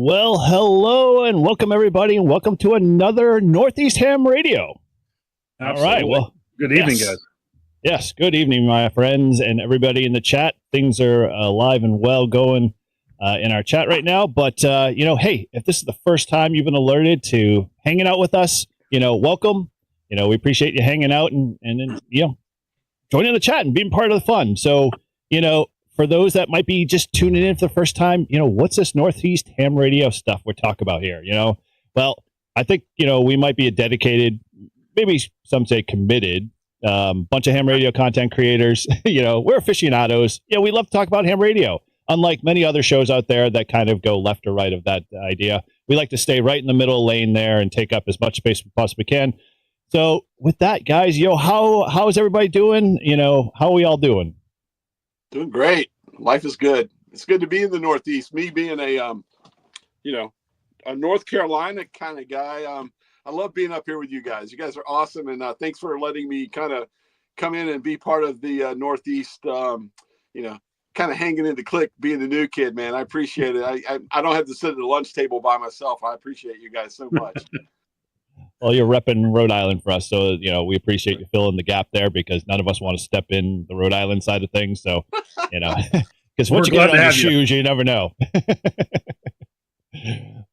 Well, hello and welcome everybody, and welcome to another Northeast Ham Radio. Absolutely. All right. Well, good evening, guys. Yes. Good evening, my friends and everybody in the chat. Things are alive and well going in our chat right now. But, hey, if this is the first time you've been alerted to hanging out with us, welcome. We appreciate you hanging out and joining the chat and being part of the fun. So, for those that might be just tuning in for the first time, what's this Northeast Ham Radio stuff we're talking about here? Well, I think, we might be a dedicated, maybe some say committed, bunch of ham radio content creators. We're aficionados. We love to talk about ham radio. Unlike many other shows out there that kind of go left or right of that idea, we like to stay right in the middle lane there and take up as much space as we possibly can. So with that, guys, how is everybody doing? How are we all doing? Doing great. Life is good. It's good to be in the Northeast. Me being a North Carolina kind of guy. I love being up here with you guys. You guys are awesome, and thanks for letting me kind of come in and be part of the Northeast. Kind of hanging in the clique, being the new kid, man. I appreciate it. I don't have to sit at the lunch table by myself. I appreciate you guys so much. Well, you're repping Rhode Island for us, so we appreciate you filling the gap there because none of us want to step in the Rhode Island side of things. So, because once you get on the shoes, you never know.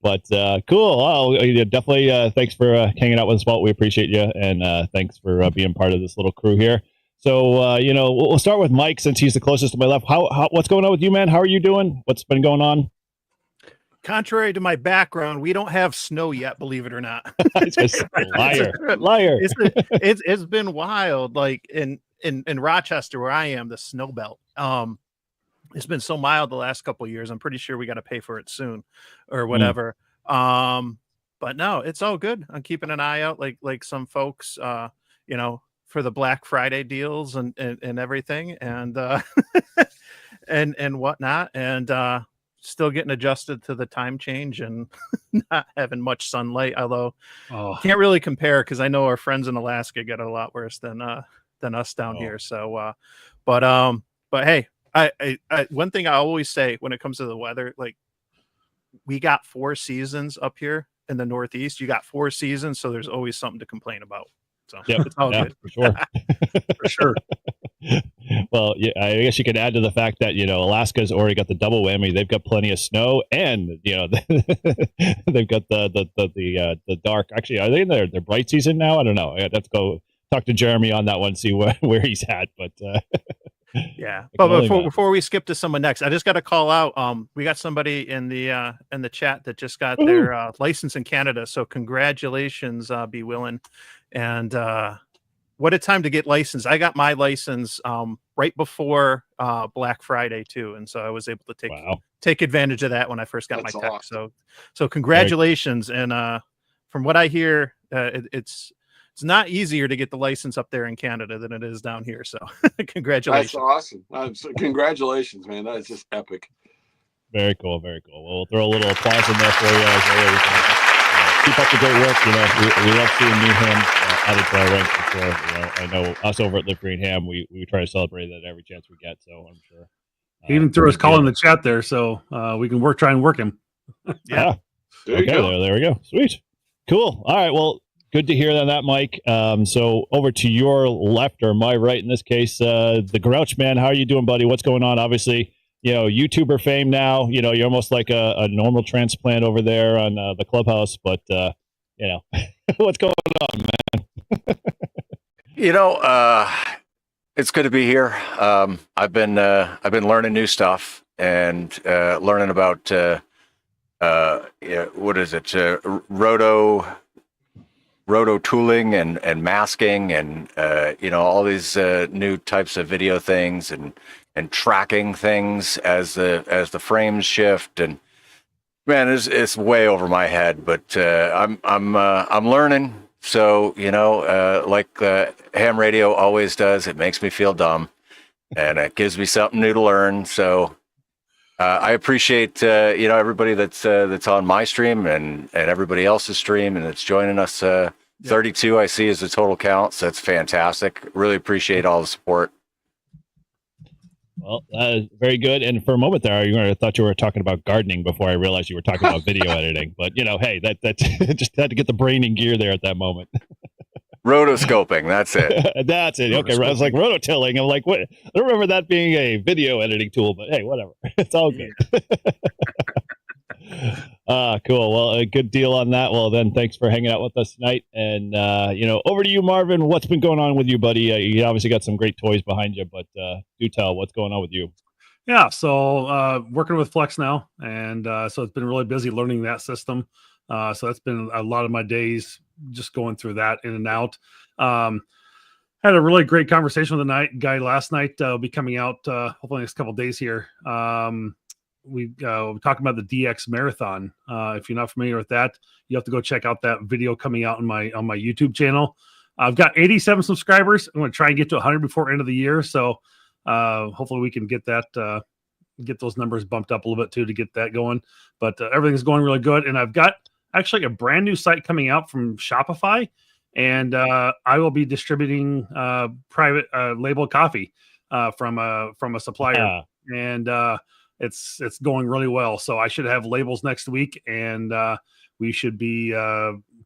But cool. Well, definitely. Thanks for hanging out with us, Walt. We appreciate you, and thanks for being part of this little crew here. So, we'll start with Mike since he's the closest to my left. What's going on with you, man? How are you doing? What's been going on? Contrary to my background, we don't have snow yet, believe it or not. Liar. It's been wild. Like in Rochester, where I am, the snow belt. It's been so mild the last couple of years. I'm pretty sure we got to pay for it soon, or whatever. But no, it's all good. I'm keeping an eye out, like some folks, for the Black Friday deals and everything, and and whatnot, and still getting adjusted to the time change and not having much sunlight. Although can't really compare because I know our friends in Alaska get a lot worse than us down here. So, but hey, I one thing I always say when it comes to the weather, like we got 4 seasons up here in the Northeast. You got 4 seasons, so there's always something to complain about. So it's all good for sure. For sure. Well, yeah, I guess you could add to the fact that Alaska's already got the double whammy. They've got plenty of snow, and they've got the dark. Actually, are they in their bright season now? I don't know. Let's go talk to Jeremy on that one, see where he's at. But yeah. But before we skip to someone next, I just got to call out. We got somebody in the chat that just got their license in Canada. So congratulations, Be Willing, and what a time to get licensed. I got my license right before Black Friday too, and so I was able to take advantage of that when I first got my tech. Awesome. So congratulations. And from what I hear, it's not easier to get the license up there in Canada than it is down here. So congratulations. That's awesome. Congratulations, man. That is just epic. Very cool. Very cool. Well, we'll throw a little applause in there for you as always. Keep up the great work. We love seeing new ham added to our ranks for sure. I know us over at Live Green Ham, we try to celebrate that every chance we get. So I'm sure. He even threw his call in the chat there, so we can try and work him. Yeah. There we go. Sweet. Cool. All right. Well, good to hear that, Mike. So over to your left, or my right in this case, the Grouch man. How are you doing, buddy? What's going on? Obviously, YouTuber fame now. You're almost like a normal transplant over there on the Clubhouse. But what's going on, man? It's good to be here. I've been learning new stuff and learning about what is it? Roto tooling and masking and all these new types of video things and tracking things as the frames shift, and man, it's way over my head, but I'm learning. So like ham radio always does, it makes me feel dumb, and it gives me something new to learn. So I appreciate everybody that's on my stream and everybody else's stream and that's joining us. 32 I see is the total count, so that's fantastic. Really appreciate all the support. Well, very good. And for a moment there, I thought you were talking about gardening before I realized you were talking about video editing. But hey, that just had to get the brain in gear there at that moment. Rotoscoping, that's it. That's it. Okay, I was like rototilling. I'm like, what? I don't remember that being a video editing tool, but hey, whatever. It's all good. Cool. Well, a good deal on that. Well, then, thanks for hanging out with us tonight. And over to you, Marvin. What's been going on with you, buddy? You obviously got some great toys behind you, but do tell what's going on with you. Yeah, so working with Flex now, and so it's been really busy learning that system. So that's been a lot of my days just going through that in and out. Had a really great conversation with the guy last night. Will be coming out hopefully next couple of days here. We talking about the DX Marathon. If you're not familiar with that, you have to go check out that video coming out on my YouTube channel. I've got 87 subscribers. I'm going to try and get to 100 before end of the year. So hopefully we can get that get those numbers bumped up a little bit too to get that going. But everything's going really good, and I've got actually a brand new site coming out from Shopify, and I will be distributing private label coffee from a supplier, and it's going really well. So I should have labels next week, and we should be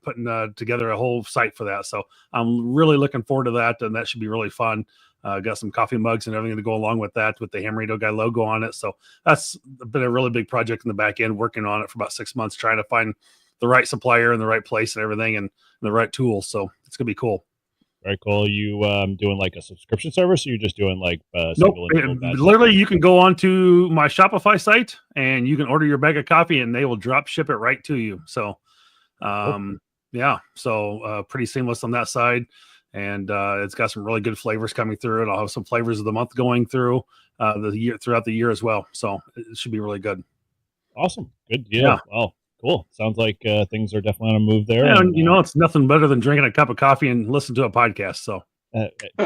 putting together a whole site for that. So I'm really looking forward to that, and that should be really fun. Got some coffee mugs and everything to go along with that, with the Ham Radio Guy logo on it. So that's been a really big project in the back end, working on it for about 6 months, trying to find the right supplier in the right place and everything, and the right tools. So it's gonna be cool. Very cool. You doing like a subscription service, or you're just doing like nope. Literally, you can go onto my Shopify site and you can order your bag of coffee, and they will drop ship it right to you. So yeah, so pretty seamless on that side. And it's got some really good flavors coming through, and I'll have some flavors of the month going through throughout the year as well. So it should be really good. Awesome. Good deal. Yeah. Wow. Cool. Sounds like things are definitely on a move there. Yeah, and it's nothing better than drinking a cup of coffee and listen to a podcast. So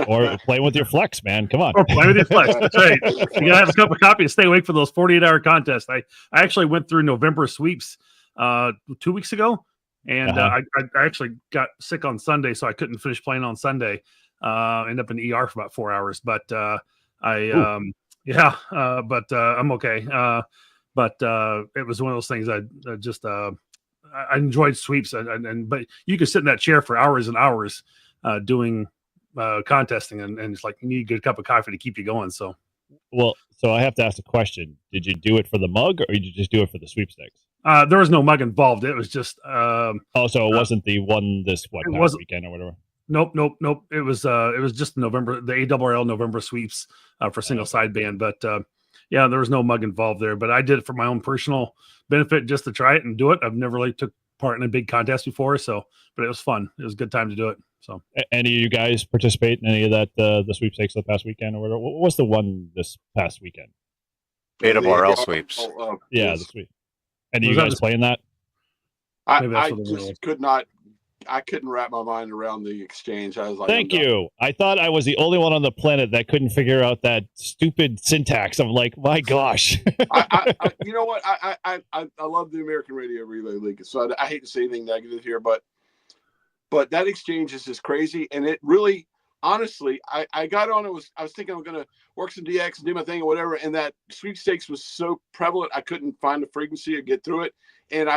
or playing with your Flex, man. Come on. Or play with your Flex. That's right. You gotta have a cup of coffee to stay awake for those 48-hour contests. I actually went through November sweeps 2 weeks ago. And I actually got sick on Sunday, so I couldn't finish playing on Sunday. Ended up in ER for about 4 hours, but I'm okay. But it was one of those things I enjoyed sweeps, but you could sit in that chair for hours and hours doing contesting, and it's like you need a good cup of coffee to keep you going. So I have to ask a question. Did you do it for the mug, or did you just do it for the sweepstakes? There was no mug involved. It was just so it wasn't the one this past weekend or whatever. Nope. It was just November, the ARRL November sweeps for single sideband. But yeah, there was no mug involved there. But I did it for my own personal benefit, just to try it and do it. I've never really took part in a big contest before, but it was fun. It was a good time to do it. So, any of you guys participate in any of that the sweepstakes of the past weekend or whatever? What was the one this past weekend? ARRL sweeps. Yeah, the sweep. And you guys playing that? I just could not. I couldn't wrap my mind around the exchange. I was like, "Thank you." I thought I was the only one on the planet that couldn't figure out that stupid syntax. I'm like, my gosh. You know what? I love the American Radio Relay League, so I hate to say anything negative here, but that exchange is just crazy, and it really, honestly, I got on. I was thinking I'm going to work some DX and do my thing or whatever, and that sweepstakes was so prevalent, I couldn't find the frequency to get through it, and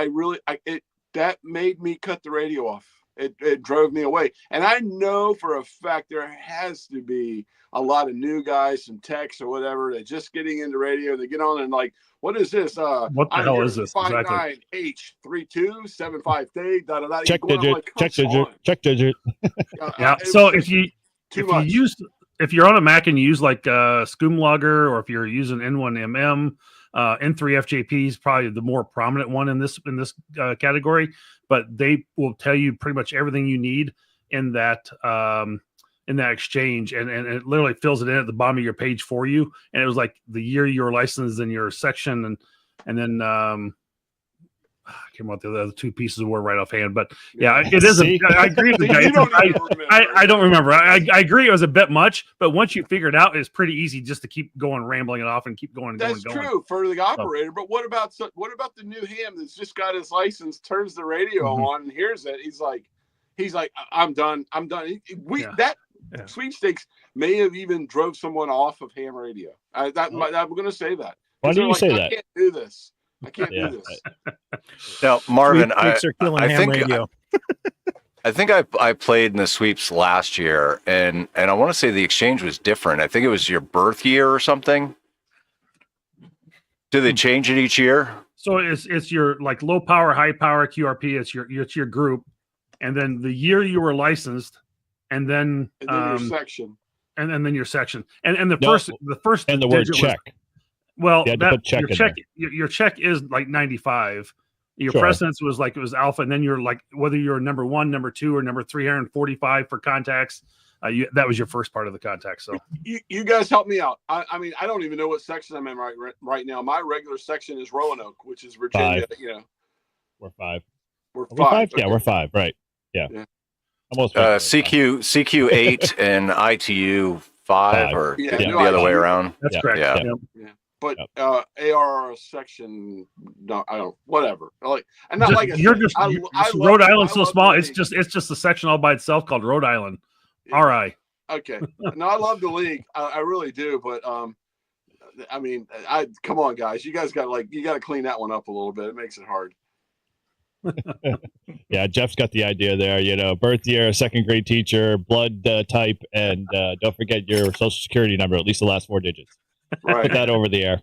that made me cut the radio off. It drove me away, and I know for a fact there has to be a lot of new guys, some techs or whatever, that just getting into radio. They get on and like, what is this? What the hell is this? 59H3275D. Check digit. Check digit. Yeah. So if you're on a Mac and you use like Scoom Logger, or if you're using N1MM, N3FJP is probably the more prominent one in this category, but they will tell you pretty much everything you need in that exchange, and it literally fills it in at the bottom of your page for you. And it was like the year you were licensed in your section, and then I can't remember what the other two pieces were right offhand, but yeah, it is. I agree with the guy. I don't remember. I agree. It was a bit much, but once you figure it out, it's pretty easy just to keep going, rambling it off, and keep going. That's true for the operator. But what about the new ham that's just got his license, turns the radio on, and hears it? He's like, I'm done. sweepstakes may have even drove someone off of ham radio. I'm going to say that. Why do you say that? I can't do this. I can't do this. Now, Marvin, Sweepstakes are killing ham radio. I think I played in the sweeps last year, and I want to say the exchange was different. I think it was your birth year or something. Do they change it each year? So it's your like low power, high power QRP. It's your group, and then the year you were licensed, and then your section, and then your section, and the first and the word check. Well, check your check is like 95. Your Sure. precedence was like it was alpha, and then you're like whether you're number 1, number 2, or number 345 for contacts. That was your first part of the contact. So you guys help me out. I mean, I don't even know what section I'm in right now. My regular section is Roanoke, which is Virginia. 5. You know, We're 5. We're 5. 5? Okay. Yeah, we're 5. Right. Yeah. Almost. CQ 8 and ITU 5, or Yeah, the other way around. that's correct. Yeah. But AR section, no, I don't. Whatever. Like, and not like you're just Rhode Island's so small. It's just a section all by itself called Rhode Island. Yeah. All right. Okay. No, I love the league. I really do. But I mean, come on, guys. You guys got to clean that one up a little bit. It makes it hard. Yeah, Jeff's got the idea there. You know, birth year, second grade teacher, blood type, and don't forget your social security number, at least the last 4 digits. Right. Put that over the air.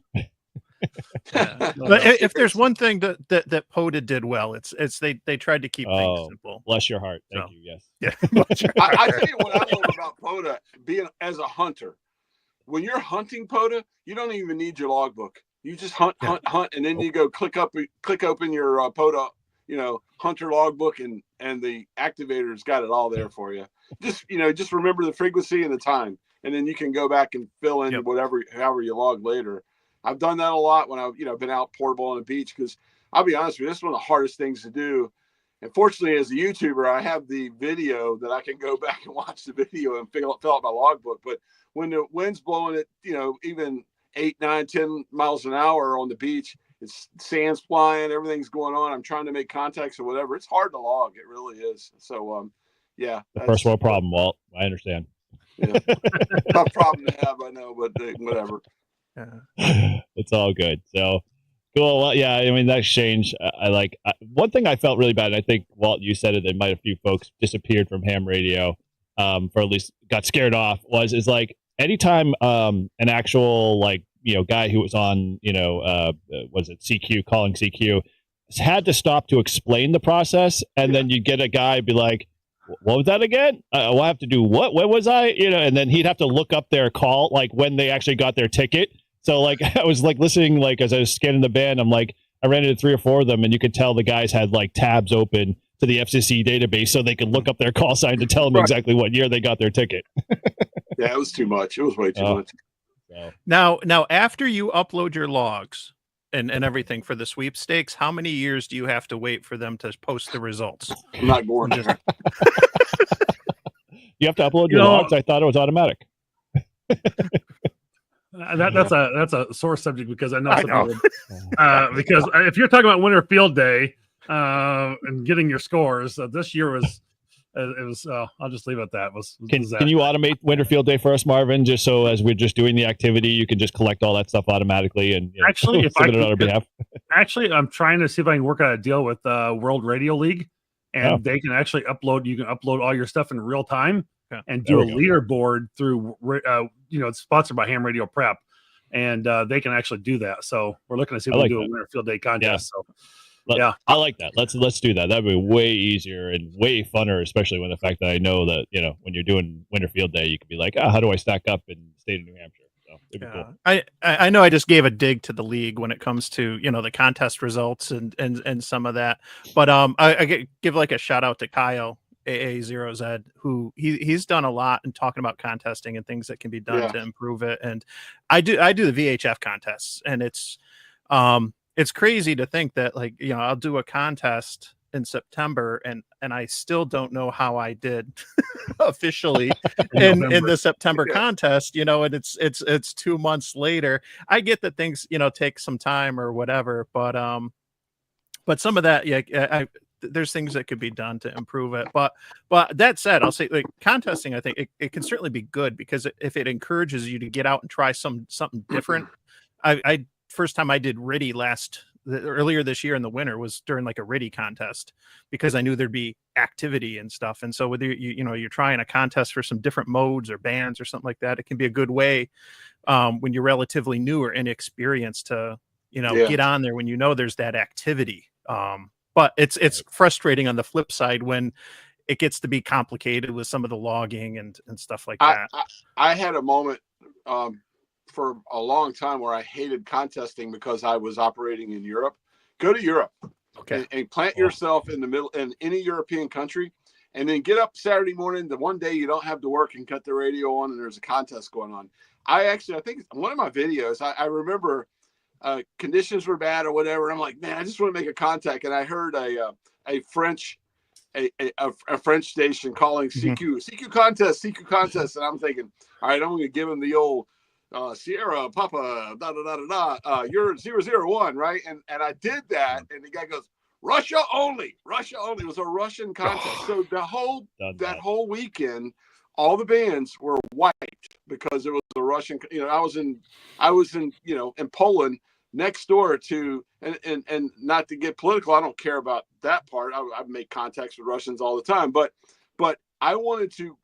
But if there's one thing that POTA did well, it's they tried to keep things simple. Bless your heart. Thank you. Yes. Yeah. I tell you what I love about POTA being as a hunter. When you're hunting POTA, you don't even need your logbook. You just hunt, and then you go click open your POTA, hunter logbook, and the activator's got it all there for you. Just remember the frequency and the time, and then you can go back and fill in however you log later. I've done that a lot when I've been out portable on the beach, because I'll be honest with you, this is one of the hardest things to do. And fortunately, as a YouTuber, I have the video that I can go back and watch the video and fill out my logbook. But when the wind's blowing at even 8, 9, 10 miles an hour on the beach, it's sand's flying, everything's going on. I'm trying to make contacts or whatever. It's hard to log. It really is. So the first world problem, Walt. I understand. Yeah. Tough problem to have, I know, but whatever. It's all good. So cool. Well, yeah, I mean, that exchange, one thing I felt really bad, and I think, Walt, you said it, that might have a few folks disappeared from ham radio, for at least got scared off, is like anytime an actual guy who was on, was it CQ, calling CQ, had to stop to explain the process, and then you get a guy be like, what was that again? We'll have to do what? Where was I? And then he'd have to look up their call, like when they actually got their ticket. So I was listening, as I was scanning the band, I ran into 3 or 4 of them, and you could tell the guys had tabs open to the FCC database so they could look up their call sign to tell them exactly what year they got their ticket. Yeah, it was too much. It was way too much. So. Now, after you upload your logs and everything for the sweepstakes, how many years do you have to wait for them to post the results? I'm not going. You have to upload your logs? I thought it was automatic. That's a sore subject, because I know. Because if you're talking about winter field day and getting your scores, this year was I'll just leave it at that. Can you automate winter field day for us, Marvin? Just so as we're just doing the activity, you can just collect all that stuff automatically and actually, if submit it on our behalf. Actually, I'm trying to see if I can work out a deal with World Radio League, and they can actually upload. You can upload all your stuff in real time. And do a leaderboard through, it's sponsored by Ham Radio Prep, and they can actually do that. So we're looking to see if we can do a winter field day contest. Yeah. I like that. Let's do that. That'd be way easier and way funner, especially when the fact that I know that when you're doing winter field day, you could be like, how do I stack up in the state of New Hampshire? So it'd be cool. I know I just gave a dig to the league when it comes to the contest results and some of that, but I give a shout out to Kyle AA0Z, who he's done a lot in talking about contesting and things that can be done to improve it. And I do the VHF contests, and it's crazy to think that I'll do a contest in September and I still don't know how I did officially in the September contest, and it's 2 months later. I get that things take some time or whatever, but some of that there's things that could be done to improve it. But that said, I'll say like contesting, I think it can certainly be good because if it encourages you to get out and try something different. I first time I did RIDI earlier this year in the winter was during like a RIDI contest because I knew there'd be activity and stuff. And so whether you're trying a contest for some different modes or bands or something like that, it can be a good way when you're relatively new or inexperienced to, get on there when there's that activity. But it's frustrating on the flip side when it gets to be complicated with some of the logging and stuff like that. I had a moment for a long time where I hated contesting because I was operating in Europe. Go to Europe, and plant yourself in the middle in any European country, and then get up Saturday morning. The one day you don't have to work and cut the radio on, and there's a contest going on. I think one of my videos, I remember conditions were bad or whatever. I'm like, man, I just want to make a contact, and I heard a French station calling CQ contest, and I'm thinking, all right, I'm going to give him the old Sierra Papa you're 001, right? And I did that, and the guy goes, Russia only. It was a Russian contest. So that whole weekend, all the bands were wiped because it was a Russian. I was in in Poland next door to, and not to get political, I don't care about that part. I make contacts with Russians all the time, but I wanted to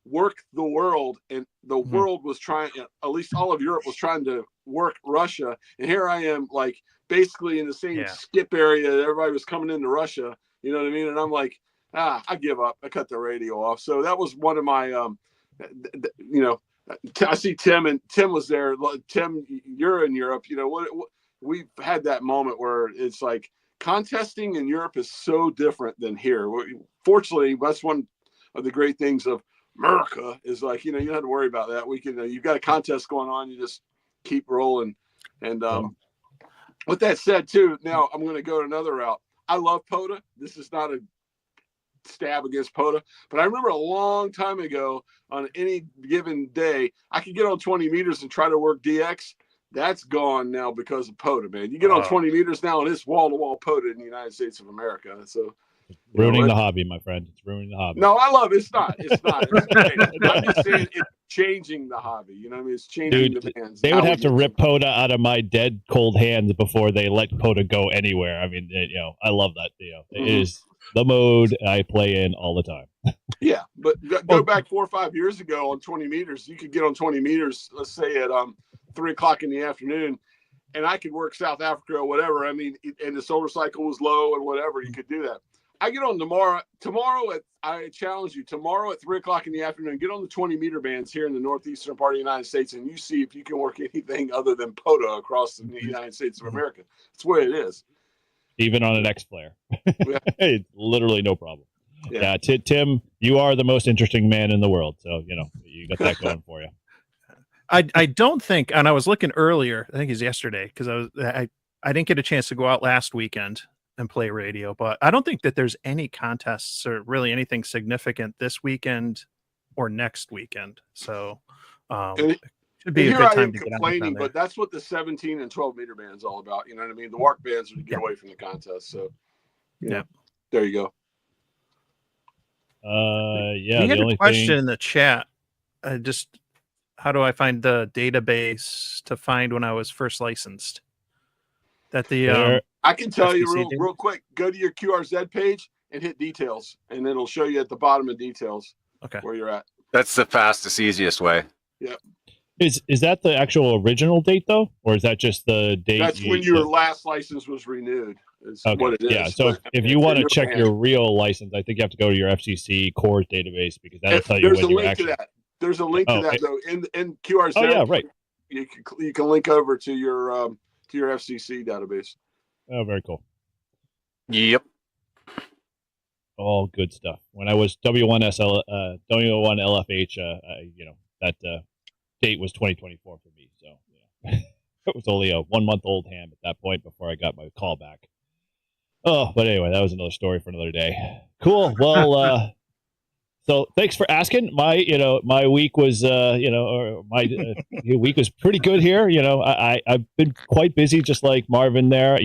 work the world, and the world was trying, at least all of Europe was trying to work Russia. And here I am, basically in the same skip area. Everybody was coming into Russia. You know what I mean? And I'm like, I give up. I cut the radio off. So that was one of my, I see Tim, and Tim was there. Tim, you're in Europe. We've had that moment where it's like contesting in Europe is so different than here. Fortunately, that's one of the great things of America is you don't have to worry about that. We can, you've got a contest going on, you just keep rolling. And with that said too, now I'm going to go another route. I love POTA. This is not a stab against POTA, but I remember a long time ago on any given day, I could get on 20 meters and try to work DX. That's gone now because of POTA, man. You get on 20 meters now and it's wall-to-wall POTA in the United States of America. So ruining the hobby, my friend. It's ruining the hobby. No, I love it. It's not. I'm just saying it's changing the hobby. You know what I mean? It's changing the bands. They would have to rip POTA out of my dead cold hands before they let POTA go anywhere. I mean, I love that. It is the mode I play in all the time. Yeah, but go back 4 or 5 years ago on 20 meters. You could get on 20 meters, let's say at 3:00 in the afternoon, and I could work South Africa or whatever. I mean, and the solar cycle was low and whatever. You could do that. I get on tomorrow I challenge you tomorrow at 3:00 in the afternoon, get on the 20 meter bands here in the northeastern part of the United States, and you see if you can work anything other than POTA across the United States of America. That's the way it is. Even on an X Flare. It's literally no problem. Yeah. Tim, you are the most interesting man in the world. So, you got that going for you. I don't think, and I was looking earlier, I think it's yesterday, because I didn't get a chance to go out last weekend and play radio, but I don't think that there's any contests or really anything significant this weekend or next weekend. So it should be a good time to get complaining, but that's what the 17 and 12 meter band is all about. You know what I mean? The WARC bands are to get away from the contest. So there you go. We had a question in the chat. How do I find the database to find when I was first licensed? That I can tell you real quick. Go to your QRZ page and hit details, and it'll show you at the bottom of details where you're at. That's the fastest, easiest way. Yeah. Is that the actual original date though, or is that just the date? That's when your last license was renewed. Is what it is. Yeah. So if you want to check your real license, I think you have to go to your FCC core database because that'll tell you when you're actually. There's a link to that though in QRZ. Oh yeah, right. You can link over to your FCC database. Oh, very cool. Yep. All good stuff. When I was W1SL, W1LFH, that date was 2024 for me. So it was only a 1 month old ham at that point before I got my call back. Oh, but anyway, that was another story for another day. Cool. Well, so thanks for asking. My week was, my week was pretty good here. I've been quite busy, just like Marvin there.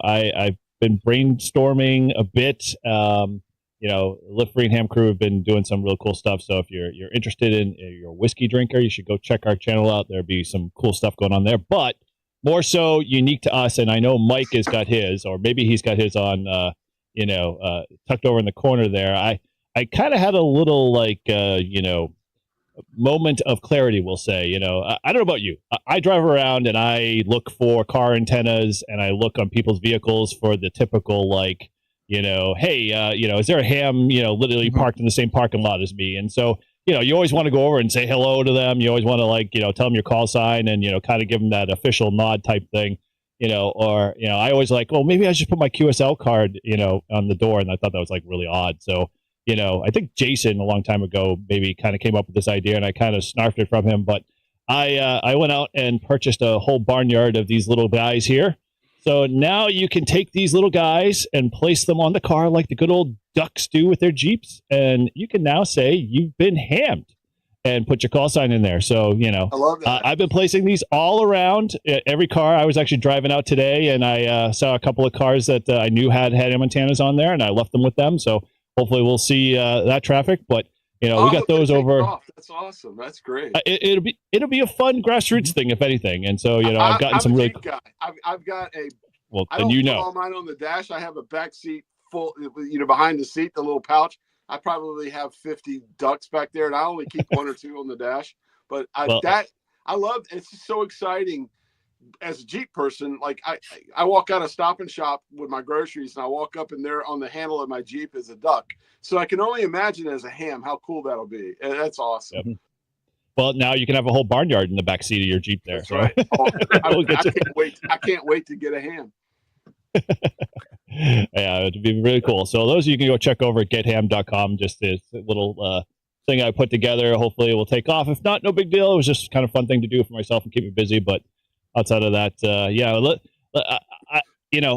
I've been brainstorming a bit. You know, Lift Ham crew have been doing some real cool stuff. So if you're interested in you're a whiskey drinker, you should go check our channel out. There'll be some cool stuff going on there. But more so unique to us, and I know Mike has got his, or maybe he's got his on, tucked over in the corner there. I kind of had a little moment of clarity, we'll say. I don't know about you. I drive around and I look for car antennas, and I look on people's vehicles for the typical hey, is there a ham, literally parked in the same parking lot as me? And so, you always want to go over and say hello to them. You always want to tell them your call sign and, kind of give them that official nod type thing, or, I always well, maybe I should put my QSL card, on the door. And I thought that was really odd. So, I think Jason a long time ago maybe kind of came up with this idea, and I kind of snarfed it from him. But I went out and purchased a whole barnyard of these little guys here. So now you can take these little guys and place them on the car like the good old ducks do with their Jeeps. And you can now say you've been hammed and put your call sign in there. So, I love that. I've been placing these all around every car. I was actually driving out today, and I saw a couple of cars that I knew had ham antennas on there, and I left them with them. So hopefully we'll see that traffic. But, we got those over. That's awesome. That's great. It'll be a fun grassroots thing, if anything. And so, I've gotten some really. I've got a. Well, I then don't put all mine on the dash. I have a back seat full. Behind the seat, the little pouch. I probably have 50 ducks back there, and I only keep one or two on the dash. But I love. It's just so exciting. As a Jeep person, I walk out of Stop and Shop with my groceries, and I walk up, and there on the handle of my Jeep is a duck. So I can only imagine as a ham how cool that'll be. That's awesome. Yep. Well, now you can have a whole barnyard in the back seat of your Jeep there. That's right. I can't wait to get a ham. Yeah, it'd be really cool. So those of you can go check over at getham.com. Just this little thing I put together. Hopefully it will take off. If not, no big deal. It was just kind of fun thing to do for myself and keep me busy. But outside of that,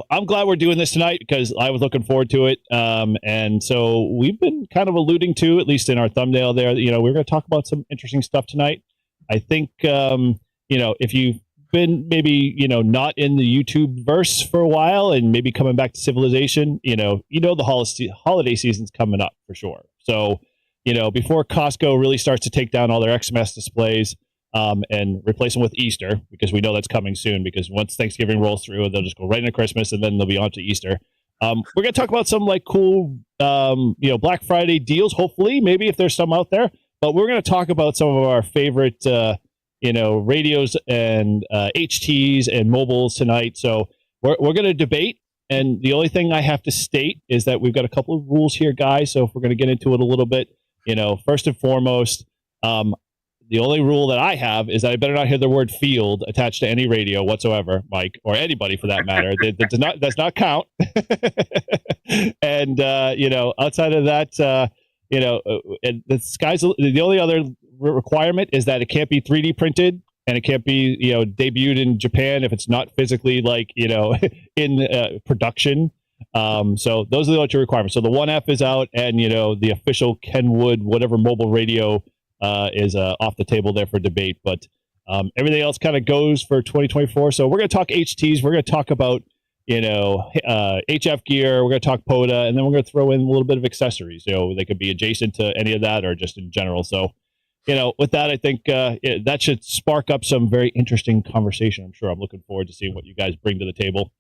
I'm glad we're doing this tonight because I was looking forward to it. And so we've been kind of alluding to, at least in our thumbnail there, we're going to talk about some interesting stuff tonight. I think, if you've been maybe, not in the YouTube verse for a while and maybe coming back to Civilization, the holiday season's coming up for sure. So, before Costco really starts to take down all their XMS displays, and replace them with Easter, because we know that's coming soon, because once Thanksgiving rolls through, they'll just go right into Christmas, and then they'll be on to Easter. We're going to talk about some cool, Black Friday deals, hopefully, maybe if there's some out there. But we're going to talk about some of our favorite, radios and HTs and mobiles tonight. So we're going to debate. And the only thing I have to state is that we've got a couple of rules here, guys. So if we're going to get into it a little bit, first and foremost, the only rule that I have is that I better not hear the word field attached to any radio whatsoever, Mike, or anybody for that matter. That does not count. And, outside of that, the only other requirement is that it can't be 3D printed, and it can't be, debuted in Japan if it's not physically in production. So those are the only two requirements. So the 1F is out, and, the official Kenwood, whatever mobile radio, is off the table there for debate, but everything else kind of goes for 2024. So we're going to talk HTs. We're going to talk about, HF gear. We're going to talk POTA, and then we're going to throw in a little bit of accessories. They could be adjacent to any of that or just in general. So, with that, I think that should spark up some very interesting conversation. I'm sure I'm looking forward to seeing what you guys bring to the table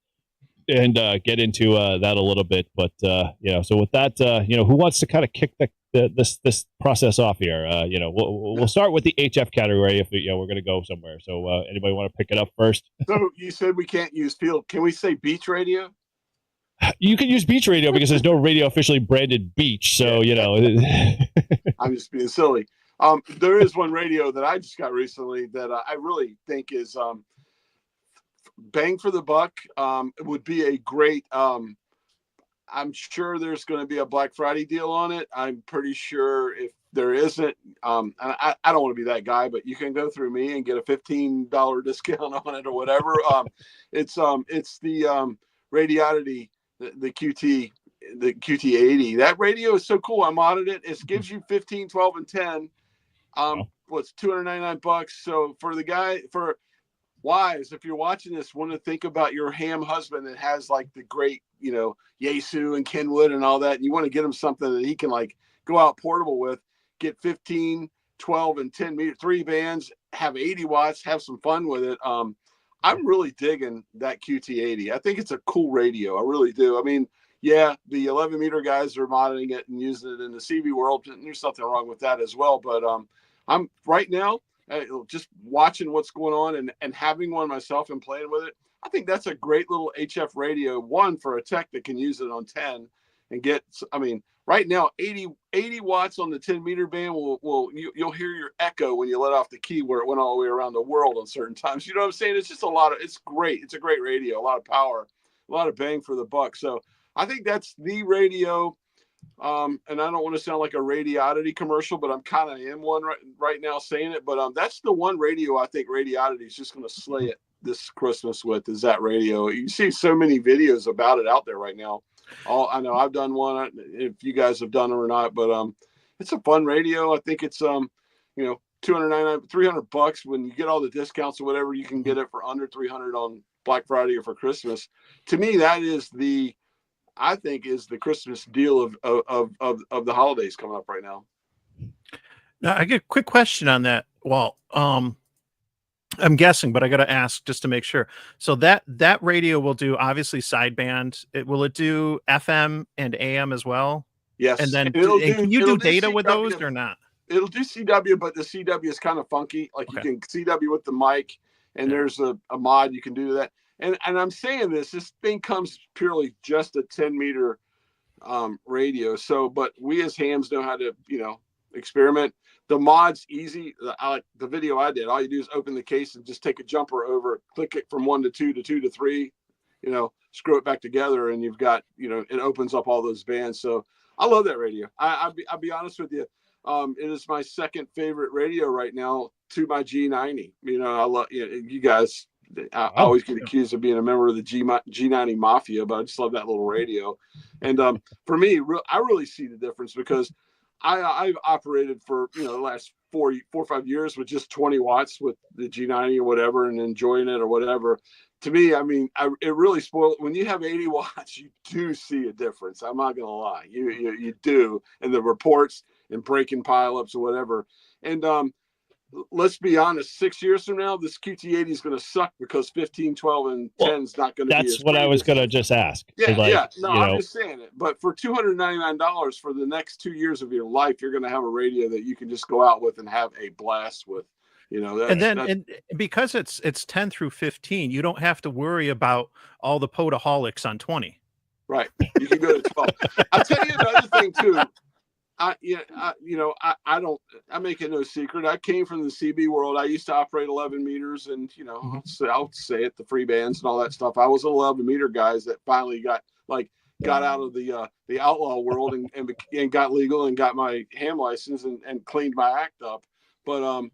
and get into that a little bit. But, so with that, who wants to kind of kick this process off here? We'll start with the HF category if we're going to go somewhere. So anybody want to pick it up first? So you said we can't use field. Can we say beach radio? You can use beach radio because there's no radio officially branded beach. So, I'm just being silly. There is one radio that I just got recently that I really think is bang for the buck. It would be a great I'm sure there's going to be a Black Friday deal on it. I'm pretty sure if there isn't, and I don't want to be that guy, but you can go through me and get a $15 discount on it or whatever. It's the Radiotity, the QT80. That radio is so cool. I modded it. It gives you 15, 12, and 10. What's $299? So for the guy, for wives, if you're watching this, want to think about your ham husband that has like the great, Yaesu and Kenwood and all that, and you want to get him something that he can like go out portable with, get 15, 12, and 10 meter, 3 bands, have 80 watts, have some fun with it. I'm really digging that QT80. I think it's a cool radio. I really do. I mean, yeah, the 11 meter guys are modding it and using it in the CB world, and there's something wrong with that as well. But I'm right now just watching what's going on and having one myself and playing with it. I think that's a great little HF radio, one for a tech that can use it on 10 and get, I mean, right now, 80 watts on the 10 meter band you'll hear your echo when you let off the key where it went all the way around the world on certain times. You know what I'm saying? It's just it's great. It's a great radio, a lot of power, a lot of bang for the buck. So I think that's the radio. And I don't want to sound like a Radiodity commercial, but I'm kind of am one right now saying it. But that's the one radio I think Radiodity is just going to slay it this Christmas with, is that radio. You see so many videos about it out there right now. I know I've done one, if you guys have done it or not, but it's a fun radio. I think it's $299, $300 when you get all the discounts or whatever. You can get it for under $300 on Black Friday or for Christmas. To me, that is I think is the Christmas deal of the holidays coming up right now. Now, I get a quick question on that, Walt. I'm guessing, but I got to ask just to make sure. So that radio will do obviously sideband. Will it do FM and AM as well? Yes. And then can you do data with those or not? It'll do CW, but the CW is kind of funky. Like you can CW with the mic, and there's a mod you can do that. And I'm saying this thing comes purely just a 10 meter radio. So, but we as hams know how to, experiment. The mod's easy. Like the video I did, all you do is open the case and just take a jumper over, click it from 1 to 2 to 2 to 3, screw it back together, and you've got, it opens up all those bands. So I love that radio. I'll be honest with you. It is my second favorite radio right now to my G90. I love you guys. I always get accused of being a member of the G90 Mafia, but I just love that little radio. And for me, I really see the difference because I've operated for the last 4 or 5 years with just 20 watts with the G90 or whatever, and enjoying it or whatever. To me, I mean, it really spoiled. When you have 80 watts, you do see a difference. I'm not gonna lie, you do, and the reports and breaking pileups or whatever. And let's be honest, 6 years from now, this QT80 is going to suck because 15, 12, and 10 is not going to be. That's what I was going to just ask. Yeah. No, I'm just saying it. But for $299 for the next 2 years of your life, you're going to have a radio that you can just go out with and have a blast with. And because it's 10 through 15, you don't have to worry about all the podaholics on 20. Right. You can go to 12. I'll tell you another thing too. I make it no secret. I came from the CB world. I used to operate 11 meters and, so I'll say it, the free bands and all that stuff. I was an 11 meter guys that finally got out of the outlaw world and got legal and got my ham license and cleaned my act up. But,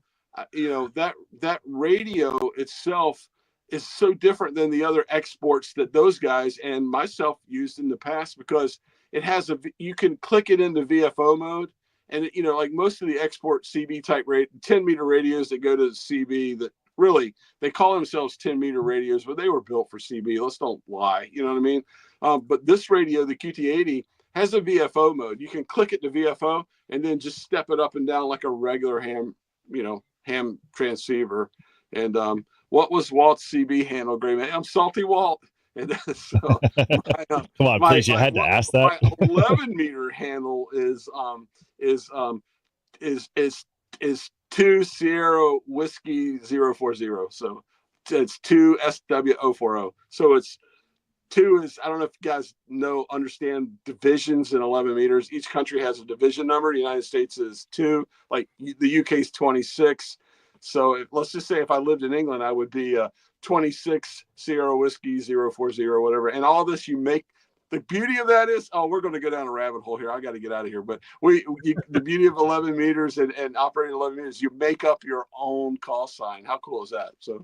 that radio itself is so different than the other exports that those guys and myself used in the past, because it has you can click it into VFO mode, and like most of the export CB type 10 meter radios that go to CB, that really they call themselves 10 meter radios, but they were built for CB. Let's don't lie, you know what I mean? But this radio, the QT80, has a VFO mode. You can click it to VFO and then just step it up and down like a regular ham transceiver. And what was Walt's CB handle, Gray Man? I'm Salty Walt. And so come on, please, you had to ask that. My 11 meter handle is 2 Sierra Whiskey 040. So it's 2 SW040. So it's 2 is, I don't know if you guys understand divisions in 11 meters. Each country has a division number. The United States is 2, like the UK is 26. So let's just say if I lived in England, I would be 26 Sierra Whiskey 040 or whatever. And all this the beauty of that is, we're going to go down a rabbit hole here. I got to get out of here. But the beauty of 11 meters and operating 11 meters, you make up your own call sign. How cool is that? So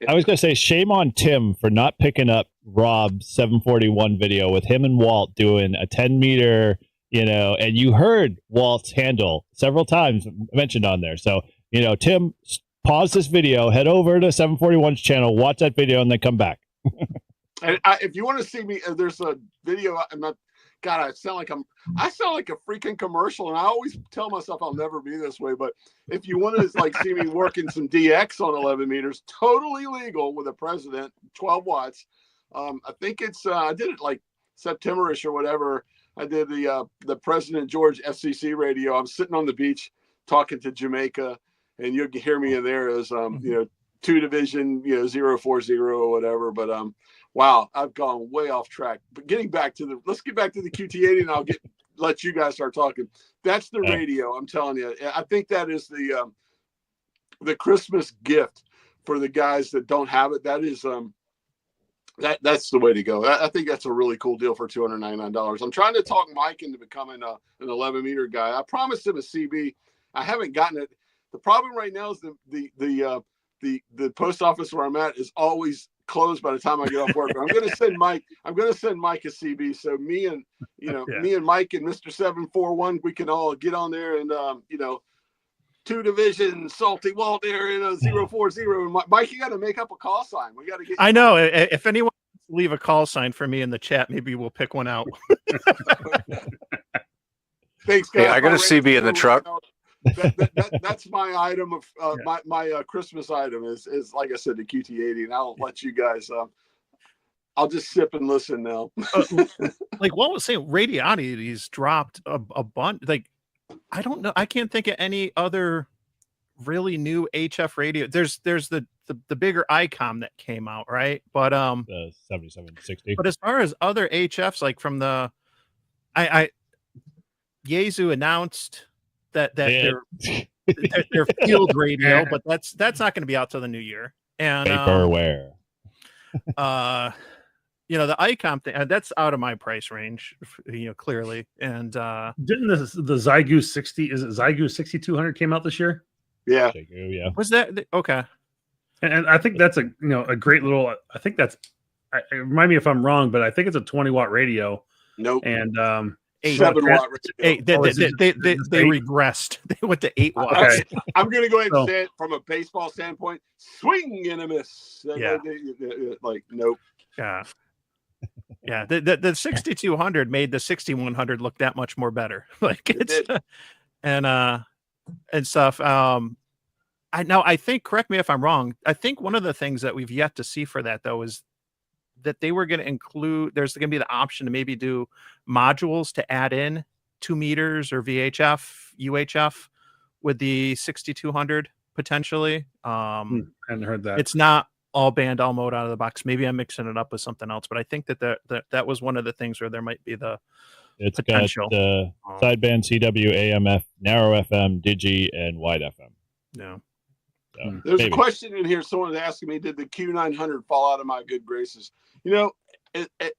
I was going to say, shame on Tim for not picking up Rob's 741 video with him and Walt doing a 10 meter, and you heard Walt's handle several times mentioned on there. So, Tim, pause this video, head over to 741's channel, watch that video, and then come back. And if you want to see me, there's a video. I'm not. God, I sound like a freaking commercial, and I always tell myself I'll never be this way. But if you want to like see me working some DX on 11 meters, totally legal with a President, 12 watts. I think it's I did it like September-ish or whatever. I did the President George FCC radio. I'm sitting on the beach talking to Jamaica, and you can hear me in there as 2 division 040 or whatever. But wow, I've gone way off track. But let's get back to the QT80, and I'll let you guys start talking. That's the radio. I'm telling you. I think that is the Christmas gift for the guys that don't have it. That is that's the way to go. I think that's a really cool deal for $299. I'm trying to talk Mike into becoming an 11 meter guy. I promised him a CB. I haven't gotten it. The problem right now is the post office where I'm at is always closed by the time I get off work. I'm going to send Mike a CB. So me and Mike and Mr. 741, we can all get on there and 2 division salty Walt area 040. Mike, you got to make up a call sign. We got to get. I know. If anyone leave a call sign for me in the chat, maybe we'll pick one out. Thanks, guys. Hey, I got a CB in the truck. That's my item of my Christmas item is like I said, the QT80, and I'll let you guys. I'll just sip and listen now. Like Walt was saying, Radionity's dropped a bunch. Like I don't know. I can't think of any other really new HF radio. There's the bigger ICOM that came out, right? But the 7760. But as far as other HFs, like from the Yaesu announced that their field radio, but that's not going to be out till the new year. And Vaporware. The ICOM thing that's out of my price range, clearly. And didn't the Zygoose 60? Is it Zygoose 6200 came out this year? Yeah. Yeah. Was that okay? And I think that's a great little. I think that's. Remind me if I'm wrong, but I think it's a 20 watt radio. Nope. And 7 watt radio. They regressed. They went to 8 watts. Okay. I'm going to go ahead and say it from a baseball standpoint. Swing and a miss. Yeah. Like nope. Yeah. Yeah. The 6200 made the 6100 look that much more better. Like it's and stuff. I think, correct me if I'm wrong. I think one of the things that we've yet to see for that though is that they were going to include, there's going to be the option to maybe do modules to add in 2 meters or VHF, UHF with the 6200 potentially. Hadn't heard that. It's not all band, all mode out of the box. Maybe I'm mixing it up with something else, but I think that was one of the things where there might be the potential. Got sideband CW, AMF, narrow FM, Digi, and wide FM. Yeah. So, there's a question in here. Someone's asking me, did the Q900 fall out of my good graces?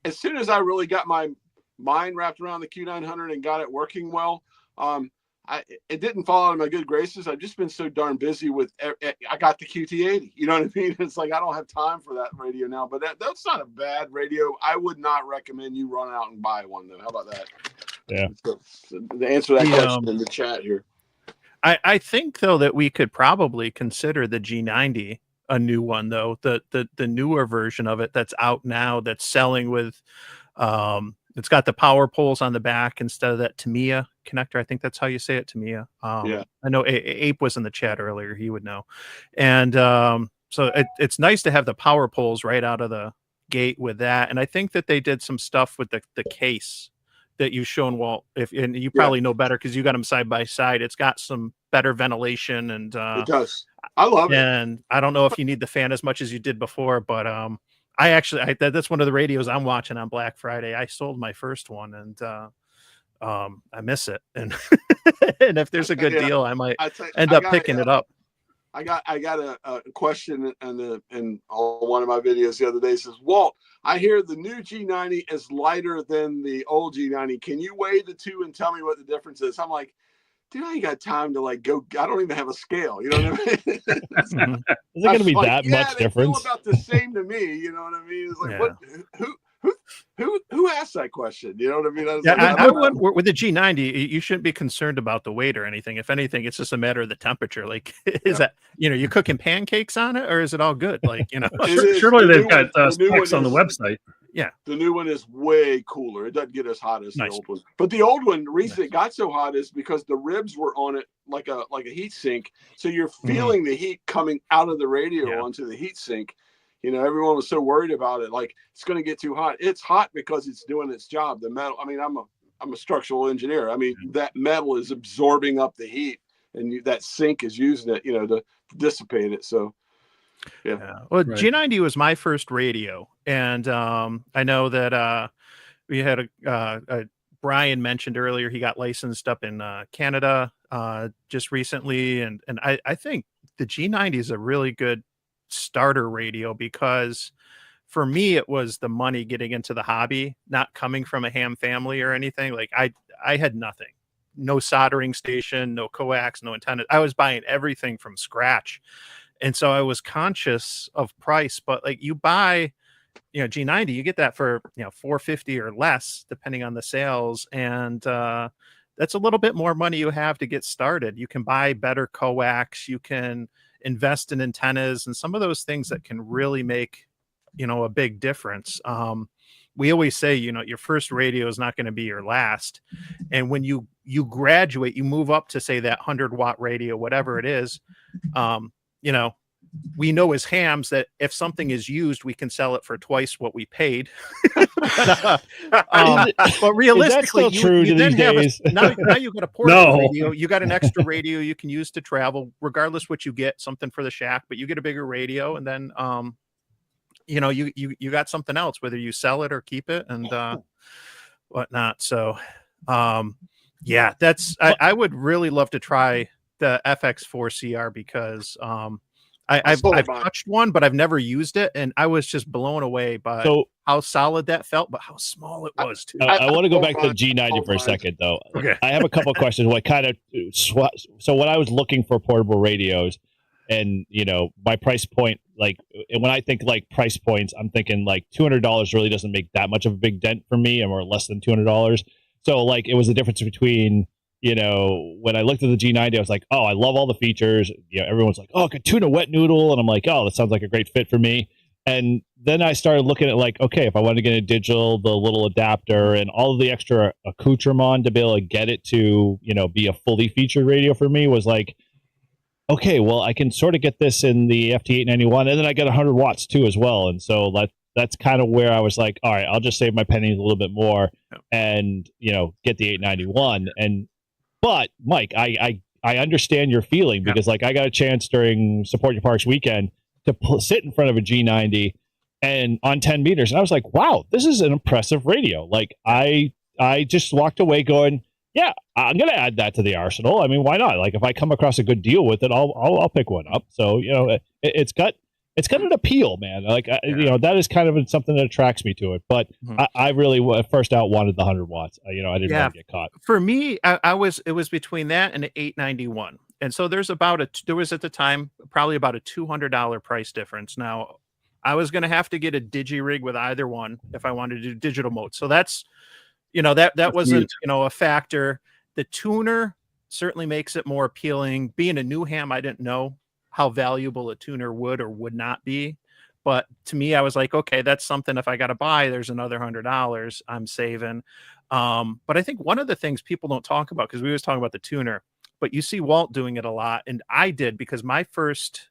As soon as I really got my mind wrapped around the Q900 and got it working well, it didn't fall out of my good graces. I've just been so darn busy with. I got the QT80. You know what I mean? It's like I don't have time for that radio now. But that's not a bad radio. I would not recommend you run out and buy one though. How about that? Yeah. So to answer that question in the chat here. I think though that we could probably consider the G90 a new one though, the newer version of it that's out now that's selling with it's got the power poles on the back instead of that Tamiya connector. I think that's how you say it, Tamiya. Yeah. I know Ape was in the chat earlier, he would know. And so it's nice to have the power poles right out of the gate with that. And I think that they did some stuff with the case that you've shown, Walt, and you probably know better because you got them side by side. It's got some better ventilation and it does. I love it. And I don't know if you need the fan as much as you did before, but that's one of the radios I'm watching on Black Friday. I sold my first one and I miss it. And and if there's a good deal, I might end up picking it up. I got a question in one of my videos the other day. It says, Walt, I hear the new G90 is lighter than the old G90. Can you weigh the two and tell me what the difference is? I'm like, dude, I ain't got time to go. I don't even have a scale. You know what I mean? Is it going to be that much difference? Feel about the same to me. You know what I mean? It's like, who asked that question? You know what I mean? I wouldn't, with the G90, you shouldn't be concerned about the weight or anything. If anything, it's just a matter of the temperature. Like, is that, you cooking pancakes on it, or is it all good? Like, surely they've got specs on the website. Yeah, the new one is way cooler. It doesn't get as hot as the old one. But the old one, the reason it got so hot is because the ribs were on it like a heat sink. So you're feeling the heat coming out of the radio onto the heat sink. Everyone was so worried about it, like it's going to get too hot. It's hot because it's doing its job. The metal. I mean, I'm a structural engineer. I mean, that metal is absorbing up the heat, and that sink is using it, to dissipate it. So. Yeah. Well, G90 was my first radio, and I know that we had a Brian mentioned earlier. He got licensed up in Canada just recently, and I think the G90 is a really good starter radio, because for me it was the money getting into the hobby, not coming from a ham family or anything. Like I had nothing, no soldering station, no coax, no antenna. I was buying everything from scratch. And so I was conscious of price, but like you buy, G90, you get that for, $450 or less, depending on the sales. And that's a little bit more money you have to get started. You can buy better coax, you can invest in antennas and some of those things that can really make, a big difference. We always say, your first radio is not going to be your last. And when you graduate, you move up to, say, that 100-watt radio, whatever it is, we know as hams that if something is used, we can sell it for twice what we paid. But realistically, you then have now you've got a portable radio. You got an extra radio you can use to travel, regardless what you get, something for the shack, but you get a bigger radio, and then you got something else, whether you sell it or keep it and whatnot. So that's I would really love to try the FX4CR, because I've touched one, but I've never used it, and I was just blown away by how solid that felt, but how small it was too. I want to go back to the G90 for a second, though. Okay, I have a couple of questions. So when I was looking for portable radios, and my price point, like, and when I think like price points, I'm thinking like $200 really doesn't make that much of a big dent for me, or less than $200. So like it was the difference between. When I looked at the G90, I was like, oh, I love all the features. Everyone's like, oh, I could tune a wet noodle. And I'm like, oh, that sounds like a great fit for me. And then I started looking at like, okay, if I want to get a digital, the little adapter and all of the extra accoutrement to be able to get it to, be a fully featured radio for me, was like, okay, well, I can sort of get this in the FT891, and then I get 100 watts too as well. And so that's kind of where I was like, all right, I'll just save my pennies a little bit more and, get the 891. But Mike, I understand your feeling, because like I got a chance during Support Your Parks weekend to sit in front of a G90 and on 10 meters. And I was like, wow, this is an impressive radio. Like I just walked away going, yeah, I'm going to add that to the arsenal. I mean, why not? Like if I come across a good deal with it, I'll pick one up. So, it's got an appeal, man. Like, that is kind of something that attracts me to it. But I really, first out, wanted the 100 watts. I didn't want to get caught. For me, it was between that and the 891. And so there was at the time probably about a $200 price difference. Now, I was going to have to get a digi-rig with either one if I wanted to do digital mode. So that's, that wasn't, a factor. The tuner certainly makes it more appealing. Being a new ham, I didn't know how valuable a tuner would or would not be. But to me, I was like, okay, that's something, if I got to buy, there's another $100 I'm saving. But I think one of the things people don't talk about, because we always talk about the tuner, but you see Walt doing it a lot. And I did, because my first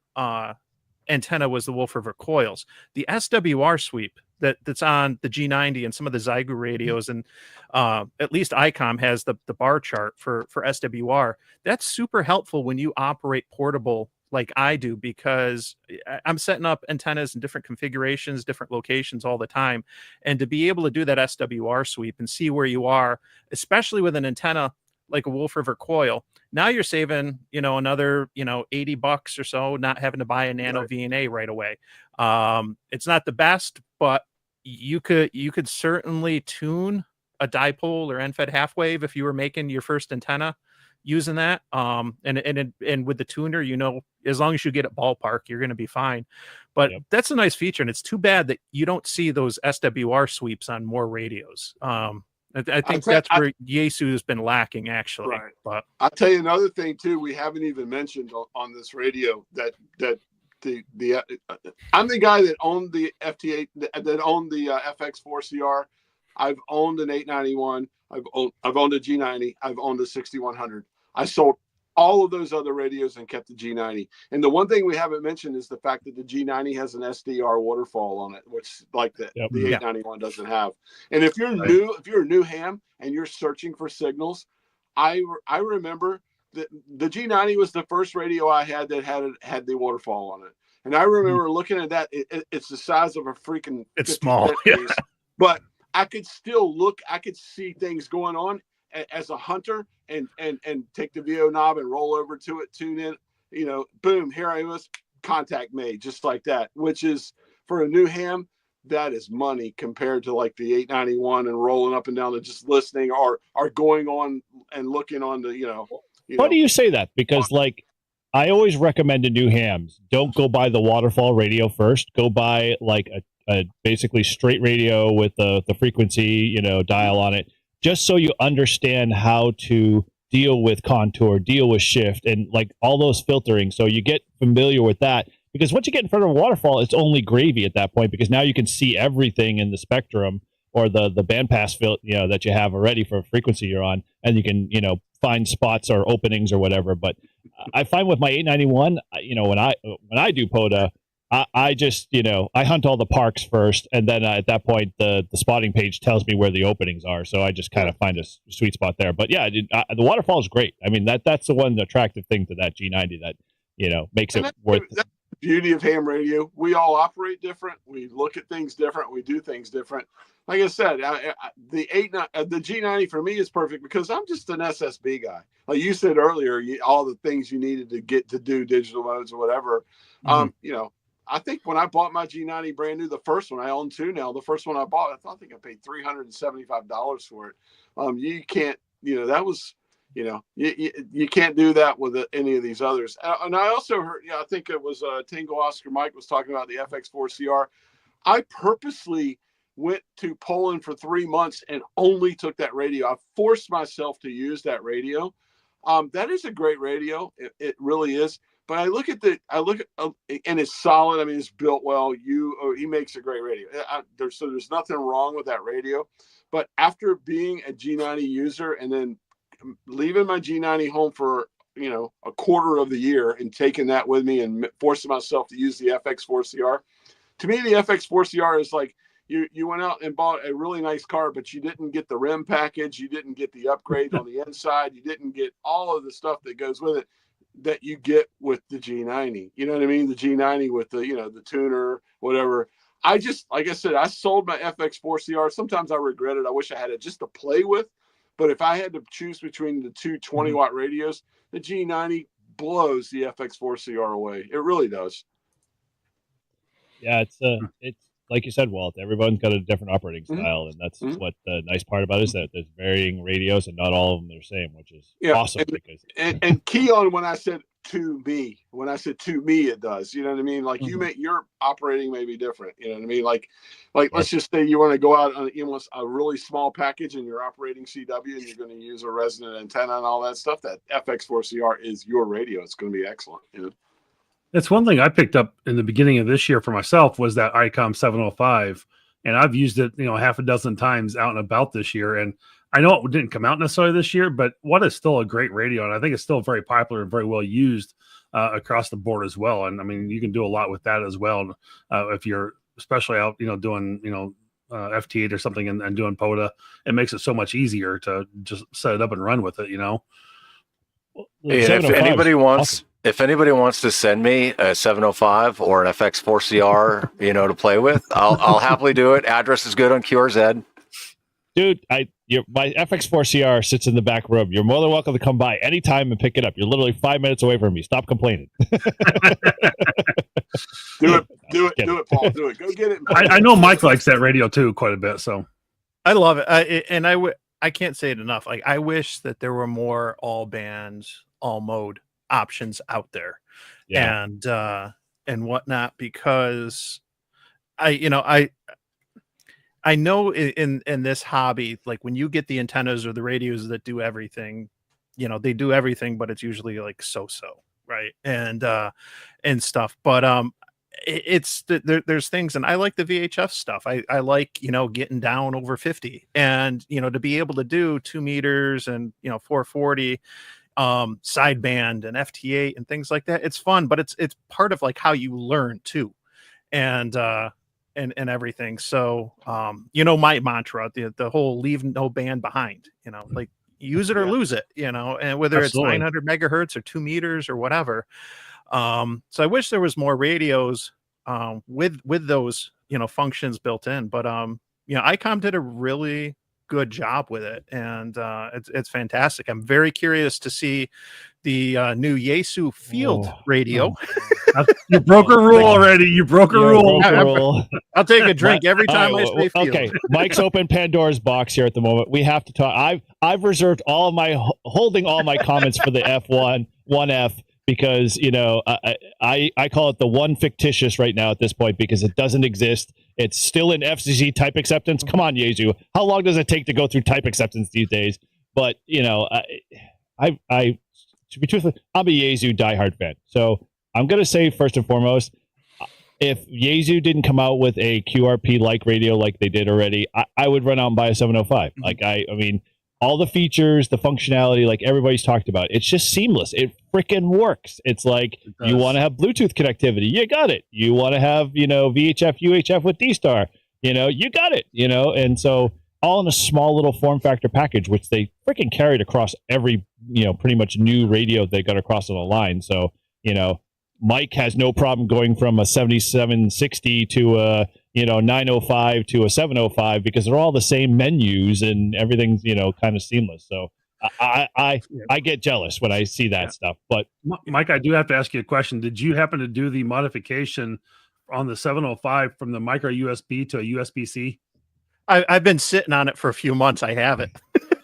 antenna was the Wolf River coils. The SWR sweep that's on the G90 and some of the Zygu radios, and at least ICOM has the bar chart for SWR. That's super helpful when you operate portable like I do, because I'm setting up antennas in different configurations, different locations all the time. And to be able to do that SWR sweep and see where you are, especially with an antenna like a Wolf River coil, now you're saving, another, $80 or so, not having to buy a nano VNA right away. It's not the best, but you could certainly tune a dipole or end-fed half wave if you were making your first antenna. using that. And with the tuner, you know, as long as you get it ballpark, you're going to be fine. But that's a nice feature, and it's too bad that you don't see those SWR sweeps on more radios. I think that's where Yaesu has been lacking, actually. Right. But I'll tell you another thing too. We haven't even mentioned on this radio that I'm the guy that owned the FT8, that owned the FX4CR. I've owned an 891. I've owned a G90. I've owned a 6100. I sold all of those other radios and kept the G90. And the one thing we haven't mentioned is the fact that the G90 has an SDR waterfall on it, which like the 891 doesn't have. And if you're new, if you're a new ham and you're searching for signals, I remember that the G90 was the first radio I had that had the waterfall on it. And I remember looking at that. It's the size of a freaking. It's small, piece, but I could still look. I could see things going on as a hunter, and take the VO knob and roll over to it, tune in. You know, boom, here I was, contact made, just like that. Which is for a new ham, that is money compared to like the 891 and rolling up and down and just listening or going on and looking on the Why do you say that? Because like I always recommend to new hams, don't go buy the waterfall radio first. Go buy like a basically straight radio with the frequency, dial on it, just so you understand how to deal with contour, deal with shift, and like all those filtering. So you get familiar with that. Because once you get in front of a waterfall, it's only gravy at that point, because now you can see everything in the spectrum or the bandpass that you have already for frequency you're on, and you can find spots or openings or whatever. But I find with my 891, when I do POTA, I just I hunt all the parks first, and then at that point the spotting page tells me where the openings are, so I just kind of find a sweet spot there. But yeah, the waterfall is great. I mean that's the one attractive thing to that G90 that makes it worth. That's the beauty of ham radio. We all operate different. We look at things different. We do things different. Like I said, the G90 for me is perfect because I'm just an SSB guy. Like you said earlier, all the things you needed to get to do digital modes or whatever. Mm-hmm. I think when I bought my G90 brand new, the first one, I own two now. The first one I bought, I think I paid $375 for it. You can't, that was, you can't do that with any of these others. And I also heard, I think it was Tango Oscar Mike was talking about the FX4CR. I purposely went to Poland for 3 months and only took that radio. I forced myself to use that radio. That is a great radio. It really is. But I look at and it's solid. I mean, it's built well. He makes a great radio. There's nothing wrong with that radio. But after being a G90 user and then leaving my G90 home for a quarter of the year and taking that with me and forcing myself to use the FX4CR, to me the FX4CR is like you went out and bought a really nice car, but you didn't get the rim package, you didn't get the upgrade on the inside, you didn't get all of the stuff that goes with it that you get with the G90. You know what I mean? The G90 with the the tuner, whatever. I just, like I said, I sold my FX4CR. Sometimes I regret it. I wish I had it just to play with. But if I had to choose between the two 20-watt radios, the G90 blows the FX4CR away. It really does. Yeah, it's like you said, Walt. Everyone's got a different operating style, and that's what the nice part about it is that there's varying radios, and not all of them are the same, which is awesome. And key on when I said to me, it does. You know what I mean? Like your operating may be different. You know what I mean? Like let's just say you want to go out on a really small package and you're operating CW and you're going to use a resonant antenna and all that stuff. That FX4CR is your radio. It's going to be excellent. It's one thing I picked up in the beginning of this year for myself was that ICOM 705, and I've used it, half a dozen times out and about this year. And I know it didn't come out necessarily this year, but what is still a great radio, and I think it's still very popular and very well used across the board as well. And I mean, you can do a lot with that as well if you're especially out, doing FT8 or something and doing POTA. It makes it so much easier to just set it up and run with it. If anybody wants. Awesome. If anybody wants to send me a 705 or an FX4CR, to play with, I'll happily do it. Address is good on QRZ. Dude, my FX4CR sits in the back room. You're more than welcome to come by anytime and pick it up. You're literally 5 minutes away from me. Stop complaining. Do it, Paul. Do it. Go get it. I know Mike likes that radio too quite a bit. So I love it. I can't say it enough. Like, I wish that there were more all bands, all mode options out there, and whatnot, because I know in this hobby, like when you get the antennas or the radios that do everything, they do everything, but it's usually like so-so, right? And stuff. But there's things, and I like the VHF stuff. I like, getting down over 50, and to be able to do 2 meters and 440 sideband and FT8 and things like that. It's fun, but it's part of like how you learn too, and everything. So my mantra, the whole leave no band behind, like use it or lose it, and whether Absolutely. it's 900 megahertz or 2 meters or whatever. So I wish there was more radios with those functions built in, but ICOM did a really good job with it, and it's fantastic. I'm very curious to see the new Yaesu field radio. You broke a rule already. You broke a rule. I'll take a drink every time I say field. Okay, Mike's opened Pandora's box here at the moment. We have to talk. I've reserved holding all my comments for the F1 1F, because I call it the one fictitious right now at this point, because it doesn't exist. It's still in FCC type acceptance. Come on, Yaesu. How long does it take to go through type acceptance these days? But I to be truthful, I'm a Yaesu diehard fan. So I'm gonna say, first and foremost, if Yaesu didn't come out with a QRP like radio like they did already, I would run out and buy a 705. Mm-hmm. Like I mean, all the features, the functionality, like everybody's talked about, it's just seamless. It freaking works. It's like, you want to have Bluetooth connectivity, you got it. You want to have, VHF, UHF with D-Star, you got it, and so all in a small little form factor package, which they freaking carried across every, pretty much new radio they got across on the line. So, Mike has no problem going from a 7760 to a 905 to a 705, because they're all the same menus and everything's kind of seamless. So I get jealous when I see that stuff. But Mike, I do have to ask you a question. Did you happen to do the modification on the 705 from the micro USB to a USB-C? I've been sitting on it for a few months. I haven't.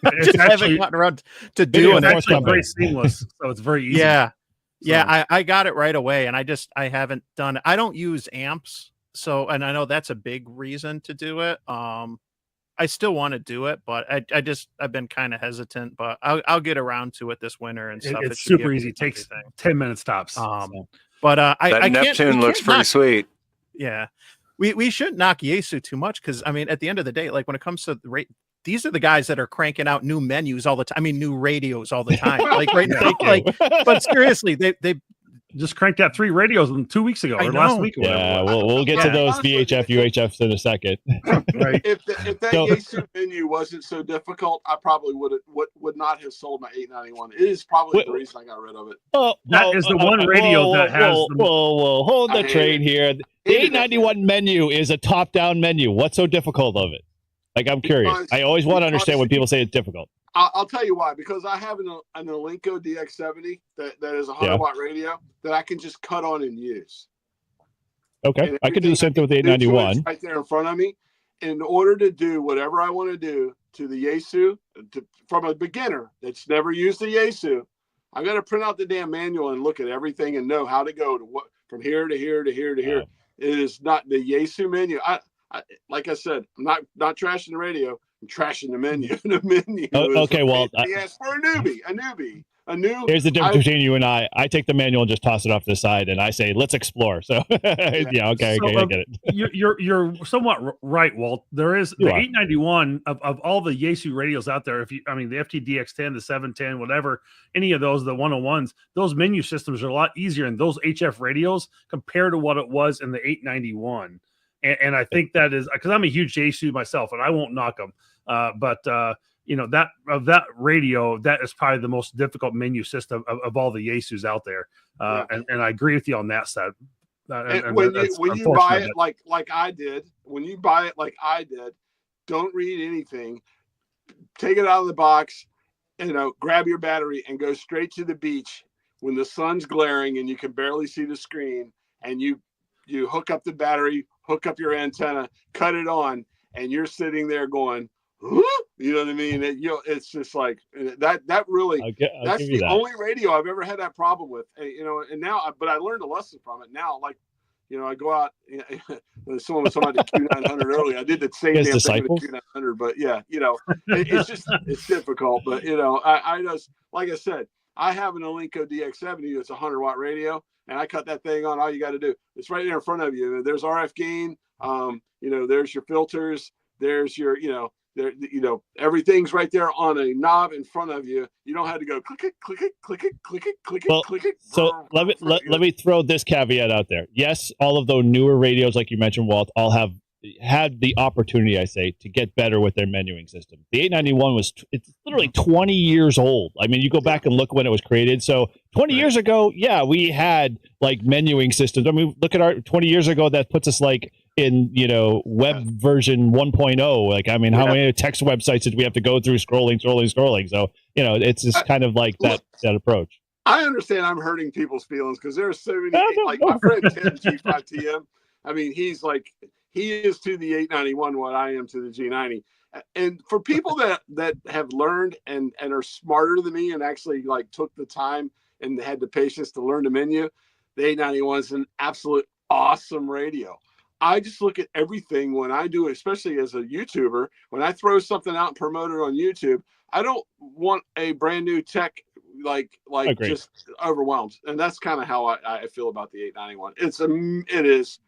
It's haven't gotten around to doing it. It's very seamless, so it's very easy. Yeah. So. Yeah, I got it right away, and I haven't done it. I don't use amps, and I know that's a big reason to do it. I still want to do it, but I've been kind of hesitant, but I'll get around to it this winter and stuff. It's super easy. It takes 10 minutes tops. But that Neptune looks pretty sweet. Yeah, we shouldn't knock Yaesu too much, because I mean, at the end of the day, like when it comes to the rate, these are the guys that are cranking out new menus all the time. I mean, new radios all the time. Like right now, but seriously, they just cranked out 3 radios 2 weeks ago or last week. Or yeah, we'll get to those VHF, UHFs in a second. Right. If that Yaesu menu wasn't so difficult, I probably would not have sold my 891. It is probably the reason I got rid of it. That is the one radio that has. Whoa! Hold the train here. The 891 menu is a top-down menu. What's so difficult of it? Like, I'm curious. I always want to understand when people say it's difficult. I'll tell you why. Because I have an Elenco DX70 that is a 100-watt radio that I can just cut on and use. Okay, I could do the same thing with the 891. Right there in front of me. In order to do whatever I want to do to the Yaesu, from a beginner that's never used the Yaesu, I got to print out the damn manual and look at everything and know how to go to what from here to here to here to here. It is not the Yaesu menu. Like I said, I'm not trashing the radio. I'm trashing the menu. The menu. Okay, well, yes, for a newbie. Here's the difference between you and I. I take the manual and just toss it off to the side, and I say, "Let's explore." So, okay, I get it. You're somewhat right, Walt. There is the 891 of all the Yaesu radios out there. The FTDX10, the 710, whatever, any of those, the 101s, those menu systems are a lot easier in those HF radios compared to what it was in the 891. And I think that is because I'm a huge Yaesu myself, and I won't knock them. That radio, that is probably the most difficult menu system of all the Yaesus out there. And I agree with you on that side. When you buy it like I did, don't read anything. Take it out of the box, grab your battery and go straight to the beach when the sun's glaring and you can barely see the screen, and you hook up the battery, hook up your antenna, cut it on, and you're sitting there going, You know what I mean? It's just like that really, that's the only radio I've ever had that problem with, and now, but I learned a lesson from it now. Like, I go out, someone was talking about the Q900 earlier. I did the same damn thing with the Q900, but yeah, it's difficult, but I just, like I said, I have an Alinco DX70. It's a 100-watt radio, and I cut that thing on. All you got to do, it's right there in front of you. There's RF gain. There's your filters. There's your, everything's right there on a knob in front of you. You don't have to go click it, click it, click it, click it, click it, click it. So let me throw this caveat out there. Yes, all of those newer radios, like you mentioned, Walt, all have had the opportunity, I say, to get better with their menuing system. The 891 it's literally 20 years old. I mean, you go back and look when it was created. So 20 years ago, yeah, we had like menuing systems. I mean, look at our 20 years ago, that puts us like in, web version 1.0. Like, I mean, how many text websites did we have to go through scrolling? So, it's just kind of like that approach. I understand I'm hurting people's feelings because there are so many, like my friend Tim G5TM. I mean, he is to the 891 what I am to the G90. And for people that have learned and are smarter than me and actually like took the time and had the patience to learn the menu, the 891 is an absolute awesome radio. I just look at everything when I do it, especially as a YouTuber. When I throw something out and promote it on YouTube, I don't want a brand new tech like just overwhelmed. And that's kind of how I feel about the 891. It is.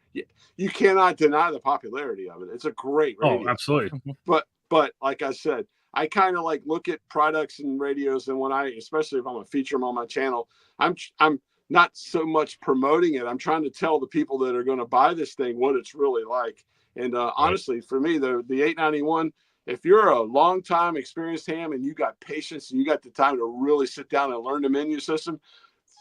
You cannot deny the popularity of it. It's a great radio. Oh, absolutely. But like I said, I kind of like look at products and radios, and especially if I'm gonna feature them on my channel, I'm not so much promoting it. I'm trying to tell the people that are going to buy this thing what it's really like. And honestly, for me, the 891, if you're a long time experienced ham and you got patience and you got the time to really sit down and learn the menu system,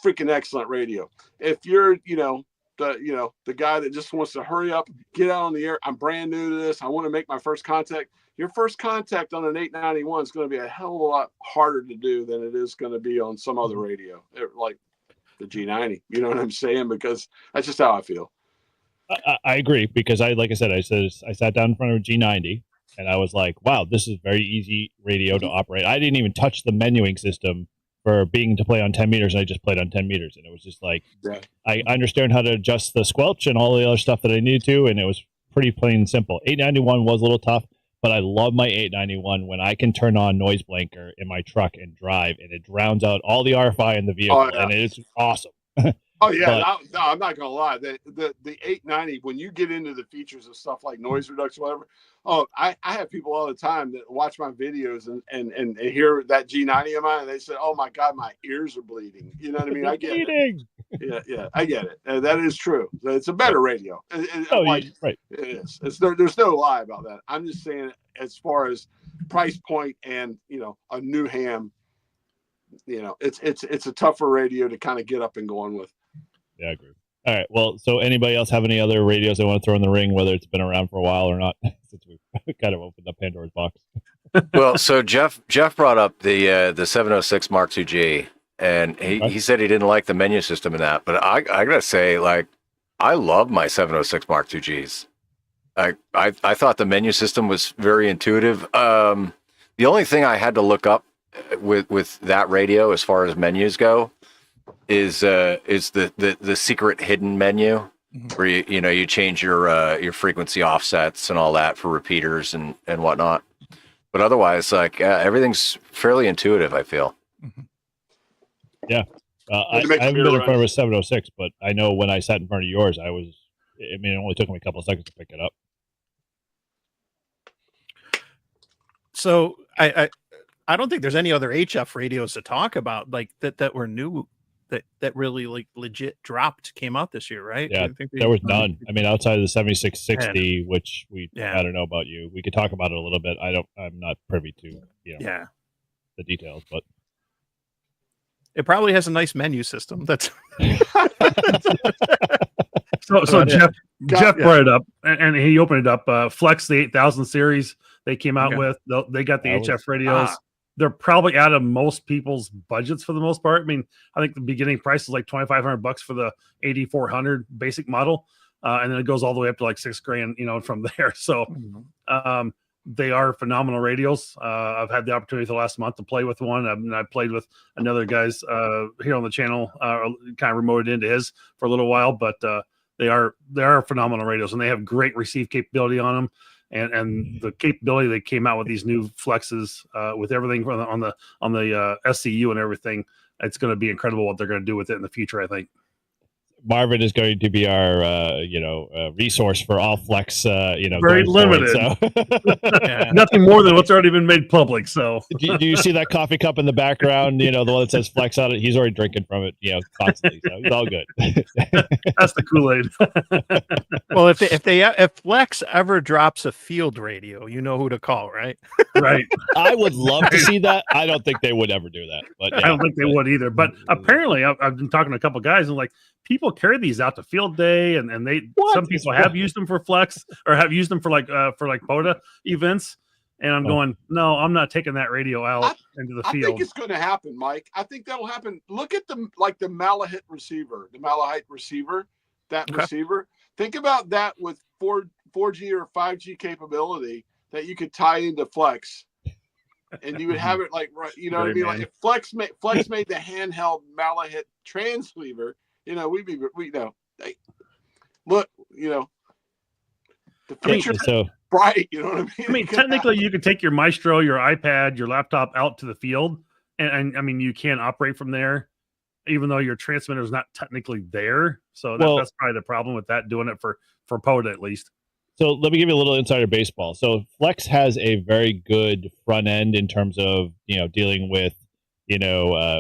freaking excellent radio. If you're, the guy that just wants to hurry up, get out on the air. I'm brand new to this. I want to make my first contact. Your first contact on an 891 is going to be a hell of a lot harder to do than it is going to be on some other radio, like the G90. You know what I'm saying? Because that's just how I feel. I agree, because I sat down in front of a G90 and I was like, wow, this is very easy radio to operate. I didn't even touch the menuing system for being to play on 10 meters. And I just played on 10 meters. And it was just like, I understand how to adjust the squelch and all the other stuff that I needed to. And it was pretty plain and simple. 891 was a little tough, but I love my 891 when I can turn on noise blanker in my truck and drive, and it drowns out all the RFI in the vehicle. And it's awesome. Oh yeah, no, I'm not gonna lie. The 890, when you get into the features of stuff like noise reduction, whatever. Oh, I have people all the time that watch my videos and hear that G90 of mine, and they say, "Oh my God, my ears are bleeding." You know what I mean? I get it. Yeah, I get it. That is true. It's a better radio. Right. It is. There's no lie about that. I'm just saying, as far as price point and a new ham, it's a tougher radio to kind of get up and go on with. Yeah, I agree. All right. Well, so anybody else have any other radios they want to throw in the ring, whether it's been around for a while or not, since we've kind of opened up Pandora's box? Well, so Jeff brought up the 706 Mark II-G, and he said he didn't like the menu system in that. But I gotta say, like, I love my 706 Mark II-Gs. I thought the menu system was very intuitive. The only thing I had to look up with that radio as far as menus go is the secret hidden menu, where you change your frequency offsets and all that for repeaters and whatnot. But otherwise, like, everything's fairly intuitive, I feel. Yeah. I haven't been in front of a 706, but I know when I sat in front of yours, it only took me a couple of seconds to pick it up. So I don't think there's any other HF radios to talk about like that were new that really like legit came out this year, right? Yeah, there was none. I mean, outside of the 7660, which I don't know about you. We could talk about it a little bit. I'm not privy to the details, but it probably has a nice menu system. That's so Jeff brought it up and he opened it up. Flex, the 8000 series they came out with. They got the HF radios. They're probably out of most people's budgets for the most part. I mean, I think the beginning price is like $2,500 for the 8400 basic model, and then it goes all the way up to like $6,000, from there. So, they are phenomenal radios. I've had the opportunity the last month to play with one. I played with another guy's here on the channel, kind of remoted into his for a little while, but they are phenomenal radios, and they have great receive capability on them. And the capability they came out with these new flexes with everything on the SCU and everything, it's going to be incredible what they're going to do with it in the future, I think. Marvin is going to be our, resource for all flex, very limited. Forward, so. Nothing more than what's already been made public. So, do you see that coffee cup in the background? The one that says flex on it. He's already drinking from it, constantly. So it's all good. That's the Kool-Aid. Well, if Flex ever drops a field radio, you know who to call, right? Right. I would love to see that. I don't think they would ever do that. But I don't think they would either. But apparently, I've been talking to a couple of guys, and like, people carry these out to field day, and some people have used them for flex or have used them for like POTA events. And I'm going, no, I'm not taking that radio out into the field. I think it's going to happen, Mike. I think that'll happen. Look at the Malahite receiver, receiver. Think about that with 4G or 5G capability that you could tie into flex. And you would have it like, right, you know what I mean? Like if Flex made the handheld Malahite transceiver, look, the future is bright, you know what I mean? I mean, technically you could take your Maestro, your iPad, your laptop out to the field, and I mean, you can operate from there, even though your transmitter is not technically there. So that's probably the problem with that, doing it for POTA at least. So let me give you a little insider baseball. So Flex has a very good front end in terms of, dealing with,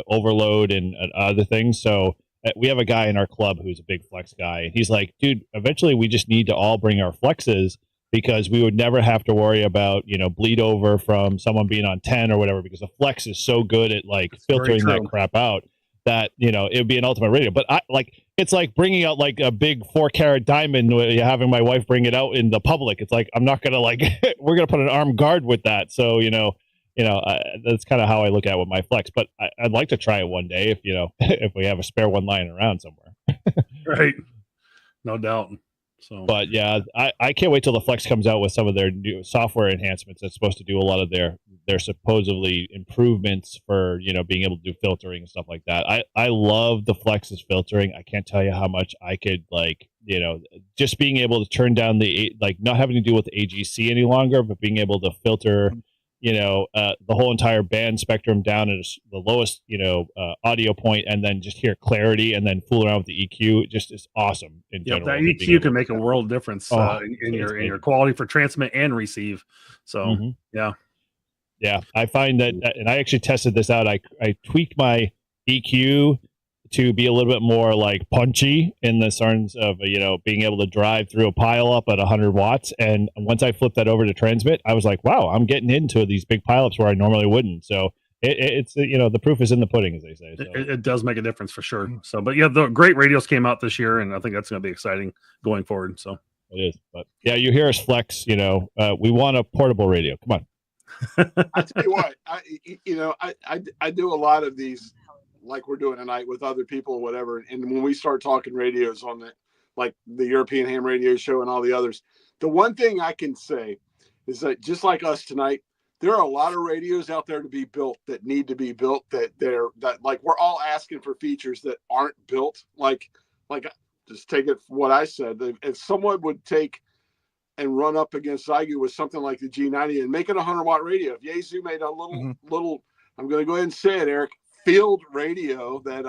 overload and other things. So we have a guy in our club who's a big Flex guy. And he's like, dude, eventually we just need to all bring our Flexes because we would never have to worry about, bleed over from someone being on 10 or whatever, because the Flex is so good at filtering that crap out that, it would be an ultimate radio. But it's like bringing out like a big 4-carat diamond, having my wife bring it out in the public. It's like, I'm not going to we're going to put an armed guard with that. So, that's kind of how I look at it with my Flex, but I'd like to try it one day if, if we have a spare one lying around somewhere. Right. No doubt. So, but yeah, I can't wait till the Flex comes out with some of their new software enhancements that's supposed to do a lot of their supposedly improvements for, being able to do filtering and stuff like that. I love the Flex's filtering. I can't tell you how much I could just being able to turn down not having to deal with AGC any longer, but being able to filter the whole entire band spectrum down at the lowest, audio point, and then just hear clarity and then fool around with the EQ. Just is awesome in general. That EQ can make a world difference in your quality for transmit and receive. So, yeah, I find that, and I actually tested this out. I tweaked my EQ to be a little bit more punchy in the terms of being able to drive through a pile up at 100 watts. And once I flipped that over to transmit, I was like, wow, I'm getting into these big pileups where I normally wouldn't. So it's the proof is in the pudding, as they say. So. It does make a difference for sure. So, but yeah, the great radios came out this year, and I think that's going to be exciting going forward. So it is. But yeah, you hear us Flex. We want a portable radio. Come on. I tell you what, I do a lot of these, like we're doing tonight with other people or whatever. And when we start talking radios on the European Ham Radio Show and all the others, the one thing I can say is that just like us tonight, there are a lot of radios out there to be built that need to be built that we're all asking for features that aren't built. Like just take it for what I said. If someone would take and run up against Zygu with something like the G90 and make it a 100-watt radio, if Yaesu made a little, I'm going to go ahead and say it, Eric, field radio that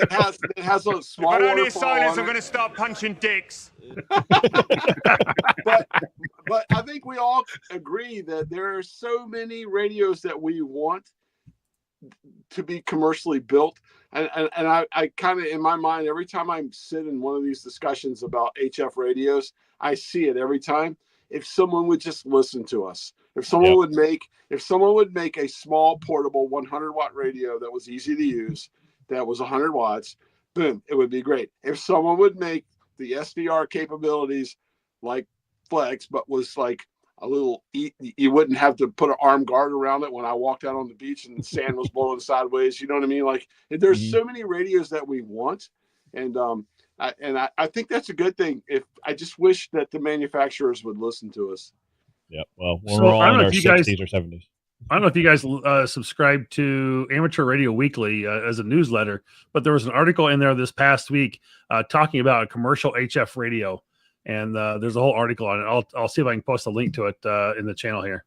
has that has a small. But only silence, I'm going to start punching dicks. but I think we all agree that there are so many radios that we want to be commercially built, and I kind of, in my mind, every time I sit in one of these discussions about HF radios, I see it every time. If someone would just listen to us, if someone would make a small portable 100-watt radio that was easy to use, that was 100 watts, boom, it would be great. If someone would make the SDR capabilities like Flex, but was like a little, you wouldn't have to put an armed guard around it when I walked out on the beach and the sand was blowing sideways. You know what I mean? Like, there's so many radios that we want. And I think that's a good thing. If I just wish that the manufacturers would listen to us. Yeah. Well, when So, we're all I don't in know our if you guys- 60s or 70s. I don't know if you guys subscribe to Amateur Radio Weekly as a newsletter, but there was an article in there this past week talking about a commercial HF radio, and there's a whole article on it. I'll see if I can post a link to it in the channel here.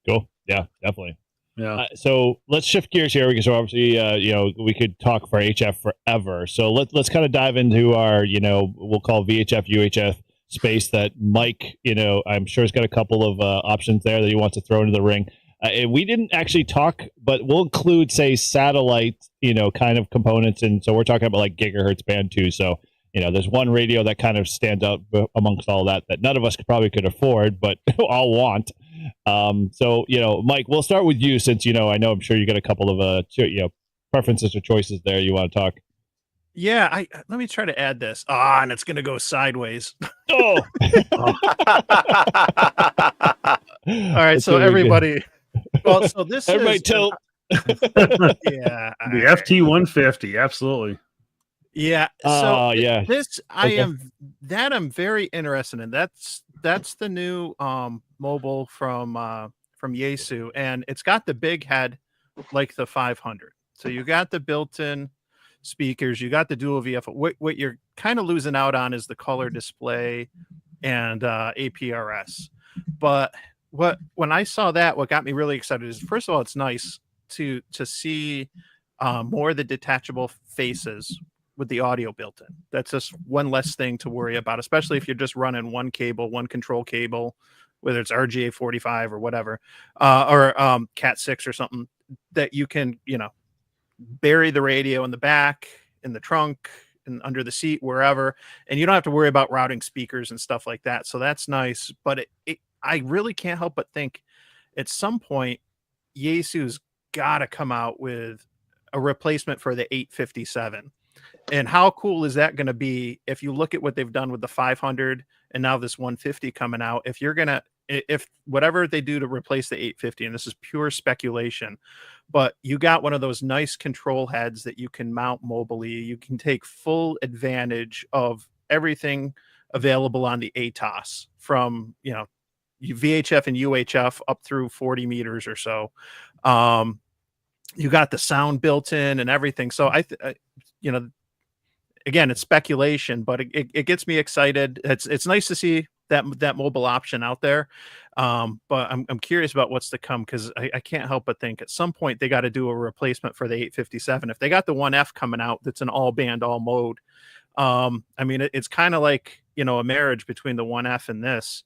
Cool. Yeah, definitely. Yeah. So let's shift gears here because obviously, we could talk for HF forever. So let's kind of dive into our, we'll call VHF, UHF space that Mike, I'm sure has got a couple of options there that he wants to throw into the ring. And we didn't actually talk, but we'll include, say, satellite, kind of components. And so we're talking about like gigahertz band too. So, there's one radio that kind of stands out amongst all that none of us could afford, but all want. So, Mike, we'll start with you since, I'm sure you got a couple of, preferences or choices there you want to talk. Yeah, let me try to add this. And it's going to go sideways. Oh. All right, so everybody. Well, so this everybody is tilt. Yeah, the FT150, absolutely. Yeah. So yeah. This I'm very interested in. That's the new mobile from Yaesu, and it's got the big head like the 500. So you got the built-in speakers, you got the dual VFO. What you're kind of losing out on is the color display and APRS. But when I saw that, what got me really excited is, first of all, it's nice to see more of the detachable faces with the audio built in. That's just one less thing to worry about, especially if you're just running one cable, one control cable, whether it's RGA 45 or whatever, or Cat 6 or something, that you can, bury the radio in the back, in the trunk, and under the seat, wherever, and you don't have to worry about routing speakers and stuff like that. So that's nice. But I really can't help but think at some point Yaesu's got to come out with a replacement for the 857. And how cool is that going to be if you look at what they've done with the 500 and now this 150 coming out? If whatever they do to replace the 850, and this is pure speculation, but you got one of those nice control heads that you can mount mobily. You can take full advantage of everything available on the ATOS from, VHF and UHF up through 40 meters or so. You got the sound built in and everything. So again, it's speculation, but it gets me excited. It's nice to see that mobile option out there. But I'm curious about what's to come, because I can't help but think at some point they got to do a replacement for the 857. If they got the 1F coming out, that's an all band, all mode. It's kind of like, a marriage between the 1F and this,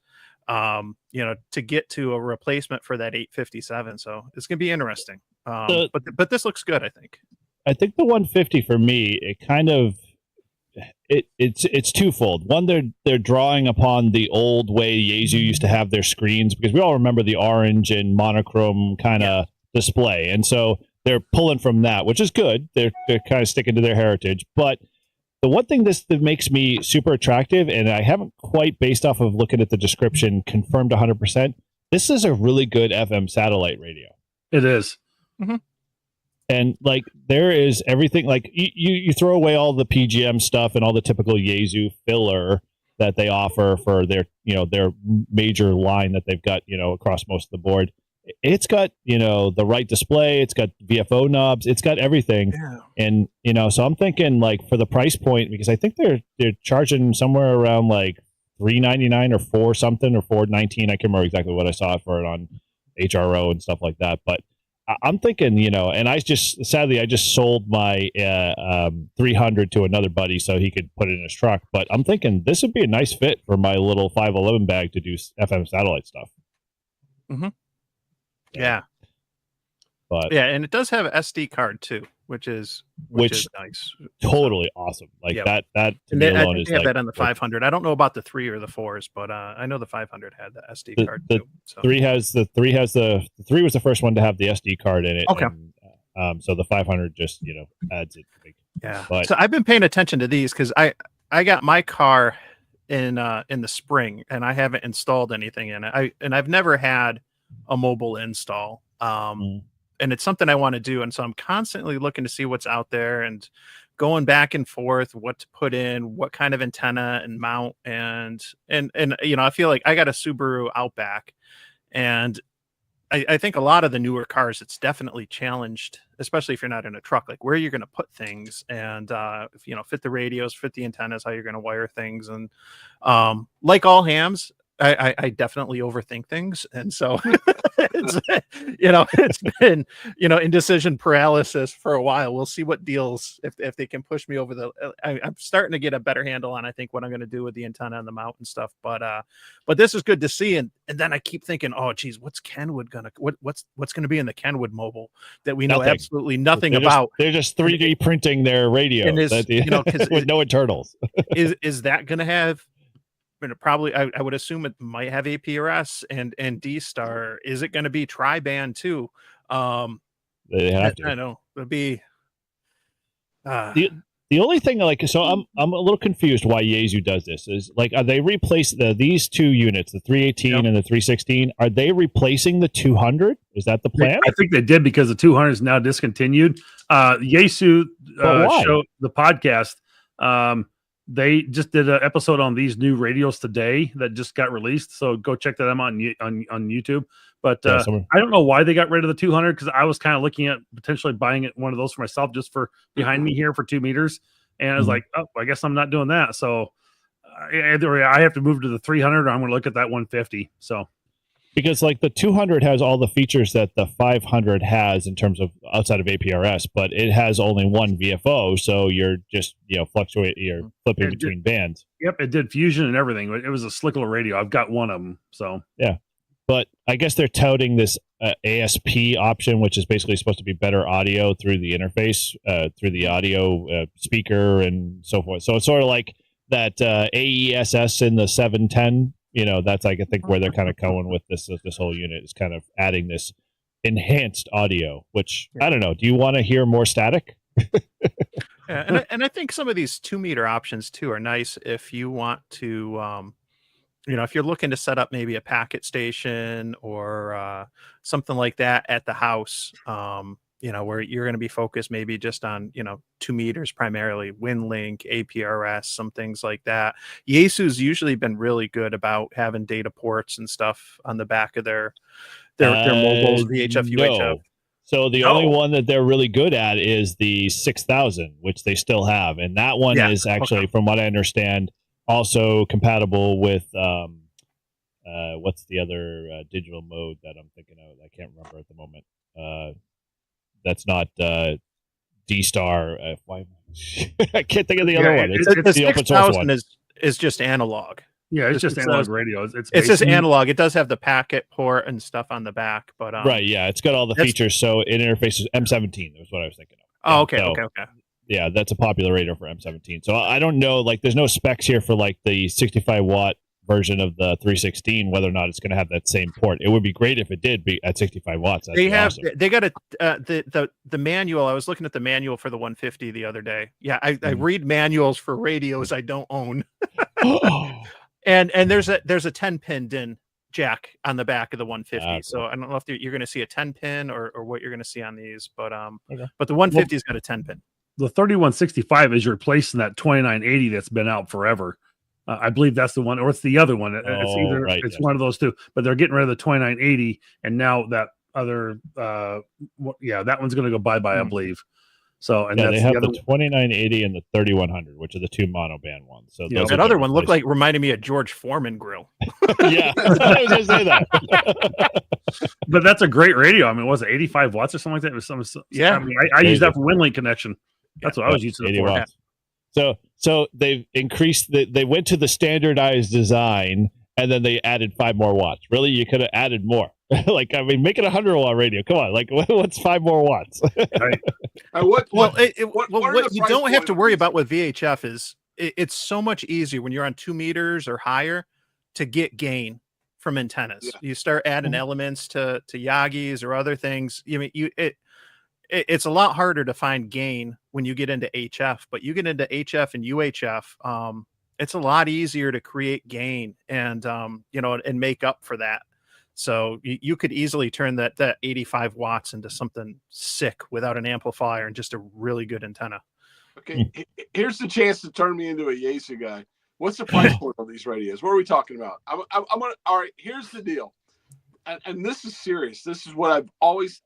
to get to a replacement for that 857. So it's going to be interesting. But this looks good, I think. I think the 150 for me, it kind of, it's twofold. One, they're drawing upon the old way Yaesu used to have their screens, because we all remember the orange and monochrome kind of display, and so they're pulling from that, which is good. They're kind of sticking to their heritage. But the one thing that makes me super attractive, and I haven't quite, based off of looking at the description, confirmed 100%. This is a really good FM satellite radio. It is. Mm-hmm. And like there is everything, like you throw away all the PGM stuff and all the typical Yaesu filler that they offer for their major line that they've got across most of the board. It's got the right display, it's got VFO knobs, it's got everything. And so I'm thinking, like, for the price point, because I think they're charging somewhere around like $399 or $4 something or $419. I can't remember exactly what I saw for it on HRO and stuff like that, but I'm thinking, and I just sold my 300 to another buddy so he could put it in his truck. But I'm thinking this would be a nice fit for my little 511 bag to do FM satellite stuff. Mm-hmm. Yeah. But and it does have an SD card too, which is nice. Totally awesome. Like that to me alone is they have like, that on the 500. I don't know about the 3 or the 4s, but I know the 500 had the SD card too. So. The 3 was the first one to have the SD card in it. Okay. And, so the 500 just adds it. Yeah. But, so I've been paying attention to these because I got my car in the spring and I haven't installed anything in it. I've never had a mobile install. it's something I want to do. And so I'm constantly looking to see what's out there and going back and forth, what to put in, what kind of antenna and mount. And I feel like I got a Subaru Outback, and I think a lot of the newer cars, it's definitely challenged, especially if you're not in a truck, like where you're going to put things and, fit the radios, fit the antennas, how you're going to wire things. And like all hams, I definitely overthink things. And so it's been, indecision paralysis for a while. We'll see what deals, if they can push me over I'm starting to get a better handle on, I think, what I'm going to do with the antenna and the mount and stuff. But this is good to see. And then I keep thinking, oh geez, what's Kenwood what's going to be in the Kenwood mobile that we know absolutely nothing about? They're just 3D printing their radio with no internals. Is that going to have, probably, I would assume it might have APRS and D-Star. Is it going to be tri-band too? They have to. I know it'd be. The only thing, so I'm a little confused why Yaesu does this. Is are they replace these two units, the 318 and the 316? Are they replacing the 200? Is that the plan? I think they did, because the 200 is now discontinued. Yaesu show the podcast. They just did an episode on these new radios today that just got released. So go check that out on YouTube. But I don't know why they got rid of the 200, because I was kind of looking at potentially buying one of those for myself, just for behind me here for 2 meters. And I was like, oh, I guess I'm not doing that. So either I have to move to the 300, or I'm going to look at that 150. So. Because the 200 has all the features that the 500 has in terms of outside of APRS, but it has only one VFO, so you're just fluctuate, you're flipping between bands. Yep, it did fusion and everything. It was a slick little radio. I've got one of them, so yeah. But I guess they're touting this ASP option, which is basically supposed to be better audio through the interface, through the audio speaker and so forth. So it's sort of like that AESS in the 710. That's I think where they're kind of going with this whole unit, is kind of adding this enhanced audio, which I don't know. Do you want to hear more static? Yeah, and I think some of these 2-meter options too are nice if you want to, if you're looking to set up maybe a packet station or something like that at the house, where you're going to be focused maybe just on, 2 meters primarily, WinLink, APRS, some things like that. Yaesu's usually been really good about having data ports and stuff on the back of their mobiles, VHF, UHF. So the only one that they're really good at is the 6000, which they still have. And that one is actually, from what I understand, also compatible with, what's the other digital mode that I'm thinking of? I can't remember at the moment. That's not D-Star. I can't think of the other one. It's the open source one. Is just analog. Yeah, it's just analog radio. It's just analog. It does have the packet port and stuff on the back, but right, yeah, it's got all the features. So it interfaces M17. Is what I was thinking of. Oh, okay, okay. Yeah, that's a popular radio for M17. So I don't know, there's no specs here for the 65 watt version of the 316, whether or not it's going to have that same port. It would be great if it did be at 65 watts. They got the manual. I was looking at the manual for the 150 the other day. Yeah, I read manuals for radios I don't own. and there's a 10-pin DIN jack on the back of the 150. So I don't know if you're going to see a 10-pin or what you're going to see on these, but the 150's got a 10-pin. The 3165 is replacing that 2980 that's been out forever. I believe that's the one, or it's the other one. It's one of those two. But they're getting rid of the 2980, and now that other, that one's going to go bye-bye, I believe. So, and they have the 2980 and the 3100, which are the two monoband ones. So that other one reminded me of George Foreman grill. Yeah, I was going to say that. But that's a great radio. I mean, was it 85 watts or something like that? It was some, yeah. I mean, I use that for WinLink connection. That's what I was using it for. Watts. So they've increased they went to the standardized design, and then they added 5 more watts. Really, you could have added more. Make it a 100-watt radio. Come on, what's 5 more watts? Right. What you don't have to worry about with VHF is it's so much easier when you're on 2 meters or higher to get gain from antennas. Yeah. You start adding elements to Yagis or other things. It's a lot harder to find gain when you get into HF, but you get into HF and UHF, it's a lot easier to create gain and and make up for that. So you could easily turn that 85 watts into something sick without an amplifier and just a really good antenna. Okay, here's the chance to turn me into a Yaesu guy. What's the price point on these radios? What are we talking about? I'm gonna. All right, here's the deal, and this is serious. This is what I've always.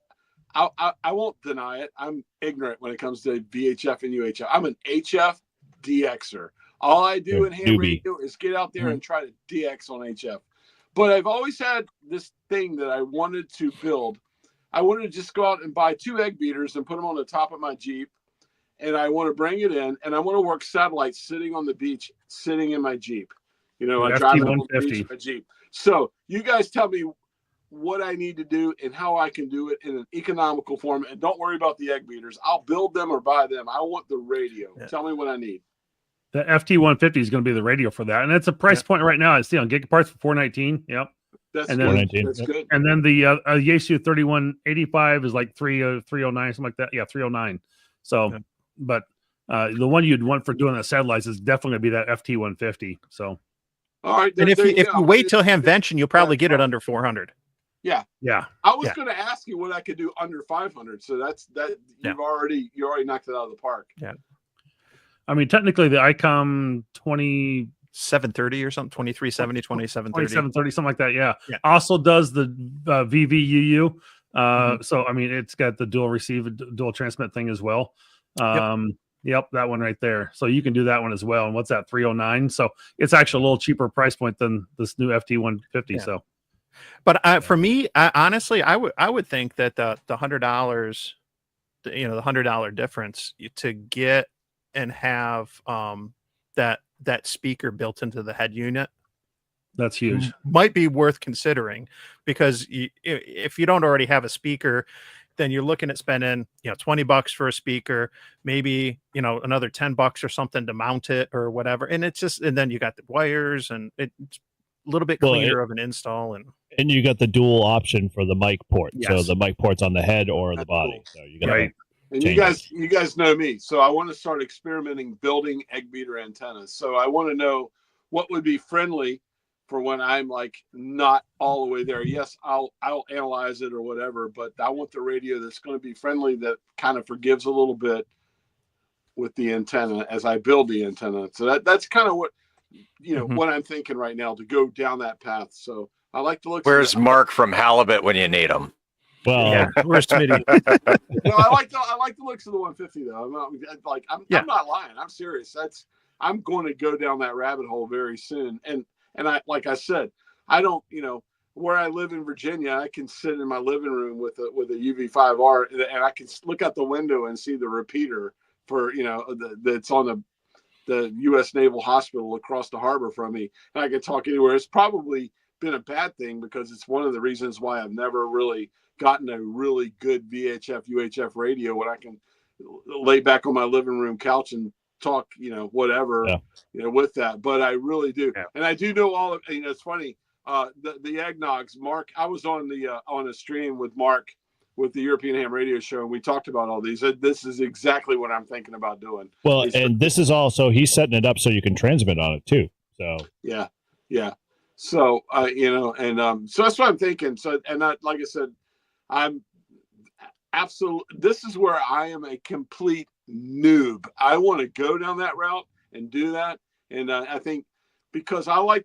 I won't deny it. I'm ignorant when it comes to VHF and UHF. I'm an HF DXer. All I do in ham radio is get out there and try to DX on HF. But I've always had this thing that I wanted to build. I wanted to just go out and buy 2 egg beaters and put them on the top of my Jeep. And I want to bring it in, and I want to work satellites sitting on the beach, sitting in my Jeep. You know, I drive on the beach in my Jeep. So you guys tell me what I need to do and how I can do it in an economical form. And don't worry about the egg beaters. I'll build them or buy them. I want the radio. Yeah. Tell me what I need. The FT150 is going to be the radio for that. And it's a price point right now. I see on Gigaparts for $419. Yep. That's and good. Then, that's good. And then the Yaesu 3185 is like 309, something like that. Yeah, 309. So, yeah. But the one you'd want for doing the satellites is definitely going to be that FT150. So, all right. And if you wait till Hamvention, you'll probably get it under 400. Yeah. Yeah. I was going to ask you what I could do under 500. So that's you already knocked it out of the park. Yeah. I mean, technically the ICOM 2730 or something, 2370, 2730. 2730, something like that. Yeah. Also does the VVUU. So, I mean, it's got the dual receive, dual transmit thing as well. Yep, that one right there. So you can do that one as well. And what's that? 309. So it's actually a little cheaper price point than this new FT150. Yeah. So, but for me, honestly, I would think that the $100, the $100 difference to get and have that speaker built into the head unit, that's huge. Might be worth considering, because if you don't already have a speaker, then you're looking at spending, $20 for a speaker, maybe, another $10 or something to mount it or whatever. And it's just, and then you got the wires, and it's a little bit cleaner of an install. And you got the dual option for the mic port. Yes. So the mic port's on the head or the body. Cool. So you got And you guys know me. So I want to start experimenting building egg beater antennas. So I want to know what would be friendly for when I'm like not all the way there. Yes, I'll analyze it or whatever, but I want the radio that's going to be friendly, that kind of forgives a little bit with the antenna as I build the antenna. So that's kind of what what I'm thinking right now, to go down that path. So I like to look. Where's Mark from Halibut when you need him? Well, where's Smitty? No, I like the looks of the 150 though. I'm not lying. I'm serious. I'm going to go down that rabbit hole very soon. And I, like I said, I don't, where I live in Virginia, I can sit in my living room with a UV5R, and I can look out the window and see the repeater for, that's on the U.S. Naval Hospital across the harbor from me. And I can talk anywhere. It's probably been a bad thing, because it's one of the reasons why I've never really gotten a really good VHF, UHF radio, when I can lay back on my living room couch and talk, whatever, with that. But I really do. Yeah. And I do know all of, it's funny, the eggnogs, Mark, I was on a stream with Mark with the European Ham Radio Show, and we talked about all these. This is exactly what I'm thinking about doing. Well, and this is also, he's setting it up so you can transmit on it too. So yeah. So so that's what I'm thinking. So, and like I said, I'm absolutely, this is where I am a complete noob. I want to go down that route and do that. And I think, because I like,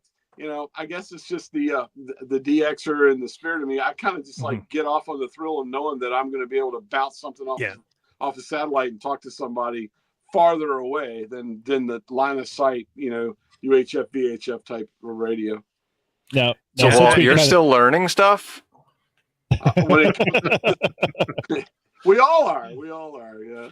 I guess it's just the DXer and the spirit of me. I kind of just like get off on the thrill of knowing that I'm going to be able to bounce something off a satellite and talk to somebody farther away than the line of sight, UHF, VHF type of radio. No. So Walt, you're still learning stuff? We all are. Yeah.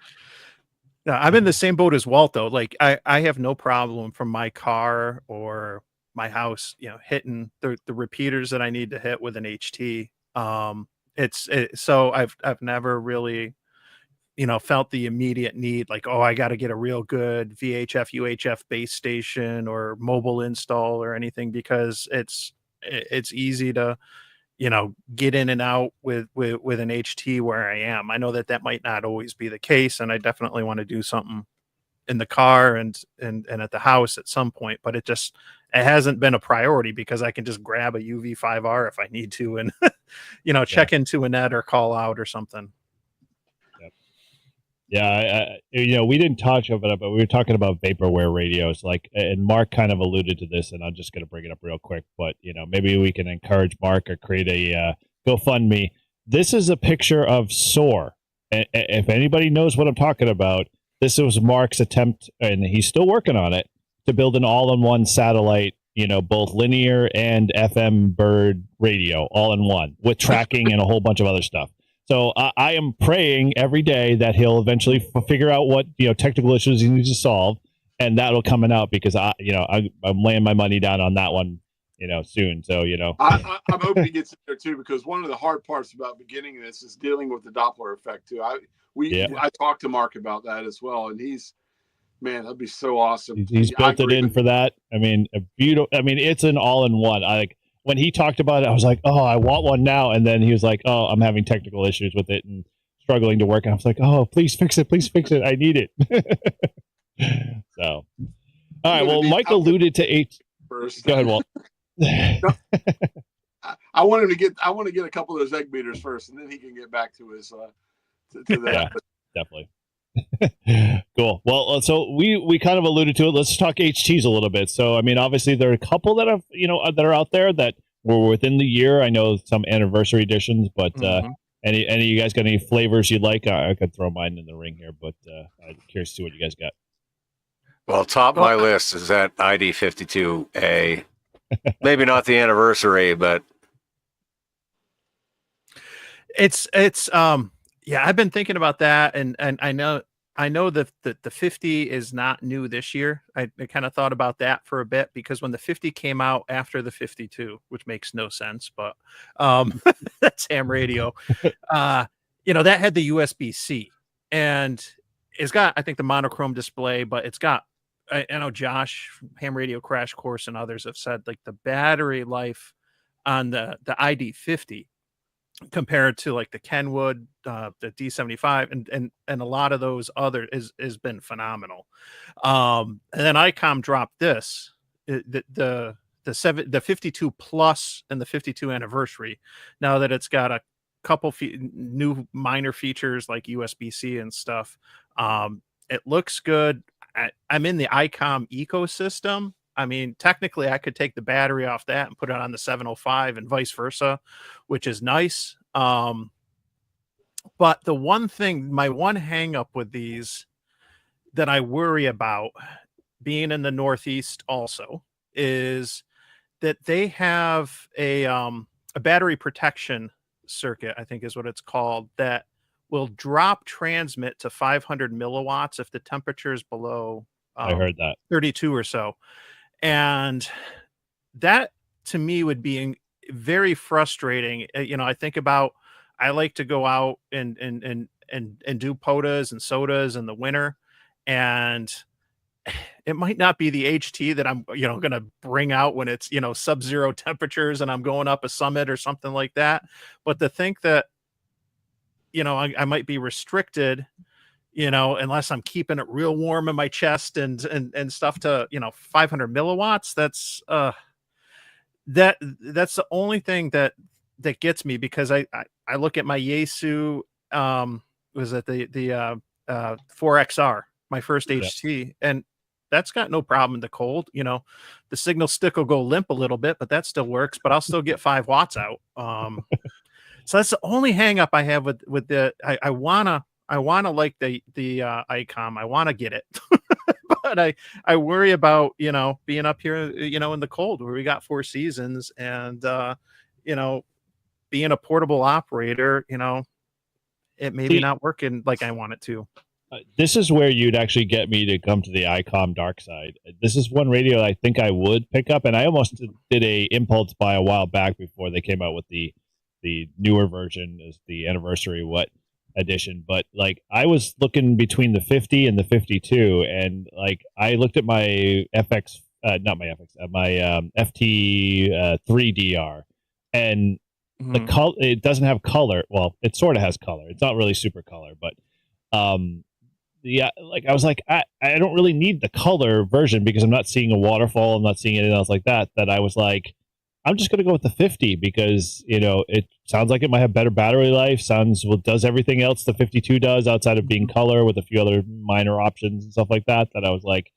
I'm in the same boat as Walt, though. Like I have no problem from my car or my house, hitting the repeaters that I need to hit with an HT. So I've never really, felt the immediate need, like, I got to get a real good VHF, UHF base station or mobile install or anything, because it's easy to, get in and out with an HT where I am. I know that might not always be the case, and I definitely want to do something in the car and at the house at some point, but it hasn't been a priority because I can just grab a UV5R if I need to and check into a net or call out or something. Yeah, we didn't touch on it, but we were talking about vaporware radios, and Mark kind of alluded to this, and I'm just going to bring it up real quick. But maybe we can encourage Mark or create a GoFundMe. This is a picture of SOAR. If anybody knows what I'm talking about, this was Mark's attempt, and he's still working on it, to build an all-in-one satellite, both linear and FM bird radio, all in one, with tracking and a whole bunch of other stuff. So I am praying every day that he'll eventually figure out what technical issues he needs to solve, and that'll coming out because I'm laying my money down on that one, soon. So I'm hoping he gets in there too, because one of the hard parts about beginning this is dealing with the Doppler effect too. I talked to Mark about that as well, and that'd be so awesome. He's built it in for that. I mean, it's an all-in-one. When he talked about it, I was like, oh, I want one now. And then he was like, oh, I'm having technical issues with it and struggling to work. And I was like, oh, please fix it. Please fix it. I need it. So, all right. Well, Mike alluded to first. Go ahead, Walt. I want to get a couple of those egg beaters first, and then he can get back to his, to that. Yeah, definitely. Cool. Well, so we kind of alluded to it. Let's talk HTs a little bit. So, I mean, obviously there are a couple that have, that are out there that were within the year. I know some anniversary editions, but any of you guys got any flavors you'd like? I could throw mine in the ring here, but I'm curious to see what you guys got. Well, top of my list is that ID52A. Maybe not the anniversary, but it's I've been thinking about that, and I know that the 50 is not new this year. I kind of thought about that for a bit, because when the 50 came out after the 52, which makes no sense, but that's ham radio. That had the USB-C, and it's got, I think, the monochrome display, but it's got, I know Josh, Ham Radio Crash Course, and others have said, like, the battery life on the ID50 compared to like the Kenwood, the D75, and a lot of those other has been phenomenal. And then ICOM dropped this, the 52 plus and the 52 anniversary. Now that it's got a couple new minor features like USB-C and stuff, it looks good. I'm in the ICOM ecosystem. I mean, technically, I could take the battery off that and put it on the 705 and vice versa, which is nice. But the one thing, my one hang up with these that I worry about, being in the Northeast also, is that they have a battery protection circuit, I think is what it's called, that will drop transmit to 500 milliwatts if the temperature is below I heard that 32 or so. And that to me would be very frustrating. I think about, I like to go out and do potas and sodas in the winter, and it might not be the HT that I'm going to bring out when it's sub-zero temperatures and I'm going up a summit or something like that. But to think that I might be restricted, unless I'm keeping it real warm in my chest and stuff, to 500 milliwatts. That's that's the only thing that gets me, because I look at my Yaesu, was it the 4XR, my first HT, and that's got no problem in the cold. The signal stick will go limp a little bit, but that still works, but I'll still get 5 watts out. So that's the only hang up I have with the, I wanna like the ICOM. I want to get it, but I worry about, being up here, in the cold where we got 4 seasons, and, being a portable operator, it maybe not working like I want it to. This is where you'd actually get me to come to the ICOM dark side. This is one radio I think I would pick up, and I almost did a impulse buy a while back before they came out with the newer version, is the anniversary edition. But like, I was looking between the 50 and the 52, and like, I looked at my FT 3DR, and the color, it doesn't have color. Well, it sort of has color. It's not really super color, but like I was like, I don't really need the color version because I'm not seeing a waterfall. I'm not seeing anything else like that. That I was like, I'm just going to go with the 50 because, it sounds like it might have better battery life. Does everything else the 52 does outside of being color with a few other minor options and stuff like that. That I was like,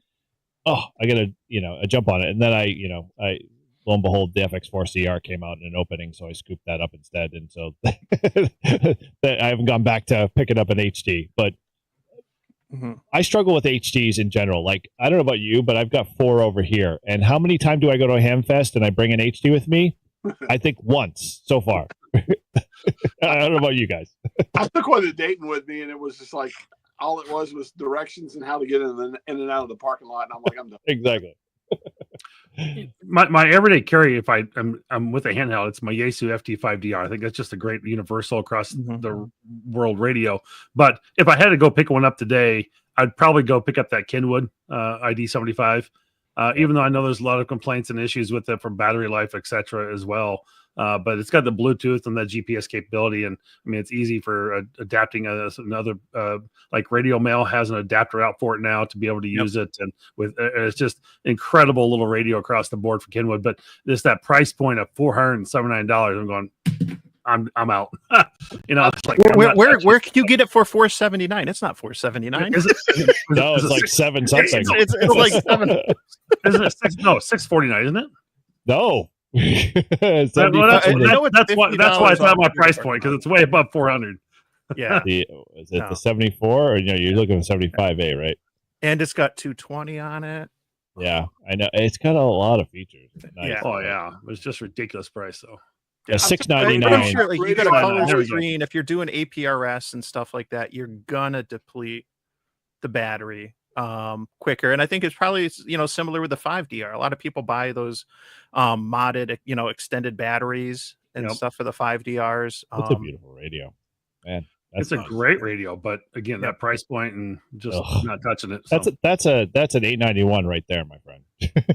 oh, I got to, a jump on it. And then lo and behold, the FX4CR came out in an opening, so I scooped that up instead. And so I haven't gone back to picking up an HD, but I struggle with HDs in general. Like, I don't know about you, but I've got 4 over here. And how many times do I go to a Hamfest and I bring an HD with me? I think once so far. I don't know about you guys. I took one to Dayton with me, and it was just like all it was directions and how to get in and out of the parking lot. And I'm like, I'm done. Exactly. My everyday carry, if I'm with a handheld, it's my Yaesu FT5DR. I think that's just a great universal across the world radio. But if I had to go pick one up today, I'd probably go pick up that Kenwood ID75. Even though I know there's a lot of complaints and issues with it from battery life, etc. as well. But it's got the Bluetooth and that GPS capability, and I mean it's easy for adapting. Another like Radio Mail has an adapter out for it now to be able to use it, and with it's just incredible little radio across the board for Kenwood. But there's that price point of $479. I'm going, I'm out. It's like where can you get it for $479? It's not $479. No, it's like 7 something. It's like 7. Isn't it $649? Isn't it? No. That's why it's not my price point, because it's way above 400. Yeah. Is it the 74 or you're looking at 75A, right? And it's got 220 on it. Yeah, I know. It's got a lot of features. Nice. Yeah. Oh yeah. It's just ridiculous price though. Yeah, $699. I'm sure, like, you got a color screen. If you're doing APRS and stuff like that, you're gonna deplete the battery quicker. And I think it's probably similar with the 5DR. A lot of people buy those modded extended batteries and stuff for the 5DRs. That's a beautiful radio, man. It's a great radio, but again, that price point and just not touching it. So. That's an 891 right there, my friend.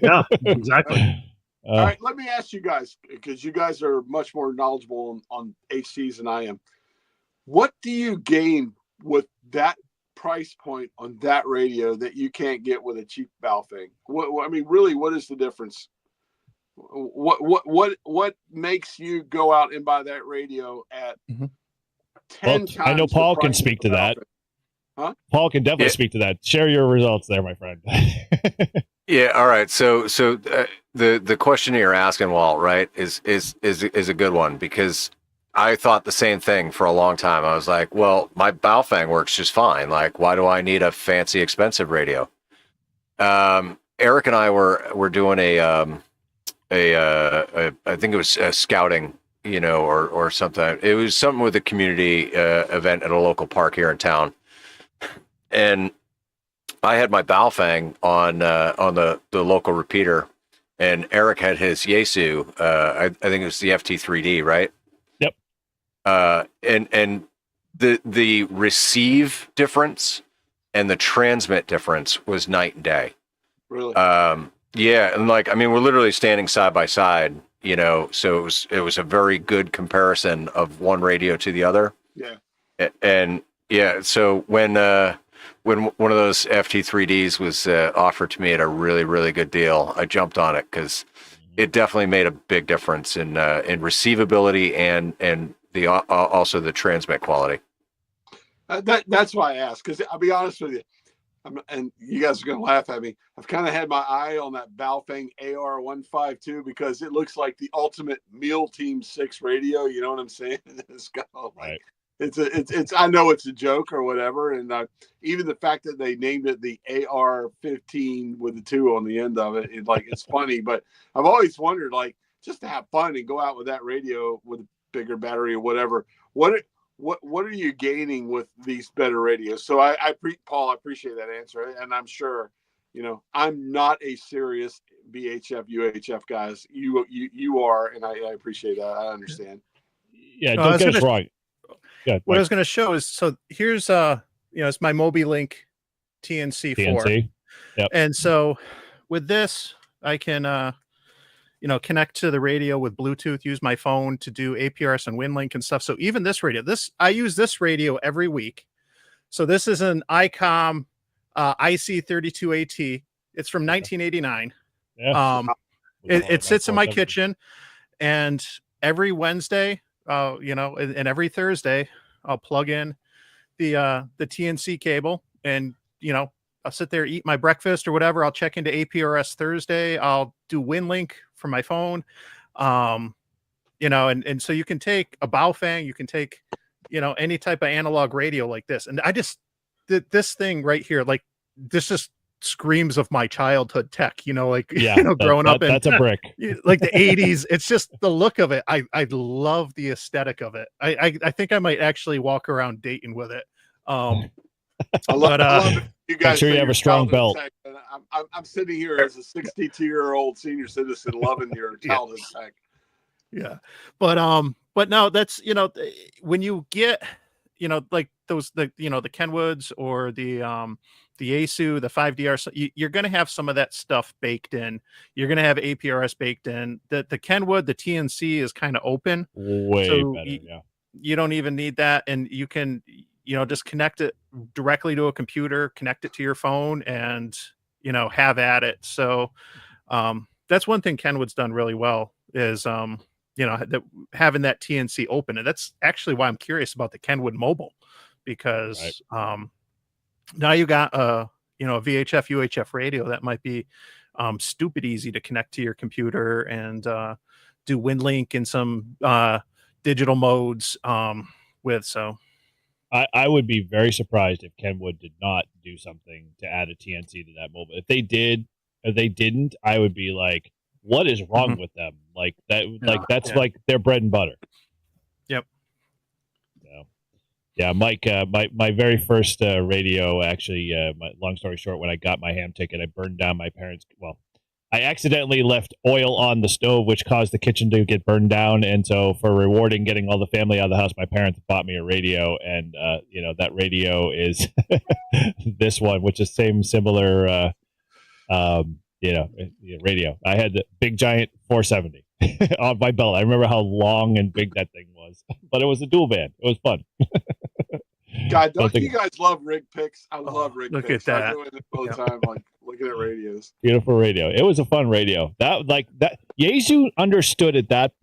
Yeah, exactly. All right, let me ask you guys, because you guys are much more knowledgeable on HCs than I am. What do you gain with that price point on that radio that you can't get with a cheap Baofeng? I mean, really, what is the difference? What makes you go out and buy that radio at 10 times? I know Paul can speak to that. Huh? Paul can definitely speak to that. Share your results there, my friend. Yeah. All right. So the question you're asking, Walt, right, is a good one, because I thought the same thing for a long time. I was like, well, my Baofeng works just fine. Like, why do I need a fancy, expensive radio? Eric and I were doing I think it was scouting, or something. It was something with a community event at a local park here in town, and I had my Baofeng on the local repeater, and Eric had his Yaesu. I think it was the FT3D, right? Yep. And the receive difference and the transmit difference was night and day. Really? Yeah, and we're literally standing side by side, so it was a very good comparison of one radio to the other. Yeah. And yeah, so when one of those FT3Ds was offered to me at a really, really good deal, I jumped on it because it definitely made a big difference in receivability and the also the transmit quality. That's why I asked, because I'll be honest with you, and you guys are going to laugh at me. I've kind of had my eye on that Baofeng AR152 because it looks like the ultimate Meal Team 6 radio. You know what I'm saying? It's got right. It's I know it's a joke or whatever, and even the fact that they named it the AR-15 with the 2 on the end of it, it's funny. But I've always wondered, just to have fun and go out with that radio with a bigger battery or whatever. What are you gaining with these better radios? So Paul, I appreciate that answer, and I'm sure, I'm not a serious VHF UHF guys. You are, and I appreciate that. I understand. Yeah, don't get us wrong. Yeah, what I was going to show is, so here's it's my MobiLink TNC4. Yep. And so with this, I can connect to the radio with Bluetooth, use my phone to do APRS and WinLink and stuff. So even this radio, I use this radio every week So this is an ICOM IC32AT. It's from 1989. Yeah. It sits in my kitchen, and every Wednesday, and every Thursday, I'll plug in the TNC cable, and I'll sit there, eat my breakfast or whatever. I'll check into APRS Thursday. I'll do WinLink from my phone. And so you can take a Baofeng, you can take, any type of analog radio like this. And I just did this thing right here. Like this just screams of my childhood tech, growing up in that's a brick. Like the 80s. It's just the look of it. I love the aesthetic of it. I think I might actually walk around Dayton with it. I love it. You guys, make sure you have a strong belt. Tech. I'm sitting here as a 62-year-old senior citizen loving your childhood tech. Yeah, but no, that's when you get like those the Kenwoods or the ASU, the 5DR, you're going to have some of that stuff baked in. You're going to have APRS baked in. The Kenwood, the TNC is kind of open. Way better. Yeah, you don't even need that, and you can just connect it directly to a computer, connect it to your phone, and have at it. So that's one thing Kenwood's done really well is having that TNC open. And that's actually why I'm curious about the Kenwood Mobile, because now you got a VHF UHF radio that might be stupid easy to connect to your computer and do WinLink in some digital modes with. So I would be very surprised if Kenwood did not do something to add a TNC to that mobile. If they did, or they didn't, I would be like, what is wrong with them? Like that, that's like their bread and butter. Yep. Yeah, Mike, my very first radio, actually, long story short, when I got my ham ticket, I burned down my parents', I accidentally left oil on the stove, which caused the kitchen to get burned down. And so for rewarding getting all the family out of the house, my parents bought me a radio. And, that radio is this one, which is similar, radio. I had the big giant 470 on my belt. I remember how long and big that thing was, but it was a dual band. It was fun. God, don't you guys love rig picks? I love rig look picks. at that. I do it all the time, like looking at radios. Beautiful radio. It was a fun radio. That Yaesu understood at that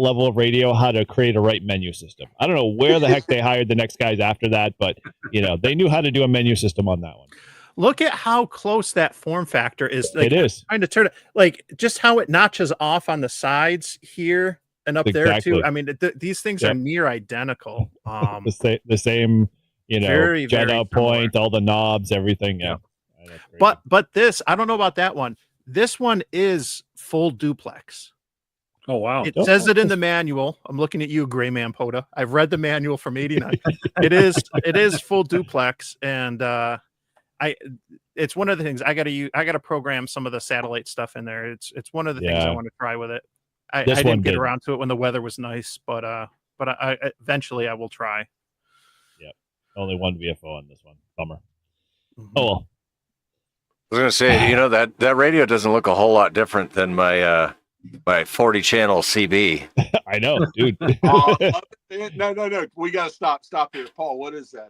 level of radio how to create a right menu system. I don't know where the heck they hired the next guys after that, but they knew how to do a menu system on that one. Look at how close that form factor is. It is trying to turn it, like just how it notches off on the sides here and up there too. I mean, these things are near identical. The same, very, jet very out point, all the knobs, everything. Yeah. But this, I don't know about that one. This one is full duplex. Oh, wow. It says it in the manual. I'm looking at you, Gray Man Poda. I've read the manual from 89. It is full duplex. And, it's one of the things I got to program some of the satellite stuff in there. It's one of the things I want to try with it. I didn't get around to it when the weather was nice, but I eventually I will try. Yeah. Only one VFO on this one. Bummer. Oh, well. I was going to say, that radio doesn't look a whole lot different than my 40 channel CB. I know, dude. No. We got to stop here. Paul, what is that?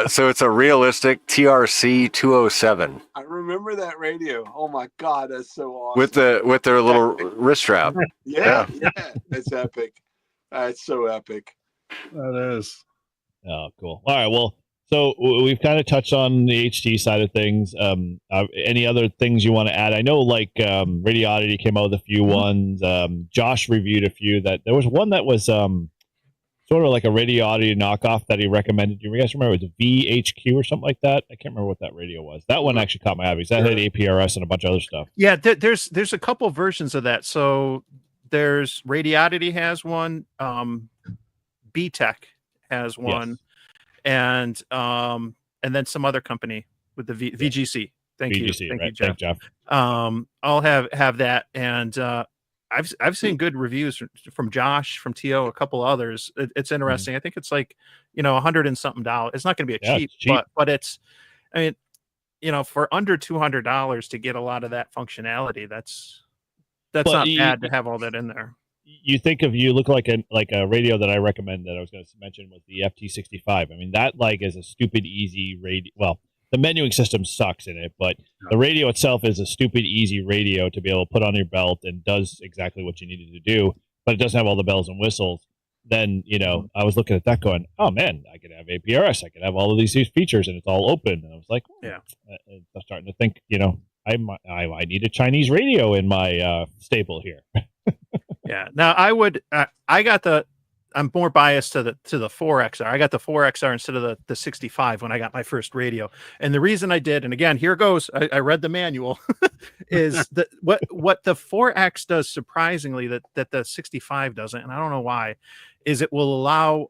So it's a realistic TRC 207. I remember that radio. Oh my God, that's so awesome. With their little wrist strap. Yeah. It's epic. It's so epic. That is. Oh, cool. All right. Well, so we've kind of touched on the HD side of things. Any other things you want to add? I know Radio Oddity came out with a few ones. Josh reviewed a few. That there was one that was sort of like a Radio Oddity knockoff that he recommended. Do you guys remember? It was a VHQ or something like that. I can't remember what that radio was. That one actually caught my eye because that had APRS and a bunch of other stuff. Yeah, there's a couple versions of that. So there's Radio Oddity has one, B-Tech has one, and then some other company with the VGC. Thank you, Jeff. Jeff. I'll have that, and I've seen good reviews from Josh, from TO, a couple others. It's interesting. I think it's like, $100 and something. It's not going to be cheap, but it's, for under $200 to get a lot of that functionality, that's not bad to have all that in there. you think of, you look like a radio that I recommend that I was going to mention was the FT65. I mean, that like is a stupid easy radio. Well, the menuing system sucks in it, but the radio itself is a stupid easy radio to be able to put on your belt and does exactly what you needed to do, but it doesn't have all the bells and whistles. Then, you know, I was looking at that going, oh man, I could have APRS, I could have all of these features, and it's all open. And I was like, yeah, I'm starting to think, you know, I need a Chinese radio in my stable here. Yeah. Now I'm more biased to the 4XR. I got the 4XR instead of the 65 when I got my first radio. And the reason I did, and again, here goes, I read the manual, is that what the 4X does surprisingly that the 65 doesn't, and I don't know why, is it will allow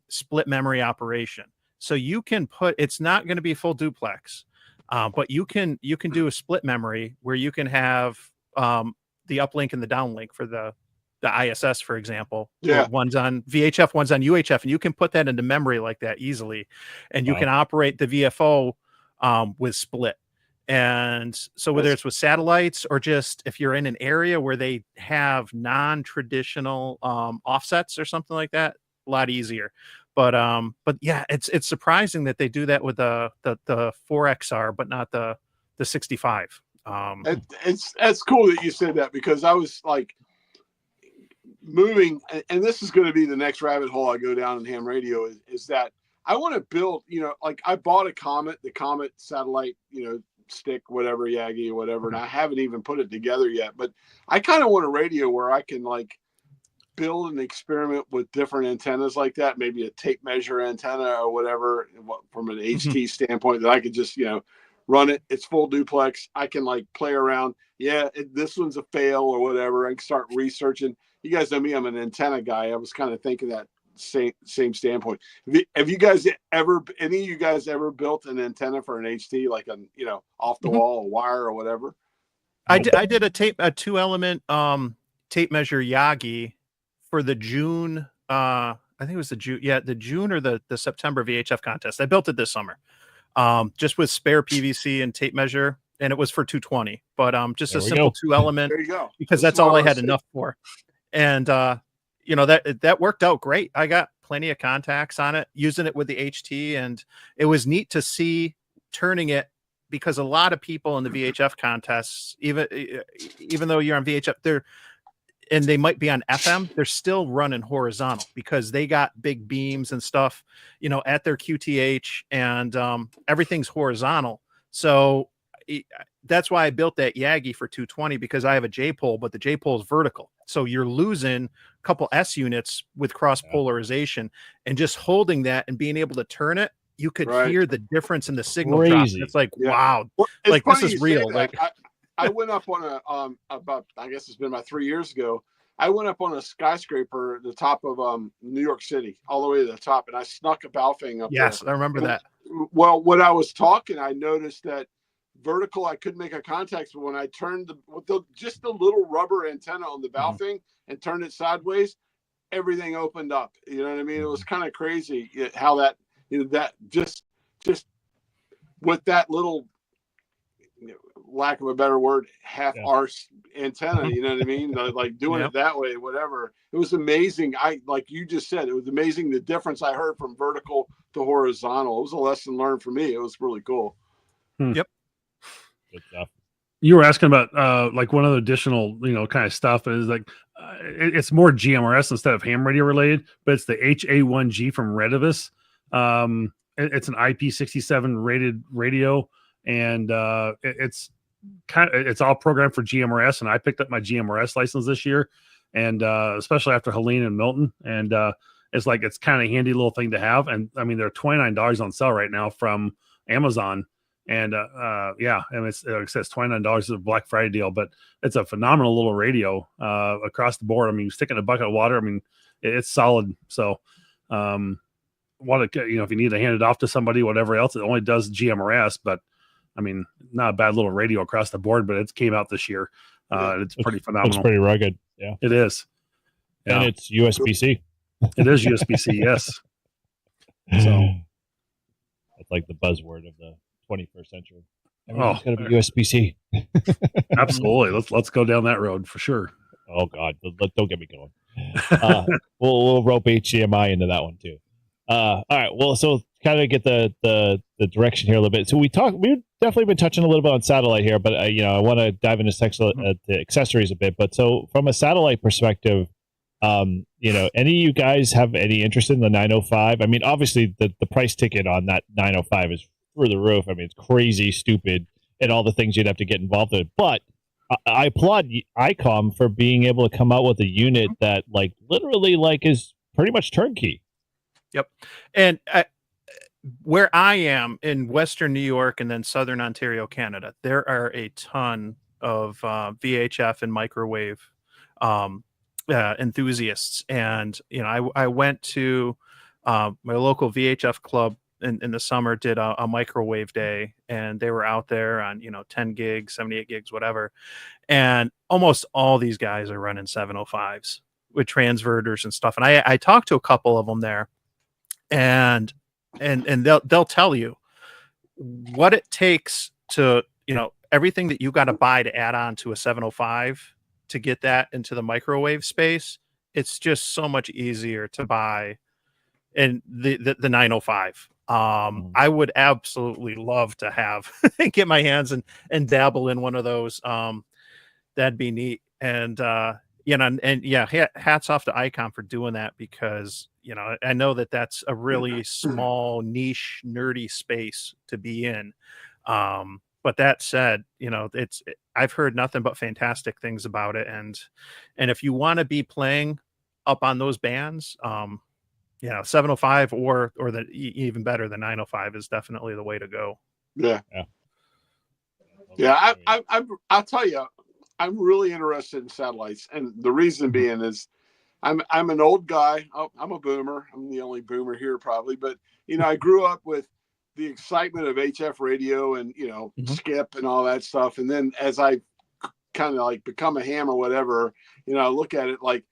split memory operation. So you can it's not going to be full duplex, but you can do a split memory where you can have the uplink and the downlink for the ISS, for example. Yeah. One's on VHF, one's on UHF, and you can put that into memory like that easily. And you can operate the VFO with split. And so whether it's with satellites or just if you're in an area where they have non-traditional offsets or something like that, a lot easier. But yeah, it's surprising that they do that with the 4XR, but not the 65. It's cool that you said that, because I was like, moving, and this is going to be the next rabbit hole I go down in ham radio, is that I want to build, you know, like I bought the Comet satellite, you know, stick, whatever, Yagi or whatever, and I haven't even put it together yet, but I kind of want a radio where I can like build and experiment with different antennas like that, maybe a tape measure antenna or whatever, from an HT standpoint, that I could just, you know, run it. It's full duplex. I can like play around. Yeah, this one's a fail or whatever. I can start researching. You guys know me, I'm an antenna guy. I was kind of thinking that same standpoint. Have you guys any of you guys ever built an antenna for an HT, like a, you know, off the wall, a wire or whatever? I did a 2-element tape measure Yagi for the June, I think it was the June or the September VHF contest. I built it this summer, just with spare PVC and tape measure, and it was for 220, but just a simple 2-element, there you go, because that's all I had enough for. And you know, that worked out great. I got plenty of contacts on it, using it with the HT, and it was neat to see turning it, because a lot of people in the VHF contests, even though you're on VHF, they might be on FM, they're still running horizontal because they got big beams and stuff, you know, at their QTH, and everything's horizontal. So that's why I built that Yagi for 220, because I have a J-pole, but the J-pole is vertical. So you're losing a couple S units with cross polarization, and just holding that and being able to turn it, you could hear the difference in the signal drop. It's like, wow, well, like this is real. Like I went up on about, I guess it's been about 3 years ago. I went up on a skyscraper at the top of New York City, all the way to the top, and I snuck a Baofeng up there. Yes, I remember that. Well, when I was talking, I noticed that vertical, I couldn't make a contact, but when I turned just the little rubber antenna on the Baofeng and turned it sideways, everything opened up. You know what I mean? It was kind of crazy how that, you know, that just with that little, you know, lack of a better word, half-arse antenna, you know what I mean? Like doing it that way, whatever. It was amazing. Like you just said, it was amazing the difference I heard from vertical to horizontal. It was a lesson learned for me. It was really cool. Yep. Good stuff. You were asking about like one other additional, you know, kind of stuff is like it's more GMRS instead of ham radio related, but it's the HA1G from Redivus. It's an IP67 rated radio, and it's all programmed for GMRS. And I picked up my GMRS license this year, and especially after Helene and Milton, and it's like it's kind of a handy little thing to have. And I mean, they're $29 on sale right now from Amazon. And and it's like I said, it's $29 is a Black Friday deal, but it's a phenomenal little radio across the board. I mean, stick in a bucket of water. I mean, it's solid. So, if you need to hand it off to somebody, whatever else, it only does GMRS, but I mean, not a bad little radio across the board. But it came out this year. It's pretty phenomenal. It's pretty rugged. Yeah, it is. Yeah. And it's USB-C. It is USB-C. Yes. So it's like the buzzword of the 21st century. Everything's got to be USB-C. Absolutely. Let's go down that road for sure. Oh God, don't get me going. We'll rope HDMI into that one too. All right. Well, so kind of get the direction here a little bit. So we've definitely been touching a little bit on satellite here, but I want to dive into the accessories a bit. But so from a satellite perspective, any of you guys have any interest in the 905? I mean, obviously the price ticket on that 905 is through the roof. I mean, it's crazy, stupid, and all the things you'd have to get involved in. But I applaud ICOM for being able to come out with a unit that literally is pretty much turnkey. Yep. And where I am in Western New York and then Southern Ontario, Canada, there are a ton of VHF and microwave enthusiasts. And, I went to my local VHF club in the summer, did a microwave day, and they were out there on, 10 gigs, 78 gigs, whatever. And almost all these guys are running 705s with transverters and stuff. And I talked to a couple of them there, and they'll tell you what it takes to, everything that you got to buy to add on to a 705 to get that into the microwave space. It's just so much easier to buy in the 905. I would absolutely love to have get my hands and dabble in one of those. That'd be neat. And hats off to ICOM for doing that, because I know that's a really small, niche, nerdy space to be in. But that said, I've heard nothing but fantastic things about it. And if you want to be playing up on those bands, 705 or the even better, the 905 is definitely the way to go. Yeah. I'll tell you, I'm really interested in satellites, and the reason being is I'm an old guy. I'm a boomer. I'm the only boomer here probably, but I grew up with the excitement of HF radio and skip and all that stuff. And then as I kind of become a ham or whatever, I look at it like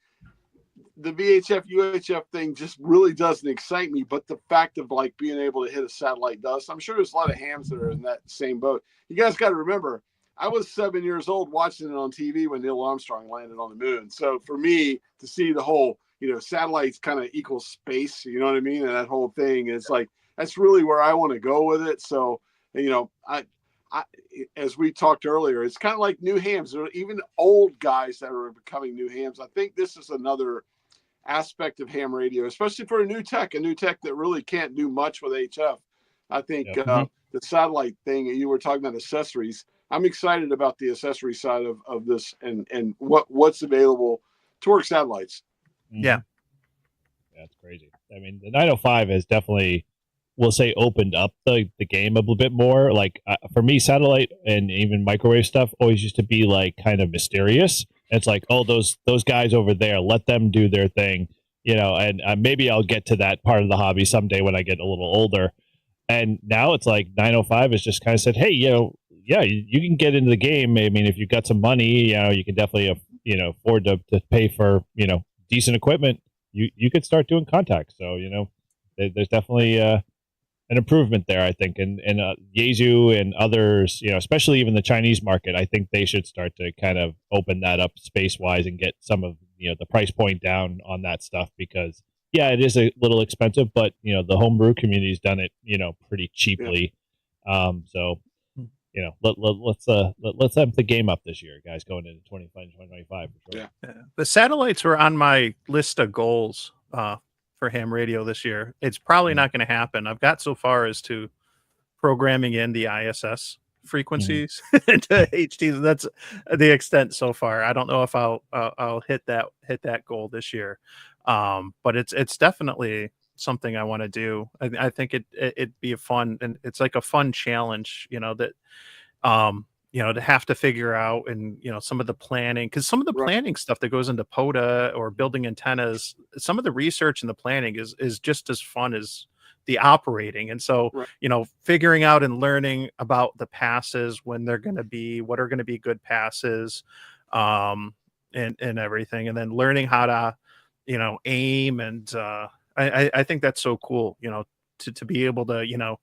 the VHF UHF thing just really doesn't excite me, but the fact of being able to hit a satellite does. I'm sure there's a lot of hams that are in that same boat. You guys got to remember, I was 7 years old watching it on TV when Neil Armstrong landed on the moon. So for me to see the whole, satellites kind of equals space, you know what I mean? And that whole thing is that's really where I want to go with it. So, I as we talked earlier, it's kind of like new hams. There are even old guys that are becoming new hams. I think this is another aspect of ham radio, especially for a new tech that really can't do much with HF. I think the satellite thing, you were talking about accessories. I'm excited about the accessory side of this and what's available to work satellites. Yeah. That's crazy. I mean, the 905 has definitely, we'll say, opened up the game a little bit more. For me, satellite and even microwave stuff always used to be kind of mysterious. It's those guys over there, let them do their thing, and maybe I'll get to that part of the hobby someday when I get a little older. And now it's 905 has just kind of said, hey, you can get into the game. I mean, if you've got some money, you can definitely, afford to pay for, decent equipment. You could start doing contacts. So, there's definitely an improvement there, I think. And Yaesu and others, especially even the Chinese market, I think they should start to kind of open that up space-wise and get some of, the price point down on that stuff, because, it is a little expensive, but, the homebrew community's done it, pretty cheaply. Yeah. Let's amp the game up this year, guys, going into 2025 for sure. Yeah. The satellites were on my list of goals for ham radio this year. It's probably not going to happen. I've got so far as to programming in the ISS frequencies to HT. That's the extent so far. I don't know if I'll hit that goal this year, but it's definitely something I want to do. I think it'd be a fun, and it's like a fun challenge, that to have to figure out, and some of the planning, because some of the planning stuff that goes into POTA or building antennas, some of the research and the planning is just as fun as the operating. And so figuring out and learning about the passes, when they're going to be, what are going to be good passes, and everything, and then learning how to aim. And I think that's so cool, to be able to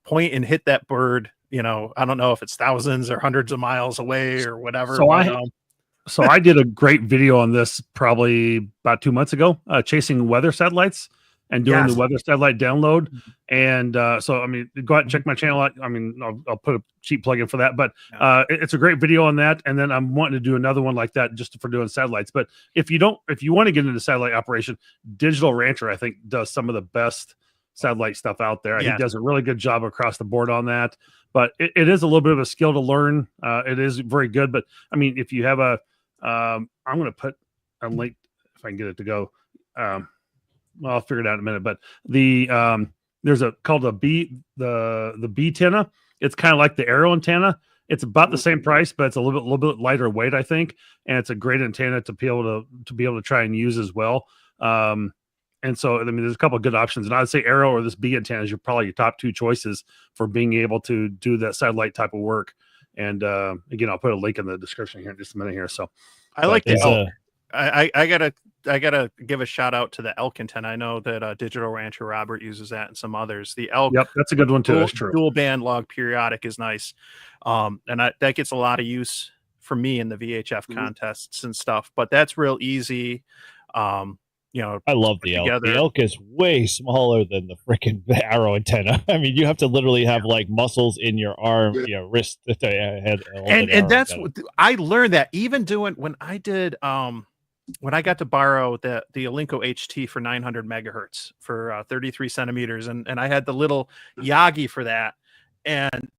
point and hit that bird. I don't know if it's thousands or hundreds of miles away or whatever. So So I did a great video on this probably about 2 months ago, chasing weather satellites and doing the weather satellite download. And so, I mean, go out and check my channel out. I mean, I'll put a cheap plug in for that, but it's a great video on that. And then I'm wanting to do another one like that just for doing satellites. But if you want to get into satellite operation, Digital Rancher, I think, does some of the best satellite stuff out there. He does a really good job across the board on that. But it is a little bit of a skill to learn. It is very good. But I mean, if you have I'm going to put a link if I can get it to go. Well, I'll figure it out in a minute. But there's called the B antenna. It's kind of like the Arrow antenna. It's about the same price, but it's a little bit lighter weight, I think. And it's a great antenna to be able to try and use as well. And so, I mean, there's a couple of good options. And I'd say Arrow or this B antenna is probably your top two choices for being able to do that satellite type of work. And again, I'll put a link in the description here in just a minute here. So I like the elk. I gotta give a shout out to the elk antenna. I know that Digital Rancher Robert uses that and some others. The elk, yep, that's a good one too. That's true. Dual band log periodic is nice, and that gets a lot of use for me in the VHF contests and stuff. But that's real easy. You know, I love the elk. The elk is way smaller than the freaking Arrow antenna. I mean, you have to literally have like muscles in your arm, wrist. And that's what I learned that even doing when I did when I got to borrow the Alinco HT for 900 megahertz for 33 centimeters, and I had the little Yagi for that, and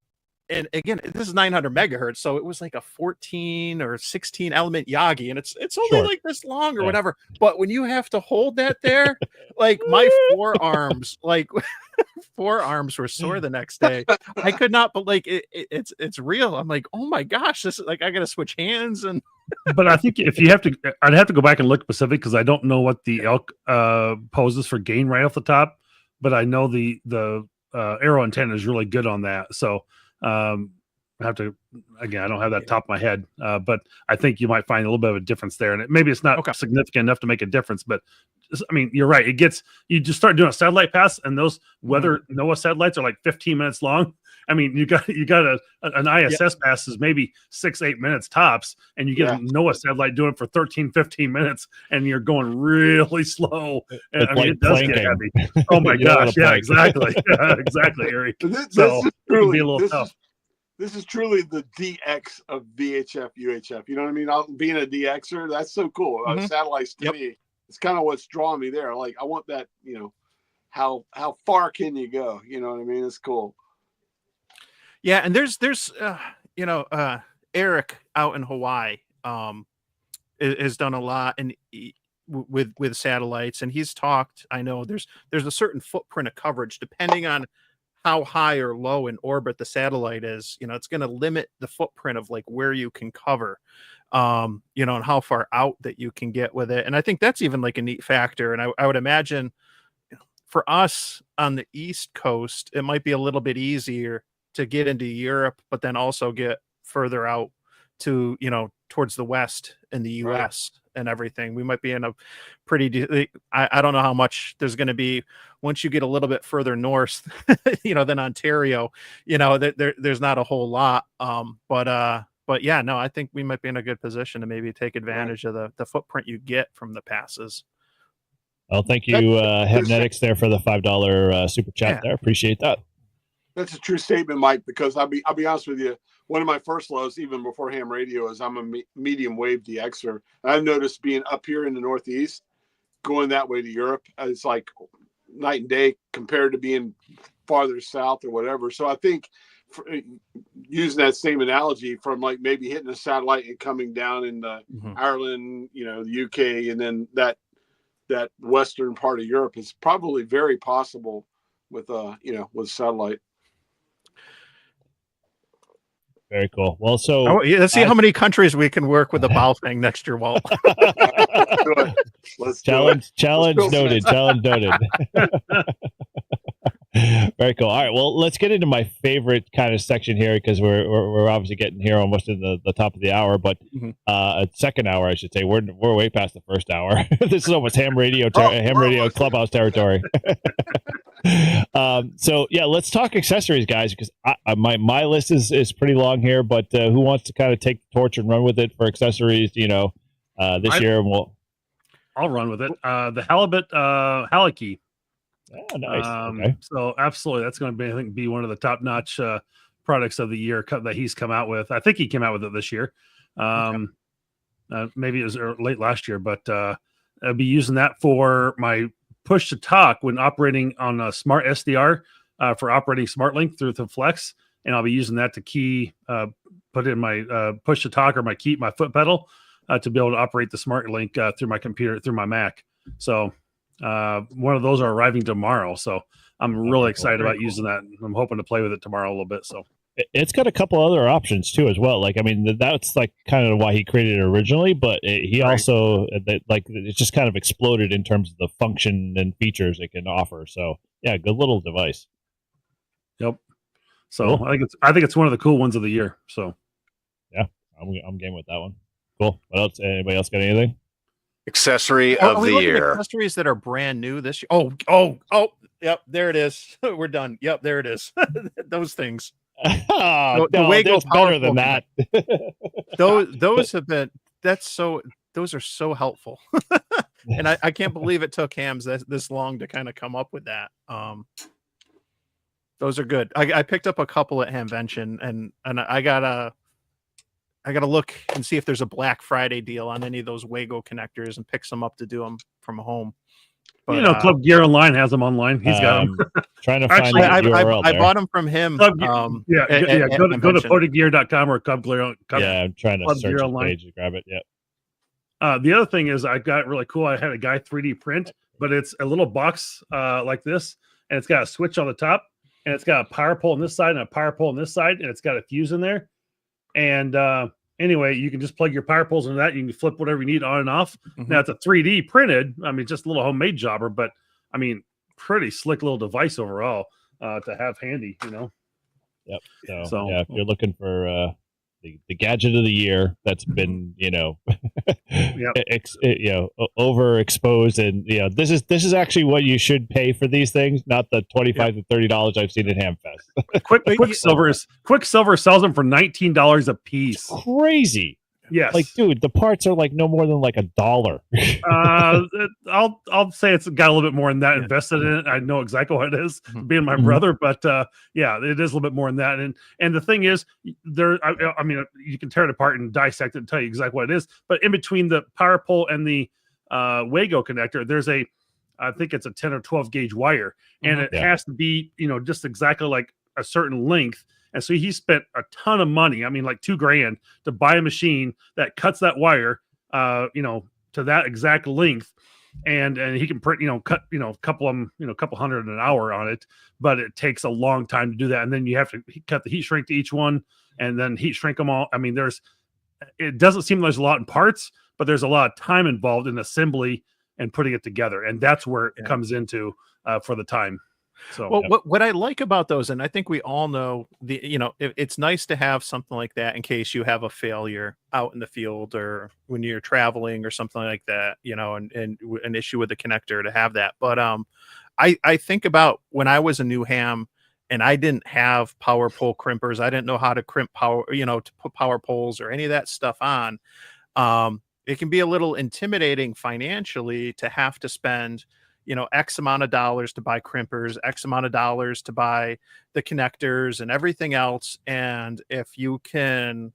again, this is 900 megahertz, so it was like a 14 or 16 element Yagi, and it's only like this long or whatever. But when you have to hold that there, like my forearms were sore the next day. I could not, but like it's real. I'm like, oh my gosh, this is like I got to switch hands and. But I think if you have to, I'd have to go back and look specific because I don't know what the elk poses for gain right off the top. But I know the Arrow antenna is really good on that. So. I have to, again, I don't have that top of my head, but I think you might find a little bit of a difference there. And maybe it's not significant enough to make a difference, but I mean, you're right. You just start doing a satellite pass, and those weather NOAA satellites are like 15 minutes long. I mean, you got an ISS pass is maybe 6-8 minutes tops, and you get a NOAA satellite doing it for 13-15 minutes, and you're going really slow. And I mean, it does get heavy. Oh my gosh. Yeah, exactly. Exactly, Eric. So it can be a little tough. This is truly the DX of VHF, UHF. You know what I mean? Being a DXer, that's so cool. Satellites to me, it's kind of what's drawing me there. Like, I want that, how far can you go? You know what I mean? It's cool. Yeah, and there's Eric out in Hawaii has done a lot and with satellites, and he's talked. I know there's a certain footprint of coverage depending on how high or low in orbit the satellite is. It's going to limit the footprint of like where you can cover, and how far out that you can get with it. And I think that's even like a neat factor. And I would imagine for us on the East Coast, it might be a little bit easier to get into Europe, but then also get further out to, towards the West in the US and everything. We might be in a pretty, I don't know how much there's going to be once you get a little bit further north, than Ontario, there's not a whole lot. But yeah, no, I think we might be in a good position to maybe take advantage of the footprint you get from the passes. Well, thank you, Hebnetics, there for the $5 super chat there. Appreciate that. That's a true statement, Mike, because I'll be honest with you. One of my first lows, even before ham radio, is I'm a medium wave DXer. And I've noticed being up here in the Northeast, going that way to Europe, it's like night and day compared to being farther south or whatever. So I think using that same analogy from like maybe hitting a satellite and coming down in Ireland, the UK, and then that western part of Europe is probably very possible with with satellite. Very cool. Well, so let's see how many countries we can work with the bow thing next year, Walt. Challenge noted. Challenge noted. Very cool. All right. Well, let's get into my favorite kind of section here because we're obviously getting here almost in the top of the hour, but second hour, I should say. We're way past the first hour. This is almost ham radio clubhouse territory. So yeah, let's talk accessories, guys, because my list is pretty long here. But who wants to kind of take the torch and run with it for accessories? This year, and I'll run with it. The halibut halikey. Oh, nice. Okay. So absolutely, that's going to be, I think, be one of the top notch products of the year that he's come out with. I think he came out with it this year. Maybe it was late last year, but I'll be using that for my push to talk when operating on a smart SDR for operating SmartLink through the Flex, and I'll be using that to key, put in my push to talk or my foot pedal to be able to operate the SmartLink through my computer, through my Mac. So one of those are arriving tomorrow. So I'm really excited about using that. I'm hoping to play with it tomorrow a little bit. So it's got a couple other options too, as well. Like, I mean, that's like kind of why he created it originally, but he also it's just kind of exploded in terms of the function and features it can offer. So yeah, good little device. Yep. So cool. I think it's one of the cool ones of the year. So yeah, I'm game with that one. Cool. What else? Anybody else got anything? Accessory of the year. Accessories that are brand new this year. Oh, yep, there it is. We're done. Yep, there it is. Those things. The Wago better than that. those have been. Those are so helpful, and I can't believe it took hams this long to kind of come up with that. Those are good. I picked up a couple at Hamvention, and I gotta look and see if there's a Black Friday deal on any of those Wago connectors and pick some up to do them from home. But, Club Gear Online has them online. He's got them. Trying to find actually, I bought them from him. Go to PodaGear.com or Club Gear. Yeah, I'm trying to search the page to grab it. Yeah. The other thing is I got really cool. I had a guy 3D print, but it's a little box like this, and it's got a switch on the top, and it's got a power pole on this side and a power pole on this side, and it's got a fuse in there. And anyway, you can just plug your power poles into that. You can flip whatever you need on and off. Mm-hmm. Now it's a 3D printed. I mean, just a little homemade jobber, but I mean, pretty slick little device overall to have handy, Yep. So yeah, if you're looking for the gadget of the year that's been, overexposed, and this is actually what you should pay for these things, not the $25 to $30 I've seen at Hamfest. Quicksilver sells them for $19 a piece. Crazy. Yes. Like, dude, the parts are like no more than like $1. I'll say it's got a little bit more than that invested in it. I know exactly what it is, being my brother, but yeah, it is a little bit more than that. And the thing is, I mean, you can tear it apart and dissect it and tell you exactly what it is. But in between the power pole and the Wago connector, there's I think it's a 10 or 12 gauge wire, and it has to be, just exactly like a certain length. And so he spent a ton of money. I mean, like $2,000 to buy a machine that cuts that wire, to that exact length. And he can print, cut, a couple of them, couple hundred an hour on it, but it takes a long time to do that. And then you have to cut the heat shrink to each one and then heat shrink them all. I mean, it doesn't seem like there's a lot in parts, but there's a lot of time involved in assembly and putting it together. And that's where it comes into for the time. So what I like about those, and I think we all know it's nice to have something like that in case you have a failure out in the field or when you're traveling or something like that, and an issue with the connector to have that. But I think about when I was a new ham and I didn't have power pole crimpers. I didn't know how to crimp power, to put power poles or any of that stuff on. It can be a little intimidating financially to have to spend X amount of dollars to buy crimpers, X amount of dollars to buy the connectors and everything else. And if you can,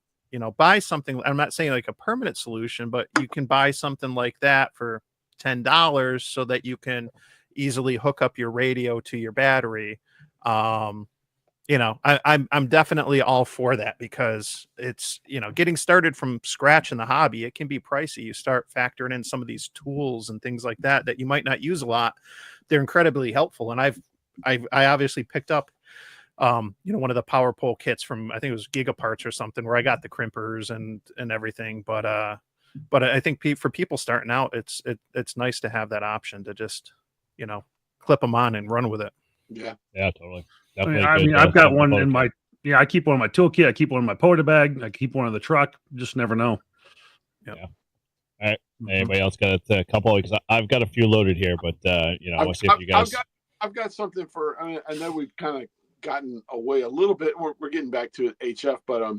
buy something, I'm not saying like a permanent solution, but you can buy something like that for $10 so that you can easily hook up your radio to your battery. I'm definitely all for that because it's, getting started from scratch in the hobby, it can be pricey. You start factoring in some of these tools and things like that you might not use a lot. They're incredibly helpful. And I obviously picked up, one of the power pole kits from, I think it was Gigaparts or something, where I got the crimpers and everything. But I think for people starting out, it's nice to have that option to just, clip them on and run with it. Yeah. Yeah, totally. I mean, I've got one in my, I keep one in my toolkit. I keep one in my Poda bag. I keep one in the truck. Just never know. Yep. Yeah. All right. Anybody else got a couple? Because I've got a few loaded here, but I'll see if you guys. I've got something for. I know we've kind of gotten away a little bit. We're getting back to it, HF, but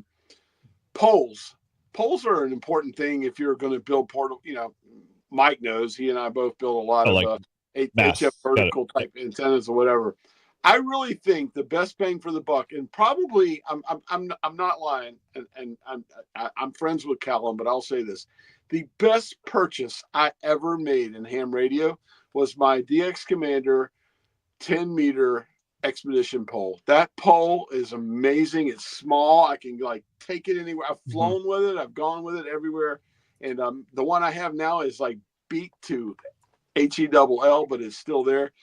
poles. Poles are an important thing if you're going to build portable. You know, Mike knows. He and I both build a lot of HF vertical type antennas or whatever. I really think the best bang for the buck, and probably I'm not lying, and I'm friends with Callum, but I'll say this: the best purchase I ever made in ham radio was my DX Commander 10-meter expedition pole. That pole is amazing. It's small. I can like take it anywhere. I've flown with it. I've gone with it everywhere. And the one I have now is like beat to HELL, but it's still there.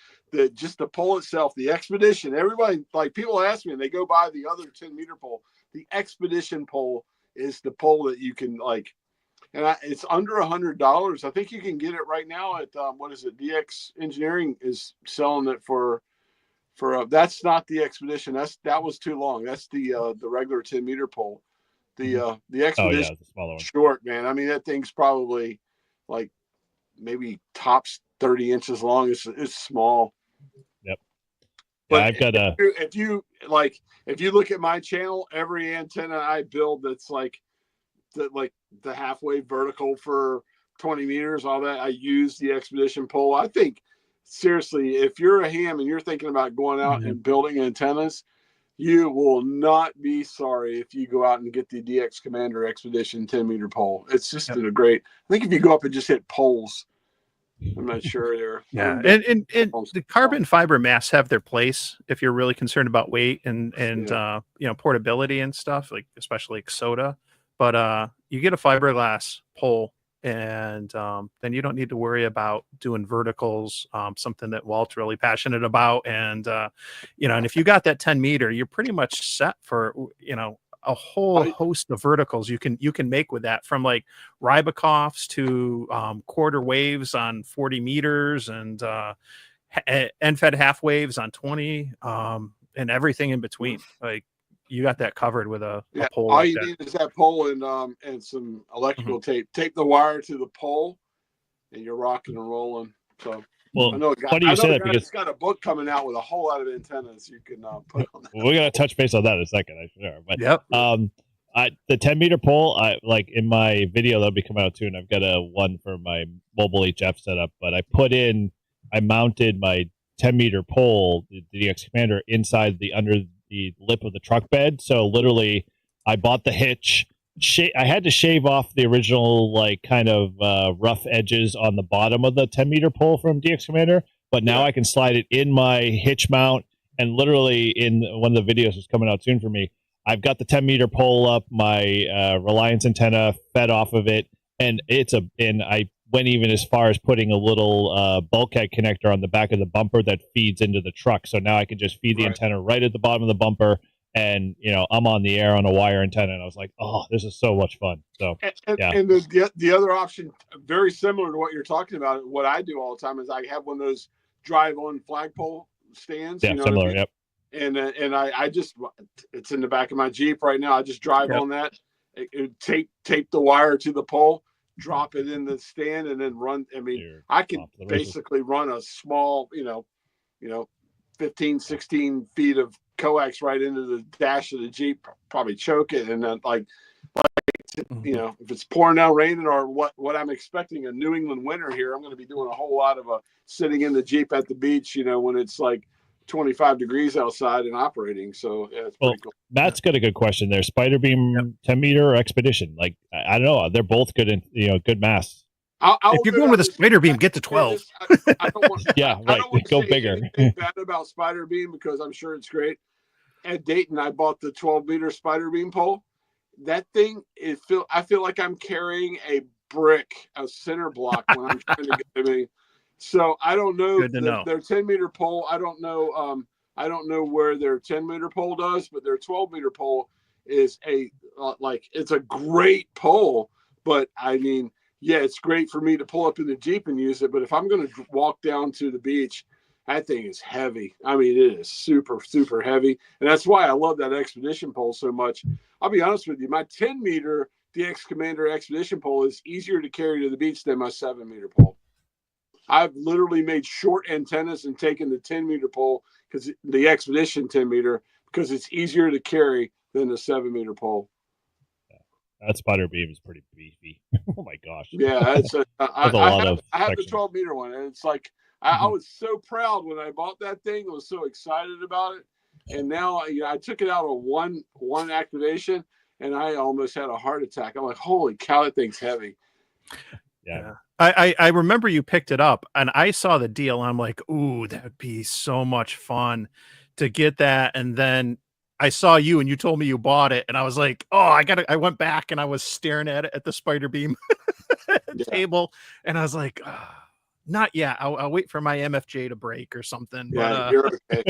Just the pole itself, the expedition, everybody, like people ask me and they go buy the other 10-meter pole. The expedition pole is the pole that you can like, and it's under $100. I think you can get it right now at what is it? DX Engineering is selling it for that's not the expedition. That was too long. That's the regular 10-meter pole. The expedition the smaller one. Short, man. I mean, that thing's probably like maybe tops 30 inches long. It's small. Yep. But yeah, I've got if you look at my channel, every antenna I build that's like the halfway vertical for 20 meters, all that, I use the expedition pole. I think seriously, if you're a ham and you're thinking about going out and building antennas, you will not be sorry if you go out and get the DX Commander Expedition 10-meter pole. It's just a great. I think if you go up and just hit poles, I'm not sure there. Yeah, and the carbon fiber masts have their place if you're really concerned about weight and portability and stuff, like especially like soda. But you get a fiberglass pole, and then you don't need to worry about doing verticals, something that Walt's really passionate about. And and if you got that 10-meter, you're pretty much set for a whole host of verticals you can make with that, from like Rybakoffs to quarter waves on 40 meters and end-fed half waves on 20, and everything in between. Like, you got that covered with a pole. All you need is that pole and some electrical tape. Tape the wire to the pole, and you're rocking and rolling. So, well, I know a guy, funny you say that, because he's got a book coming out with a whole lot of antennas you can put on that. We're gonna touch base on that in a second, I'm sure. But the 10-meter pole, I like in my video that'll be coming out soon. I've got one for my mobile HF setup, but I mounted my 10-meter pole, the DX Commander, inside under the lip of the truck bed. So literally, I bought the hitch. I had to shave off the original like kind of rough edges on the bottom of the 10-meter pole from DX Commander, but now I can slide it in my hitch mount. And literally, in one of the videos that's coming out soon for me, I've got the 10-meter pole up, my Reliance antenna fed off of it, and I went even as far as putting a little bulkhead connector on the back of the bumper that feeds into the truck. So now I can just feed the antenna right at the bottom of the bumper, and I'm on the air on a wire antenna. And I was like, oh, this is so much fun. So and the other option, very similar to what you're talking about, what I do all the time is I have one of those drive-on flagpole stands. Yeah, similar. I mean? Yep. And I just, it's in the back of my Jeep right now. I just drive on that, tape the wire to the pole, drop it in the stand, and then run. I mean, I can basically run a small, 15, 16 feet of coax right into the dash of the Jeep, probably choke it. And then if it's pouring down raining or what I'm expecting a New England winter here, I'm going to be doing a whole lot of sitting in the Jeep at the beach, when it's like 25 degrees outside and operating. So it's pretty cool. Matt's got a good question there. Spider Beam 10-meter or Expedition? Like, I don't know. They're both good in good mass. If you're going with a Spider Beam, get to 12. I don't want, yeah, right. Go bigger. Bad about Spider Beam, because I'm sure it's great. At Dayton, I bought the 12-meter Spider Beam pole. That thing, I feel like I'm carrying a center block when I'm trying to get to me. So I don't know, their 10-meter pole. I don't know where their 10-meter pole does, but their 12-meter pole is it's a great pole. But I mean, it's great for me to pull up in the Jeep and use it. But if I'm going to walk down to the beach, that thing is heavy. I mean, it is super, super heavy. And that's why I love that Expedition pole so much. I'll be honest with you. My 10-meter DX Commander Expedition pole is easier to carry to the beach than my 7-meter pole. I've literally made short antennas and taken the 10-meter pole, because the Expedition 10-meter, because it's easier to carry than the 7-meter pole. That spider beam is pretty beefy. Oh my gosh. Yeah, it's I have the 12-meter one, and it's like I was so proud when I bought that thing. I was so excited about it, and now I took it out on one activation, and I almost had a heart attack. I'm like, holy cow, that thing's heavy. Yeah. I remember you picked it up, and I saw the deal, and I'm like, ooh, that would be so much fun to get that. And then I saw you and you told me you bought it, and I was like, oh, I went back and I was staring at it at the spider beam table, and I was like, not yet. I'll wait for my MFJ to break or something. Yeah, But you're okay.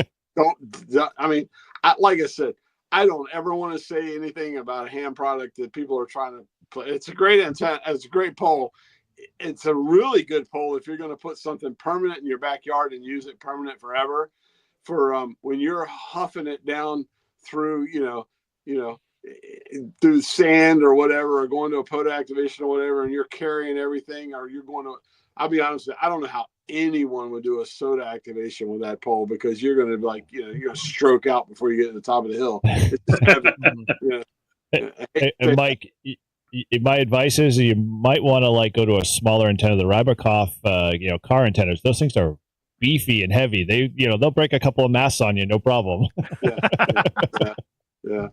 I mean, like I said, I don't ever want to say anything about a hand product that people are trying to play. It's a great antenna. It's a great pole. It's a really good pole if you're going to put something permanent in your backyard and use it permanent forever. For when you're huffing it down through, through sand or whatever, or going to a POTA activation or whatever, and you're carrying everything, or you're going to, I'll be honest with you, I don't know how anyone would do a SOTA activation with that pole, because you're going to be like, you're going to stroke out before you get to the top of the hill. It's just heavy. And Mike, my advice is you might want to go to a smaller antenna. The Rybakoff, car antennas. Those things are beefy and heavy. They'll break a couple of masts on you, no problem. Yeah.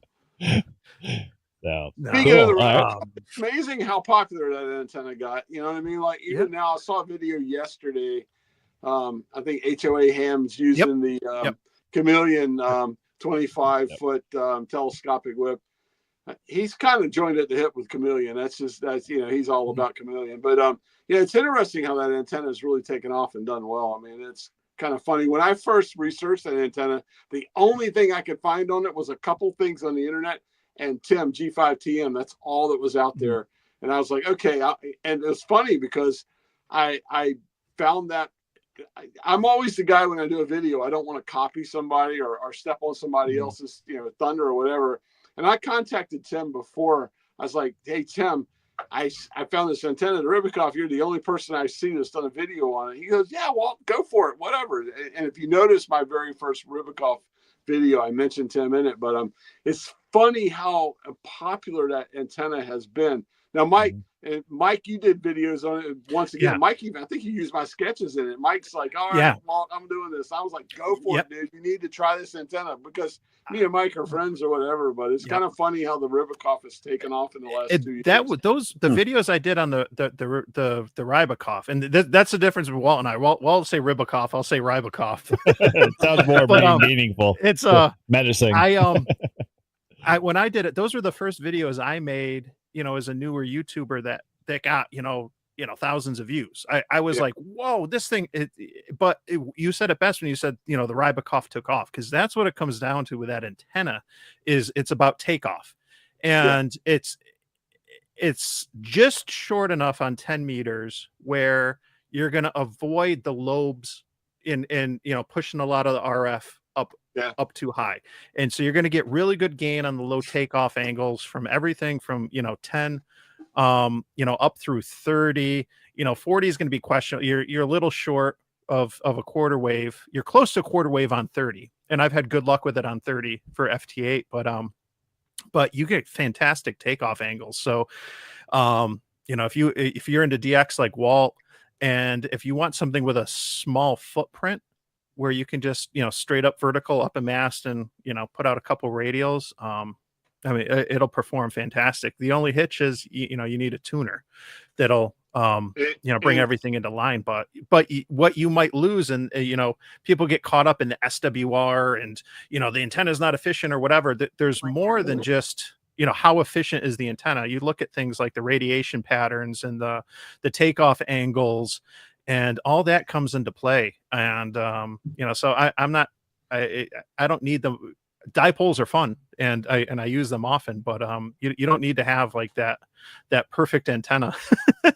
So, Speaking cool. of the Right. it's amazing how popular that antenna got. You know what I mean? Like even now, I saw a video yesterday. I think HOA Ham's using the Chameleon 25-foot telescopic whip. He's kind of joined at the hip with Chameleon. He's all about Chameleon. But it's interesting how that antenna has really taken off and done well. I mean, it's kind of funny. When I first researched that antenna, the only thing I could find on it was a couple things on the internet and TIM, G5TM. That's all that was out there. And I was like, okay. And it was funny because I found that I'm always the guy when I do a video, I don't want to copy somebody or step on somebody else's, thunder or whatever. And I contacted Tim before. I was like, hey, Tim, I found this antenna, the Rybakoff. You're the only person I've seen that's done a video on it. He goes, yeah, well, go for it, whatever. And if you notice my very first Rybakoff video, I mentioned Tim in it. But it's funny how popular that antenna has been. Now, Mike, you did videos on it once again. Yeah. Mike, I think you used my sketches in it. Mike's like, all right, Walt, I'm doing this. I was like, go for it, dude. You need to try this antenna, because me and Mike are friends or whatever. But it's kind of funny how the Rybakoff has taken off in the last 2 years. The videos I did on the Rybakoff, and that's the difference with Walt and I. Walt will say Rybakoff, I'll say Rybakoff. It sounds more meaningful. It's menacing. When I did it, those were the first videos I made, as a newer YouTuber that got, thousands of views. I was like, whoa, this thing, you said it best when you said, the Rybakoff took off, because that's what it comes down to with that antenna is it's about takeoff. And it's just short enough on 10 meters where you're going to avoid the lobes in pushing a lot of the RF up too high. And so you're going to get really good gain on the low takeoff angles from everything from 10 up through 30. 40 is going to be questionable. You're a little short of a quarter wave. You're close to a quarter wave on 30, and I've had good luck with it on 30 for FT8, but you get fantastic takeoff angles. So if you're into DX like Walt, and if you want something with a small footprint where you can just, straight up vertical up a mast and, put out a couple radials, it'll perform fantastic. The only hitch is, you need a tuner that'll, bring everything into line. But what you might lose, and, people get caught up in the SWR and, the antenna is not efficient or whatever. There's more than just, how efficient is the antenna. You look at things like the radiation patterns and the takeoff angles, and all that comes into play. And, so I don't need them. Dipoles are fun, and I use them often, but you don't need to have like that perfect antenna.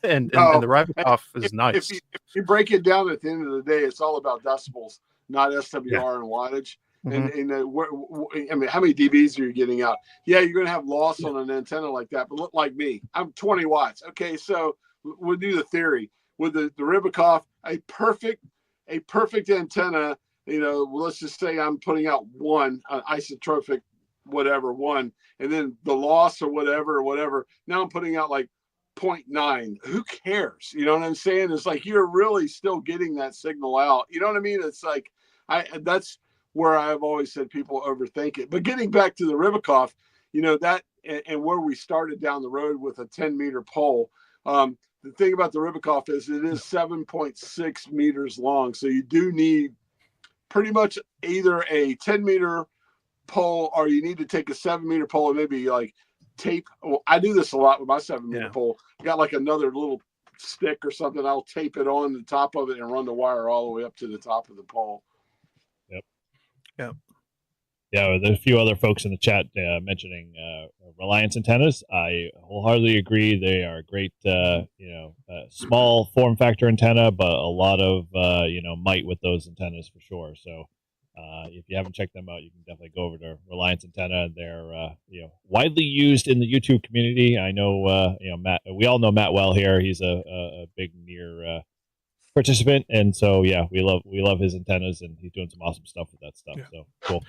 and the Rybakoff is nice. If you break it down, at the end of the day, it's all about decibels, not SWR and wattage. And how many dBs are you getting out? Yeah, you're going to have loss on an antenna like that, but look like me. I'm 20 watts. Okay, so we'll do the theory. with the Ribicoff, a perfect antenna. You know, let's just say I'm putting out one isotropic, whatever, one, and then the loss or whatever. Now I'm putting out like 0.9. Who cares? You know what I'm saying? It's like you're really still getting that signal out. You know what I mean? It's like that's where I've always said people overthink it. But getting back to the Ribicoff, you know, that and where we started down the road with a 10-meter pole. The thing about the Ribicoff is it is 7.6 meters long. So you do need pretty much either a 10-meter pole or you need to take a 7-meter pole and maybe like tape. Well, I do this a lot with my 7-meter pole. I got like another little stick or something. I'll tape it on the top of it and run the wire all the way up to the top of the pole. Yep. Yeah, there's a few other folks in the chat mentioning Reliance antennas. I wholeheartedly agree. They are a great, small form factor antenna, but a lot of, might with those antennas for sure. So if you haven't checked them out, you can definitely go over to Reliance Antenna. They're, widely used in the YouTube community. I know, Matt, we all know Matt well here. He's a big near participant. And so, yeah, we love his antennas, and he's doing some awesome stuff with that stuff. Yeah. So cool.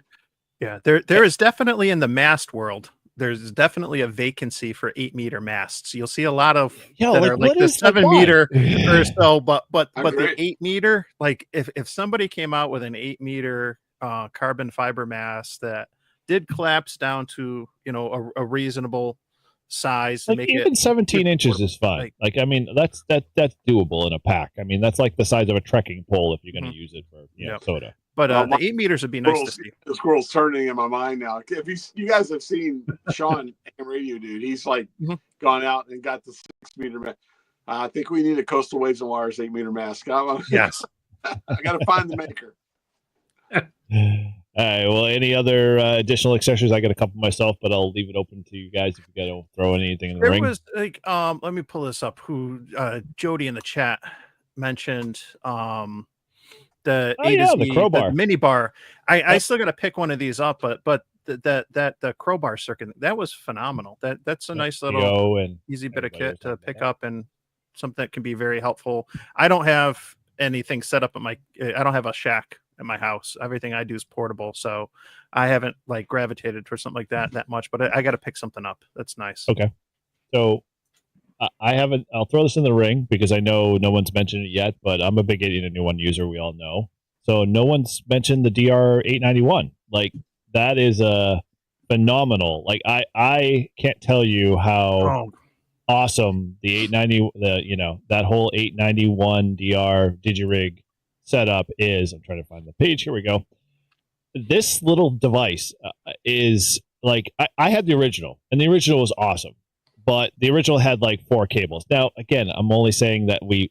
Yeah, there is definitely in the mast world, there's definitely a vacancy for 8-meter masts. You'll see a lot of that are like the 7-meter or so, but the 8-meter, like if somebody came out with an 8-meter carbon fiber mast that did collapse down to a reasonable size, like make even it 17 inches is fine. Like I mean, that's doable in a pack. I mean, that's like the size of a trekking pole if you're going to use it for soda. But the 8 meters would be nice to see. The squirrel's turning in my mind now. If you guys have seen Sean Ham Radio Dude, he's like gone out and got the 6-meter mast. I think we need a Coastal Waves and Wires 8-meter mast. Yes. I got to find the maker. All right. Well, any other additional accessories? I got a couple myself, but I'll leave it open to you guys if you got to throw anything in the ring. There was like, let me pull this up. Who Jody in the chat mentioned the the crowbar, the mini bar. I still got to pick one of these up, but the crowbar circuit, that was phenomenal. That's a nice little easy bit of kit to pick up, and something that can be very helpful. I don't have anything set up at I don't have a shack at my house. Everything I do is portable, so I haven't like gravitated towards something like that much, but I got to pick something up. That's nice. Okay. So I haven't, I'll throw this in the ring because I know no one's mentioned it yet, but I'm a big 891 user. We all know. So no one's mentioned the DR891. Like that is a phenomenal. Like I can't tell you how awesome the 890, that whole 891 DR digirig setup is. I'm trying to find the page. Here we go. This little device is like, I had the original, and the original was awesome. But the original had like 4 cables. Now, again, I'm only saying that we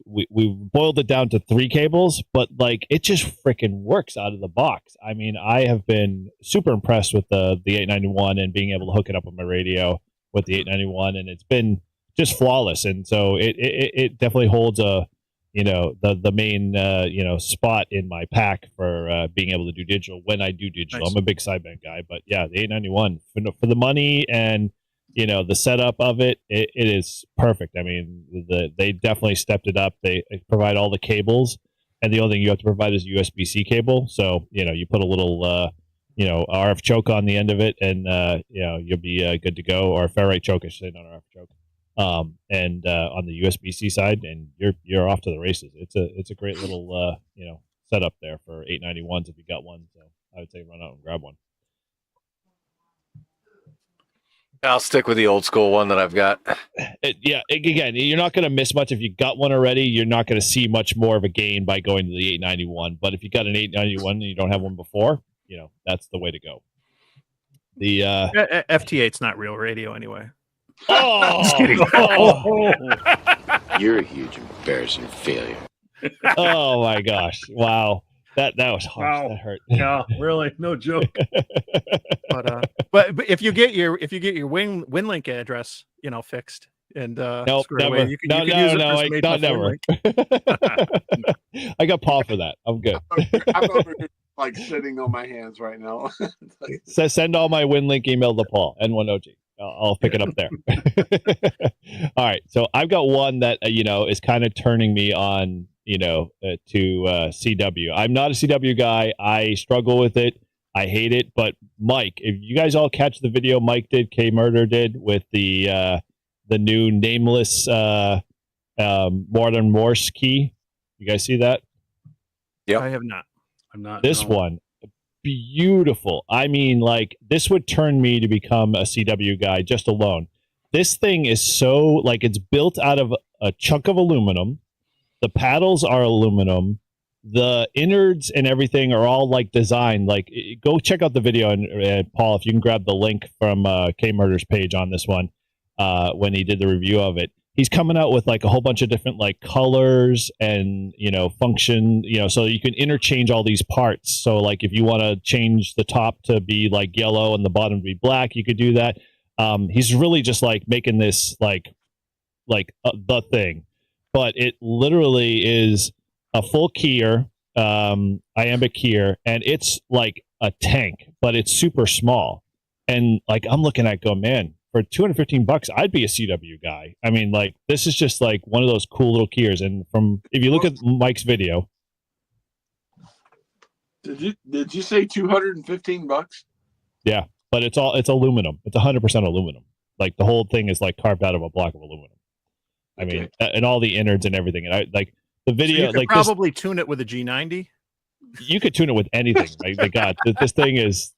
boiled it down to 3 cables, but like it just freaking works out of the box. I mean, I have been super impressed with the 891 and being able to hook it up on my radio with the 891, and it's been just flawless. And so it definitely holds the main spot in my pack for being able to do digital when I do digital. Nice. I'm a big sideband guy, but yeah, the 891 for the money and the setup of it is perfect. I mean, they definitely stepped it up. They provide all the cables, and the only thing you have to provide is a USB-C cable. So, you put a little, RF choke on the end of it, and, you'll be good to go, or a ferrite choke, I should say, not RF choke. And on the USB-C side, and you're off to the races. It's a great little, setup there for 891s if you got one. So I would say run out and grab one. I'll stick with the old school one that I've got. Again, you're not going to miss much if you got one already. You're not going to see much more of a gain by going to the 891. But if you got an 891 and you don't have one before, that's the way to go. The FT8's not real radio anyway. Oh, just kidding. You're a huge embarrassing failure. Oh my gosh! Wow. That was harsh. Wow. That hurt. Yeah, really, no joke. But if you get your WinLink address, fixed and nope, never. You can use it not never. I got Paul for that. I'm good. I'm over here, like sitting on my hands right now. So send all my WinLink email to Paul N1OG. I'll pick it up there. All right. So I've got one that, is kind of turning me on, to CW. I'm not a CW guy. I struggle with it. I hate it. But Mike, if you guys all catch the video Mike did, K-Murder did with the new nameless Modern Morse key. You guys see that? Yeah. I have not. I'm not. This one, beautiful. I mean, like, this would turn me to become a CW guy just alone. This thing is so, like, it's built out of a chunk of aluminum. The paddles are aluminum. The innards and everything are all, like, designed. Like, go check out the video, and Paul, if you can grab the link from K-Murder's page on this one, when he did the review of it. He's coming out with like a whole bunch of different like colors and function, so you can interchange all these parts. So like if you want to change the top to be like yellow and the bottom to be black, you could do that. He's really just like making this like the thing, but it literally is a full keyer, iambic keyer, and it's like a tank, but it's super small. And like I'm looking at go, man, for $215, I'd be a CW guy. I mean, like, this is just like one of those cool little keyers. And if you look at Mike's video, did you say $215? Yeah, but it's aluminum. It's 100% aluminum. Like the whole thing is like carved out of a block of aluminum. I mean, and all the innards and everything. And I like the video. So you could like probably tune it with a G90. You could tune it with anything. Right? Like, God, this thing is.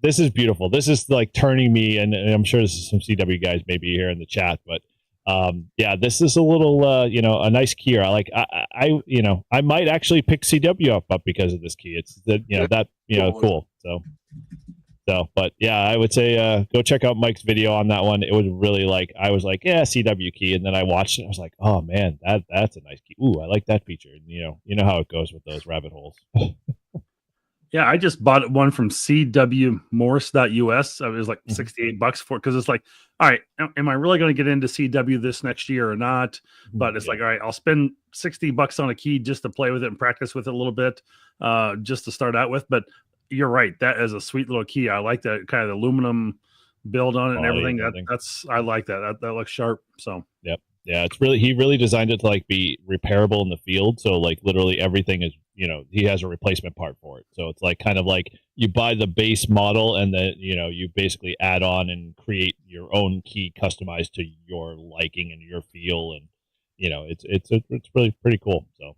This is beautiful. This is like turning me, and I'm sure this is some CW guys maybe here in the chat, but this is a little, a nice keyer. I might actually pick CW up because of this key. It's cool. But yeah, I would say go check out Mike's video on that one. It was really I was like, yeah, CW key, and then I watched it. I was like, oh man, that's a nice key. Ooh, I like that feature. And, you know how it goes with those rabbit holes. Yeah, I just bought one from CWMorse.us. It was like $68 for it because it's like, all right, am I really going to get into CW this next year or not? But it's like, all right, I'll spend $60 on a key just to play with it and practice with it a little bit, just to start out with. But you're right, that is a sweet little key. I like that kind of aluminum build on it and everything. I like that. That looks sharp. So yep. Yeah, he really designed it to like be repairable in the field. So like literally everything is, he has a replacement part for it. So it's like kind of like you buy the base model and then, you basically add on and create your own key customized to your liking and your feel. And, it's really pretty cool. So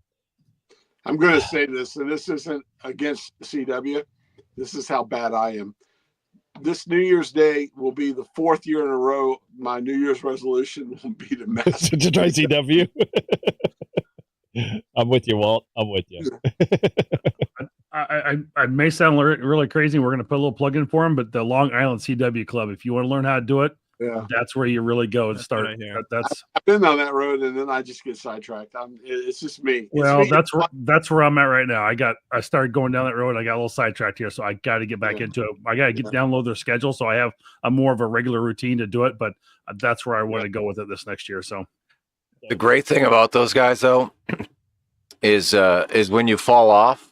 I'm going to say this, and this isn't against CW. This is how bad I am. This New Year's Day will be the 4th year in a row. My New Year's resolution will be to master to try CW. I'm with you, Walt. I'm with you. I may sound really crazy. We're going to put a little plug in for him, but the Long Island CW Club, if you want to learn how to do it, that's where you really go and start. I've been on that road, and then I just get sidetracked. It's just me. That's where I'm at right now. I started going down that road. I got a little sidetracked here, so I got to get back into it. I got to download their schedule, so I have a more of a regular routine to do it. But that's where I want to go with it this next year. So the great thing about those guys, though, is when you fall off,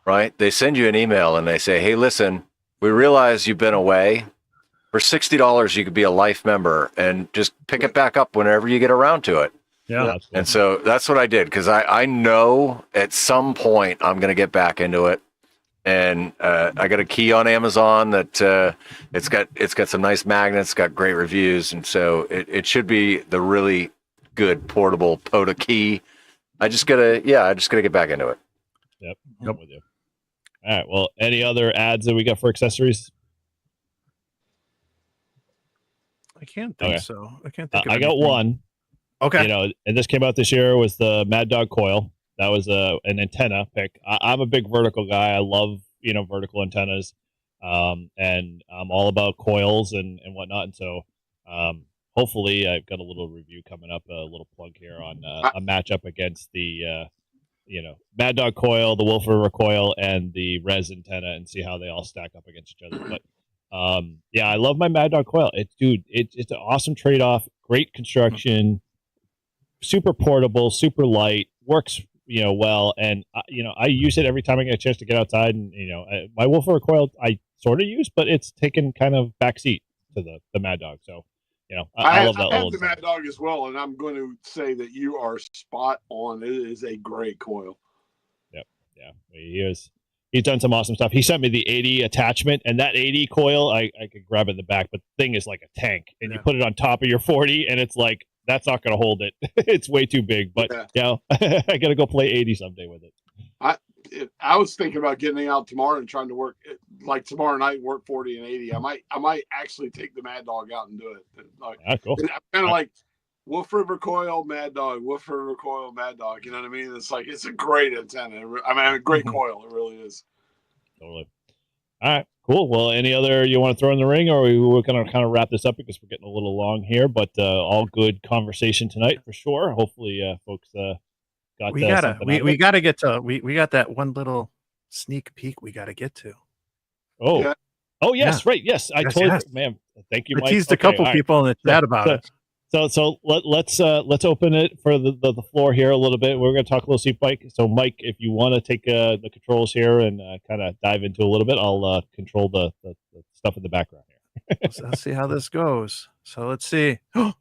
right? They send you an email and they say, "Hey, listen, we realize you've been away. For $60, you could be a life member and just pick it back up whenever you get around to it." Yeah. And so that's what I did, because I know at some point I'm going to get back into it. And I got a key on Amazon that it's got some nice magnets, got great reviews. And so it should be the really good portable POTA key. I just gotta get back into it. Yep. I'm with you. All right. Well, any other ads that we got for accessories? I can't think so. I can't think of I got one. Okay. And this came out this year was the Mad Dog coil. That was an antenna pick. I'm a big vertical guy. I love, vertical antennas. And I'm all about coils and whatnot. And so hopefully I've got a little review coming up, a little plug here on a matchup against the, Mad Dog coil, the Wolf River coil, and the Res antenna, and see how they all stack up against each other. But I love my Mad Dog coil. It's an awesome trade-off, great construction, super portable, super light, works well, and I use it every time I get a chance to get outside. And my Wolf River coil I sort of use, but it's taken kind of backseat. the Mad Dog. So, I love that I have old the Mad Dog as well, and I'm going to say that you are spot on. It is a great coil. Yep. Yeah. He's done some awesome stuff. He sent me the 80 attachment, and that 80 coil, I could grab it in the back, but the thing is like a tank, and you put it on top of your 40, and it's like, that's not going to hold it. It's way too big, but I got to go play 80 someday with it. I was thinking about getting out tomorrow and trying to work like tomorrow night, work 40 and 80. I might actually take the Mad Dog out and do it. Like, cool. I'm kind of like Wolf River Coil, Mad Dog, Wolf River Coil, Mad Dog. You know what I mean? It's like, it's a great antenna. I mean, a great coil. It really is. Totally. All right, cool. Well, any other you want to throw in the ring, or we're going to kind of wrap this up because we're getting a little long here, but all good conversation tonight for sure. Hopefully folks got we gotta get to we got that one little sneak peek we gotta get to. Oh yes, right, yes. I totally man, thank you, Mike. I teased a couple people in the chat about it. So let's open it for the floor here a little bit. We're going to talk a little seat bike. So Mike, if you want to take the controls here and kind of dive into a little bit, I'll control the stuff in the background here. Let's see how this goes. So let's see. All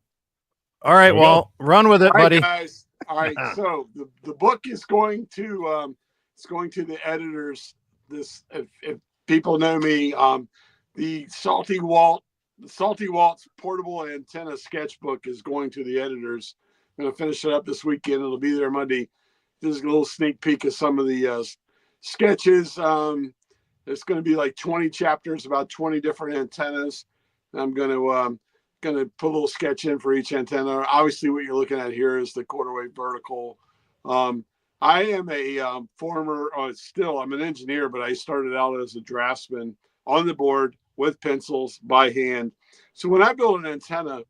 right, Walt, run with it, buddy. Guys. All right, so the book is going to the editors. This, if people know me, the Salty Walt's portable antenna sketchbook is going to the editors. I'm going to finish it up this weekend. It'll be there Monday. This is a little sneak peek of some of the sketches. There's going to be like 20 chapters, about 20 different antennas. I'm going to put a little sketch in for each antenna. Obviously, what you're looking at here is the quarter wave vertical. I am a I'm an engineer, but I started out as a draftsman on the board with pencils by hand. So when I build an antenna,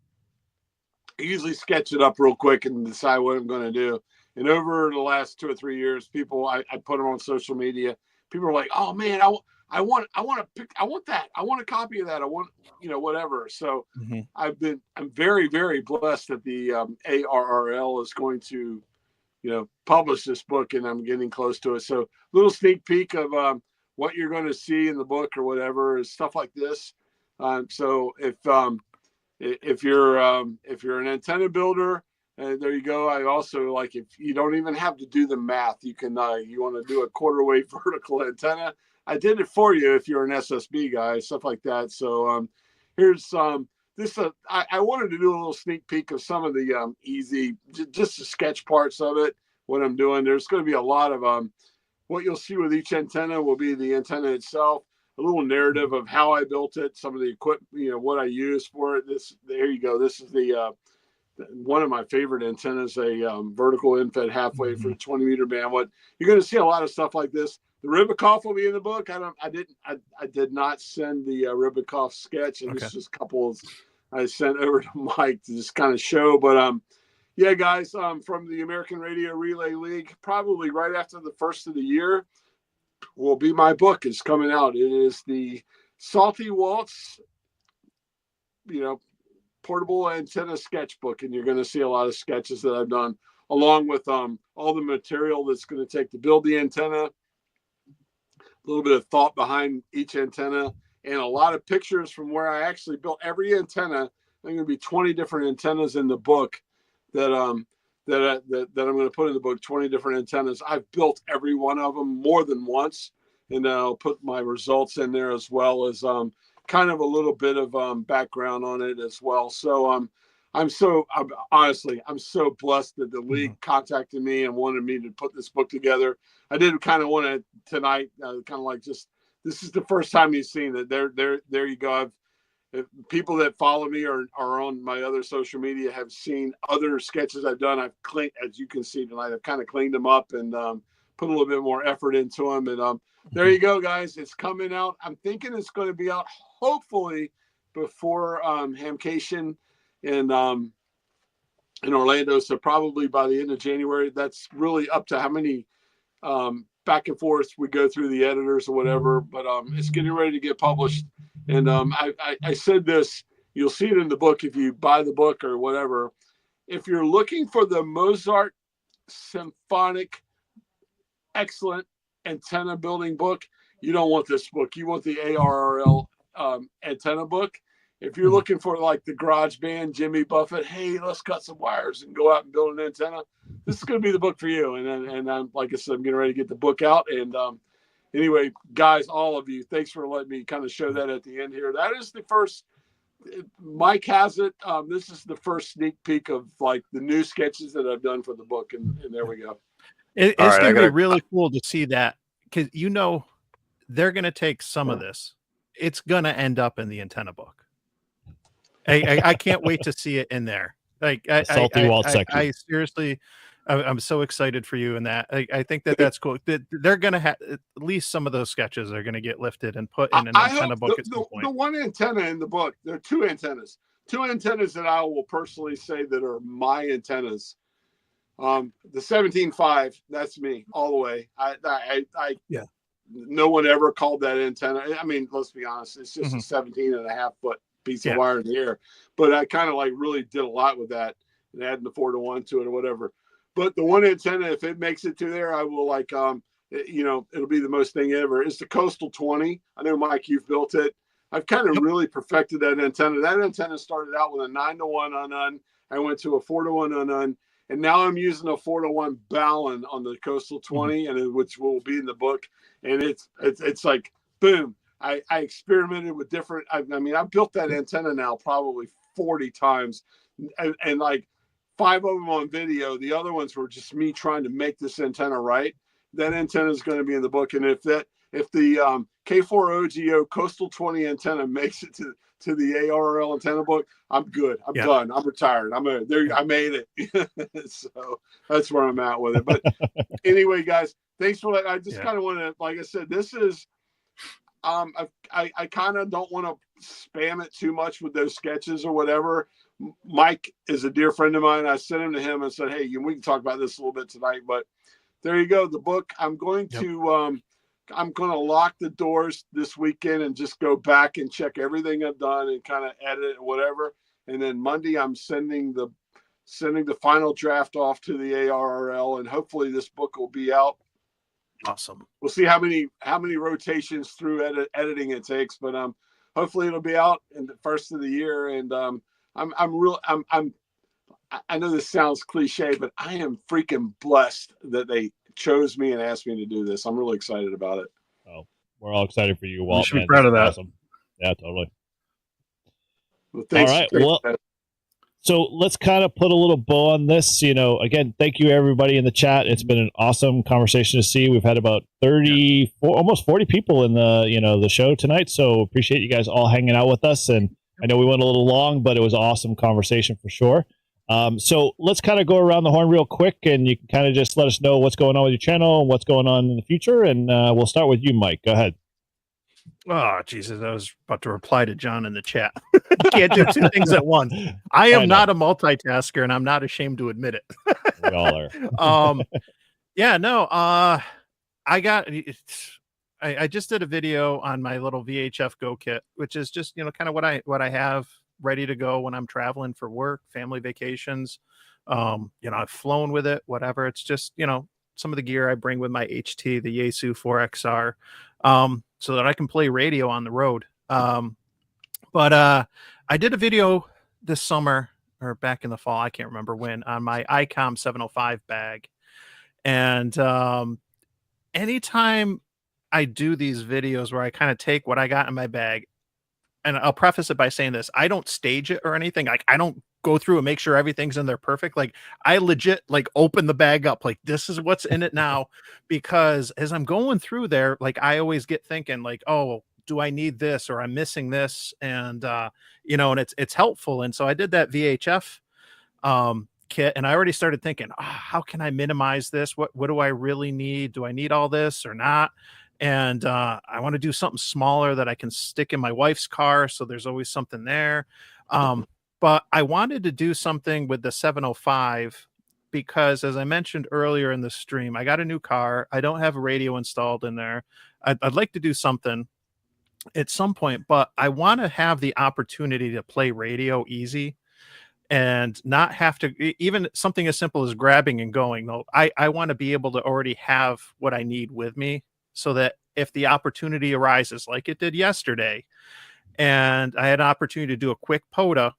I usually sketch it up real quick and decide what I'm going to do. And over the last 2 or 3 years, I put them on social media. People are like, "Oh man, I want that. I want a copy of that. I want, whatever." So I'm very, very blessed that the ARRL is going to, publish this book, and I'm getting close to it. So little sneak peek of what you're going to see in the book or whatever is stuff like this. So if you're an antenna builder, there you go. I also like, if you don't even have to do the math, you can you want to do a quarter wave vertical antenna, I did it for you if you're an SSB guy, stuff like that. So here's this. I wanted to do a little sneak peek of some of the easy, just the sketch parts of it. What I'm doing. There's going to be a lot of what you'll see with each antenna will be the antenna itself, a little narrative of how I built it, some of the equipment, what I used for it. There you go. This is the one of my favorite antennas, a vertical infed halfway for 20 meter bandwidth. You're going to see a lot of stuff like this. The Ribicoff will be in the book. I did not send the Ribicoff sketch, and this is a couple I sent over to Mike to just kind of show. But yeah, guys, from the American Radio Relay League, probably right after the first of the year will be my book. It's coming out. It is the Salty Walt's, portable antenna sketchbook, and you're going to see a lot of sketches that I've done, along with all the material that's going to take to build the antenna, a little bit of thought behind each antenna, and a lot of pictures from where I actually built every antenna. There's going to be 20 different antennas in the book that I'm going to put in the book. 20 different antennas. I've built every one of them more than once, and I'll put my results in there, as well as kind of a little bit of background on it as well. So I'm so blessed that the league contacted me and wanted me to put this book together. I did kind of want to tonight, kind of like, just, this is the first time you've seen it. There you go. People that follow me or are on my other social media have seen other sketches I've done. I've cleaned, as you can see tonight, I've kind of cleaned them up and put a little bit more effort into them. And there you go, guys. It's coming out. I'm thinking it's going to be out hopefully before Hamcation in Orlando. So probably by the end of January. That's really up to how many back and forth we go through the editors or whatever. But it's getting ready to get published. And I said this, you'll see it in the book if you buy the book or whatever. If you're looking for the Mozart symphonic, excellent antenna building book, you don't want this book. You want the ARRL antenna book. if you're looking for like the garage band, Jimmy Buffett, hey, let's cut some wires and go out and build an antenna, this is going to be the book for you. And I'm, like I said, I'm getting ready to get the book out. And anyway, guys, all of you, thanks for letting me kind of show that at the end here. That is the first, Mike has it. This is the first sneak peek of like the new sketches that I've done for the book. And there we go. It's going to be really cool to see that, because, you know, they're going to take some of this. It's going to end up in the antenna book. I can't wait to see it in there. Like I seriously, I'm so excited for you in that. I think that's cool. They're going to have at least some of those sketches are going to get lifted and put in an antenna book at some point. The one antenna in the book, there are two antennas that I will personally say that are my antennas. The 17.5, that's me all the way. Yeah. No one ever called that antenna. I mean, let's be honest, it's just a 17.5 foot piece of wire in the air. But I kind of like really did a lot with that and adding the 4-to-1 to it or whatever. But the one antenna, if it makes it to there, I will like, you know, it'll be the most thing ever. It's the Coastal 20. I know, Mike, you've built it. I've kind of really perfected that antenna. That antenna started out with a 9-to-1 unun. I went to a 4-to-1 unun. And now I'm using a 4-to-1 Ballon on the Coastal 20, and which will be in the book. And it's like, boom. I experimented with different, I mean, I've built that antenna now probably 40 times and like 5 of them on video. The other ones were just me trying to make this antenna right. That antenna is going to be in the book. And if the K4OGO Coastal 20 antenna makes it to the ARRL antenna book, I'm good. I'm done. I'm retired. I made it. So that's where I'm at with it. But anyway, guys, thanks for that. I just kind of want to, like I said, this is, I kind of don't want to spam it too much with those sketches or whatever. Mike is a dear friend of mine. I sent him to him and said, hey, we can talk about this a little bit tonight, but there you go. The book, I'm going to lock the doors this weekend and just go back and check everything I've done and kind of edit it or whatever. And then Monday, I'm sending the final draft off to the ARRL, and hopefully this book will be out. Awesome. We'll see how many rotations through editing it takes, but hopefully it'll be out in the first of the year. And I know this sounds cliche, but I am freaking blessed that they chose me and asked me to do this. I'm really excited about it. Oh, we're all excited for you, Walt. You should be proud of that. Awesome. Yeah, totally. Well, thanks. All right. Well, so let's kind of put a little bow on this. You know, again, thank you everybody in the chat. It's been an awesome conversation to see. We've had about 34, almost 40 people in the show tonight. So appreciate you guys all hanging out with us. And I know we went a little long, but it was an awesome conversation for sure. So let's kind of go around the horn real quick, and you can kind of just let us know what's going on with your channel and what's going on in the future. And we'll start with you, Mike. Go ahead. Oh, Jesus. I was about to reply to John in the chat. You can't do two things at once. I am not a multitasker, and I'm not ashamed to admit it. We all are. I just did a video on my little VHF Go kit, which is just, kind of what I have ready to go when I'm traveling for work, family vacations. I've flown with it, whatever. It's just, some of the gear I bring with my HT, the Yaesu 4XR, so that I can play radio on the road. But I did a video this summer or back in the fall, I can't remember when, on my ICOM 705 bag. And anytime I do these videos where I kind of take what I got in my bag, and I'll preface it by saying this, I don't stage it or anything. Like, I don't go through and make sure everything's in there perfect. Like, I legit open the bag up, like, this is what's in it now, because as I'm going through there, like, I always get thinking like, oh, do I need this, or I'm missing this? And and it's helpful. And so I did that VHF kit, and I already started thinking, how can I minimize this? What do I really need? Do I need all this or not? And I want to do something smaller that I can stick in my wife's car, so there's always something there. But I wanted to do something with the 705 because, as I mentioned earlier in the stream, I got a new car. I don't have a radio installed in there. I'd like to do something at some point, but I want to have the opportunity to play radio easy and not have to, even something as simple as grabbing and going. No, I want to be able to already have what I need with me, so that if the opportunity arises, like it did yesterday, and I had an opportunity to do a quick POTA,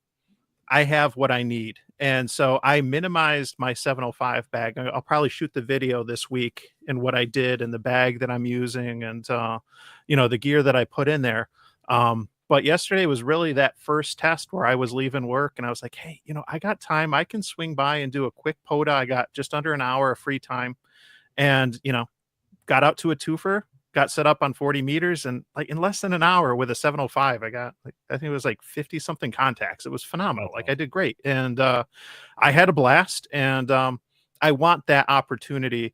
I have what I need. And so I minimized my 705 bag. I'll probably shoot the video this week and what I did and the bag that I'm using and, the gear that I put in there. But yesterday was really that first test where I was leaving work and I was like, hey, I got time. I can swing by and do a quick POTA. I got just under an hour of free time and, got out to a twofer, got set up on 40 meters, and like in less than an hour with a 705, I got I think it was like 50 something contacts. It was phenomenal. Like I did great. And I had a blast. And I want that opportunity,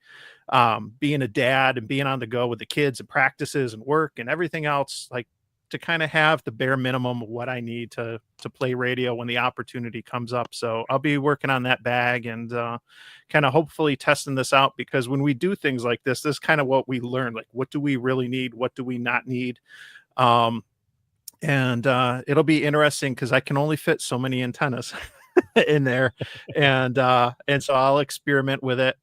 being a dad and being on the go with the kids and practices and work and everything else, like to kind of have the bare minimum of what I need to play radio when the opportunity comes up. So I'll be working on that bag and kind of hopefully testing this out, because when we do things like this is kind of what we learn. Like, what do we really need? What do we not need? And it'll be interesting because I can only fit so many antennas in there. And so I'll experiment with it,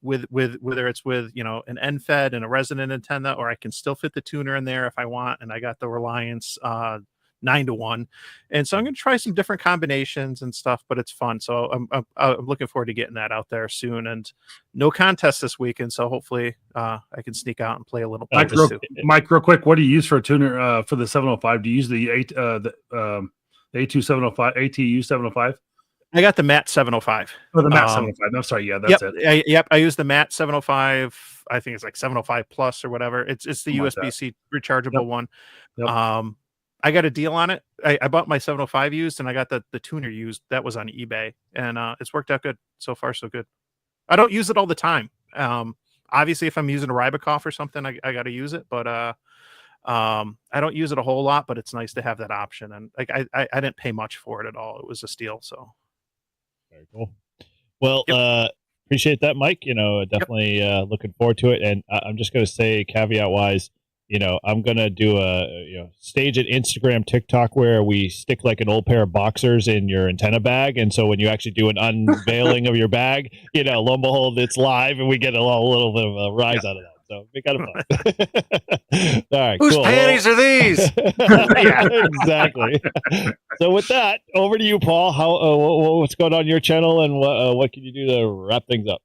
with whether it's with, an end fed and a resonant antenna, or I can still fit the tuner in there if I want. And I got the Reliance 9-to-1. And so I'm going to try some different combinations and stuff, but it's fun. So I'm looking forward to getting that out there soon, and no contest this weekend. So hopefully I can sneak out and play a little. Mike, real quick, what do you use for a tuner for the 705? Do you use the A2 705, ATU 705? I got the MAT 705. Oh, the MAT 705. I'm sorry. Yeah, that's it. I use the MAT 705. I think it's like 705 plus or whatever. It's the USB-C rechargeable one. Yep. I got a deal on it. I bought my 705 used, and I got the tuner used. That was on eBay, and it's worked out good. So far, so good. I don't use it all the time. Obviously, if I'm using a Rybakov or something, I got to use it, but I don't use it a whole lot, but it's nice to have that option. And like I didn't pay much for it at all. It was a steal. So very cool. Well, appreciate that, Mike. Definitely looking forward to it. And I'm just going to say, caveat wise, I'm going to do stage an Instagram TikTok where we stick like an old pair of boxers in your antenna bag. And so when you actually do an unveiling of your bag, lo and behold, it's live and we get a little bit of a rise out of that. So be kind of fun. All right, whose cool. panties are these? Yeah, exactly. So with that, over to you, Paul. How what's going on your channel, and what can you do to wrap things up?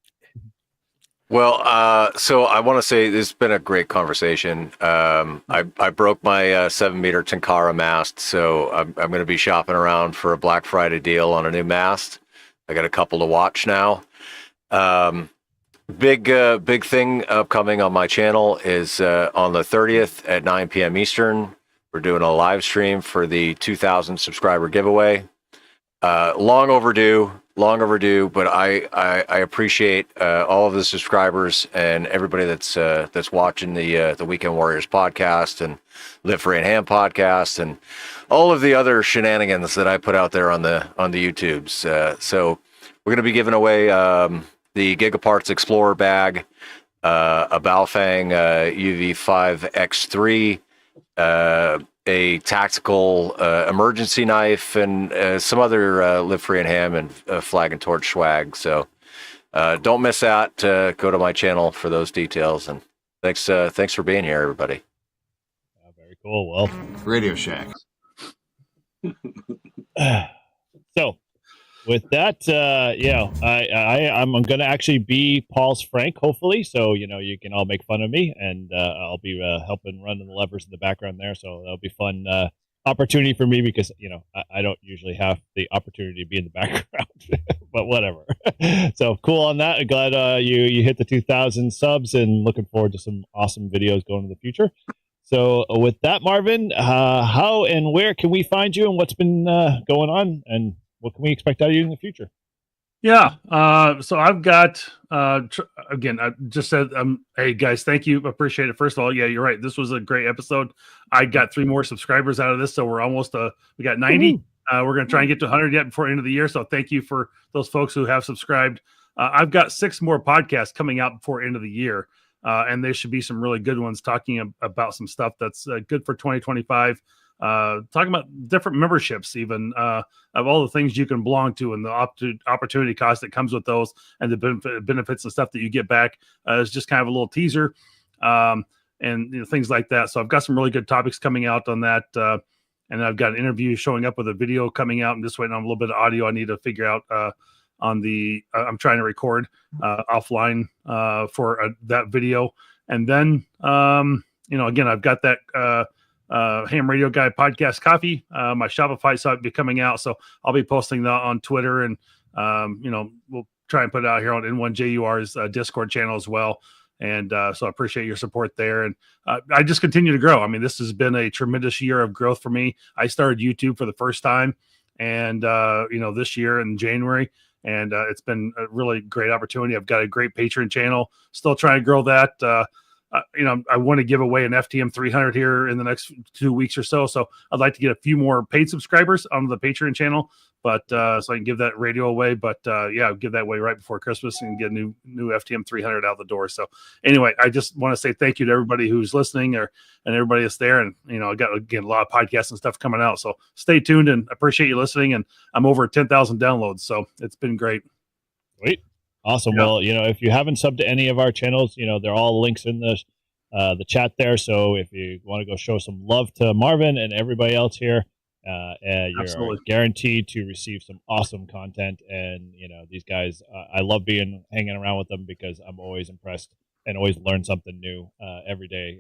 Well, so I want to say this has been a great conversation. I broke my 7-meter Tenkara mast, so I'm going to be shopping around for a Black Friday deal on a new mast. I got a couple to watch now. Big thing upcoming on my channel is on the 30th at 9 p.m. Eastern. We're doing a live stream for the 2,000 subscriber giveaway. Long overdue, but I appreciate all of the subscribers and everybody that's watching the Weekend Warriors podcast and Live Free and Ham podcast and all of the other shenanigans that I put out there on the YouTubes. So we're going to be giving away the Gigaparts Explorer bag, a Baofeng UV5X3, a tactical emergency knife, and some other Live Free and Ham and Flag and Torch swag. So don't miss that. Go to my channel for those details. And thanks for being here, everybody. Very cool. Well, Radio Shack. So with that, I'm going to actually be Paul's Frank, hopefully. So, you can all make fun of me, and I'll be helping running the levers in the background there. So that'll be fun opportunity for me because, I don't usually have the opportunity to be in the background, but whatever. So cool on that. I'm glad you hit the 2,000 subs, and looking forward to some awesome videos going in the future. So with that, Marvin, how and where can we find you, and what's been going on, and what can we expect out of you in the future? Yeah. So I've got, again, I just said, hey guys, thank you. Appreciate it. First of all, yeah, you're right. This was a great episode. I got 3 more subscribers out of this. So we're almost, we got 90. We're going to try and get to 100 yet before the end of the year. So thank you for those folks who have subscribed. I've got 6 more podcasts coming out before end of the year. And there should be some really good ones talking about some stuff that's good for 2025. Talking about different memberships, even of all the things you can belong to and the opportunity cost that comes with those, and the benefits and stuff that you get back. It's just kind of a little teaser, and things like that. So I've got some really good topics coming out on that, and I've got an interview showing up with a video coming out. I'm just waiting on a little bit of audio I need to figure out on the I'm trying to record offline for that video. And then again, I've got that Ham Radio Guy podcast coffee. My Shopify site will be coming out, so I'll be posting that on Twitter, and we'll try and put it out here on N1JUR's Discord channel as well. And so I appreciate your support there. And I just continue to grow. I mean, this has been a tremendous year of growth for me. I started YouTube for the first time, and this year in January, and it's been a really great opportunity. I've got a great Patreon channel, still trying to grow that. I want to give away an FTM 300 here in the next 2 weeks or so. So I'd like to get a few more paid subscribers on the Patreon channel, but so I can give that radio away. But I'll give that away right before Christmas and get a new FTM 300 out the door. So anyway, I just want to say thank you to everybody who's listening and everybody that's there. And, I got, again, a lot of podcasts and stuff coming out. So stay tuned, and appreciate you listening. And I'm over 10,000 downloads. So it's been great. Sweet. Awesome. Yeah. Well, if you haven't subbed to any of our channels, they're all links in the chat there. So if you want to go show some love to Marvin and everybody else here, you're Absolutely. guaranteed to receive some awesome content. And these guys, I love hanging around with them, because I'm always impressed and always learn something new every day.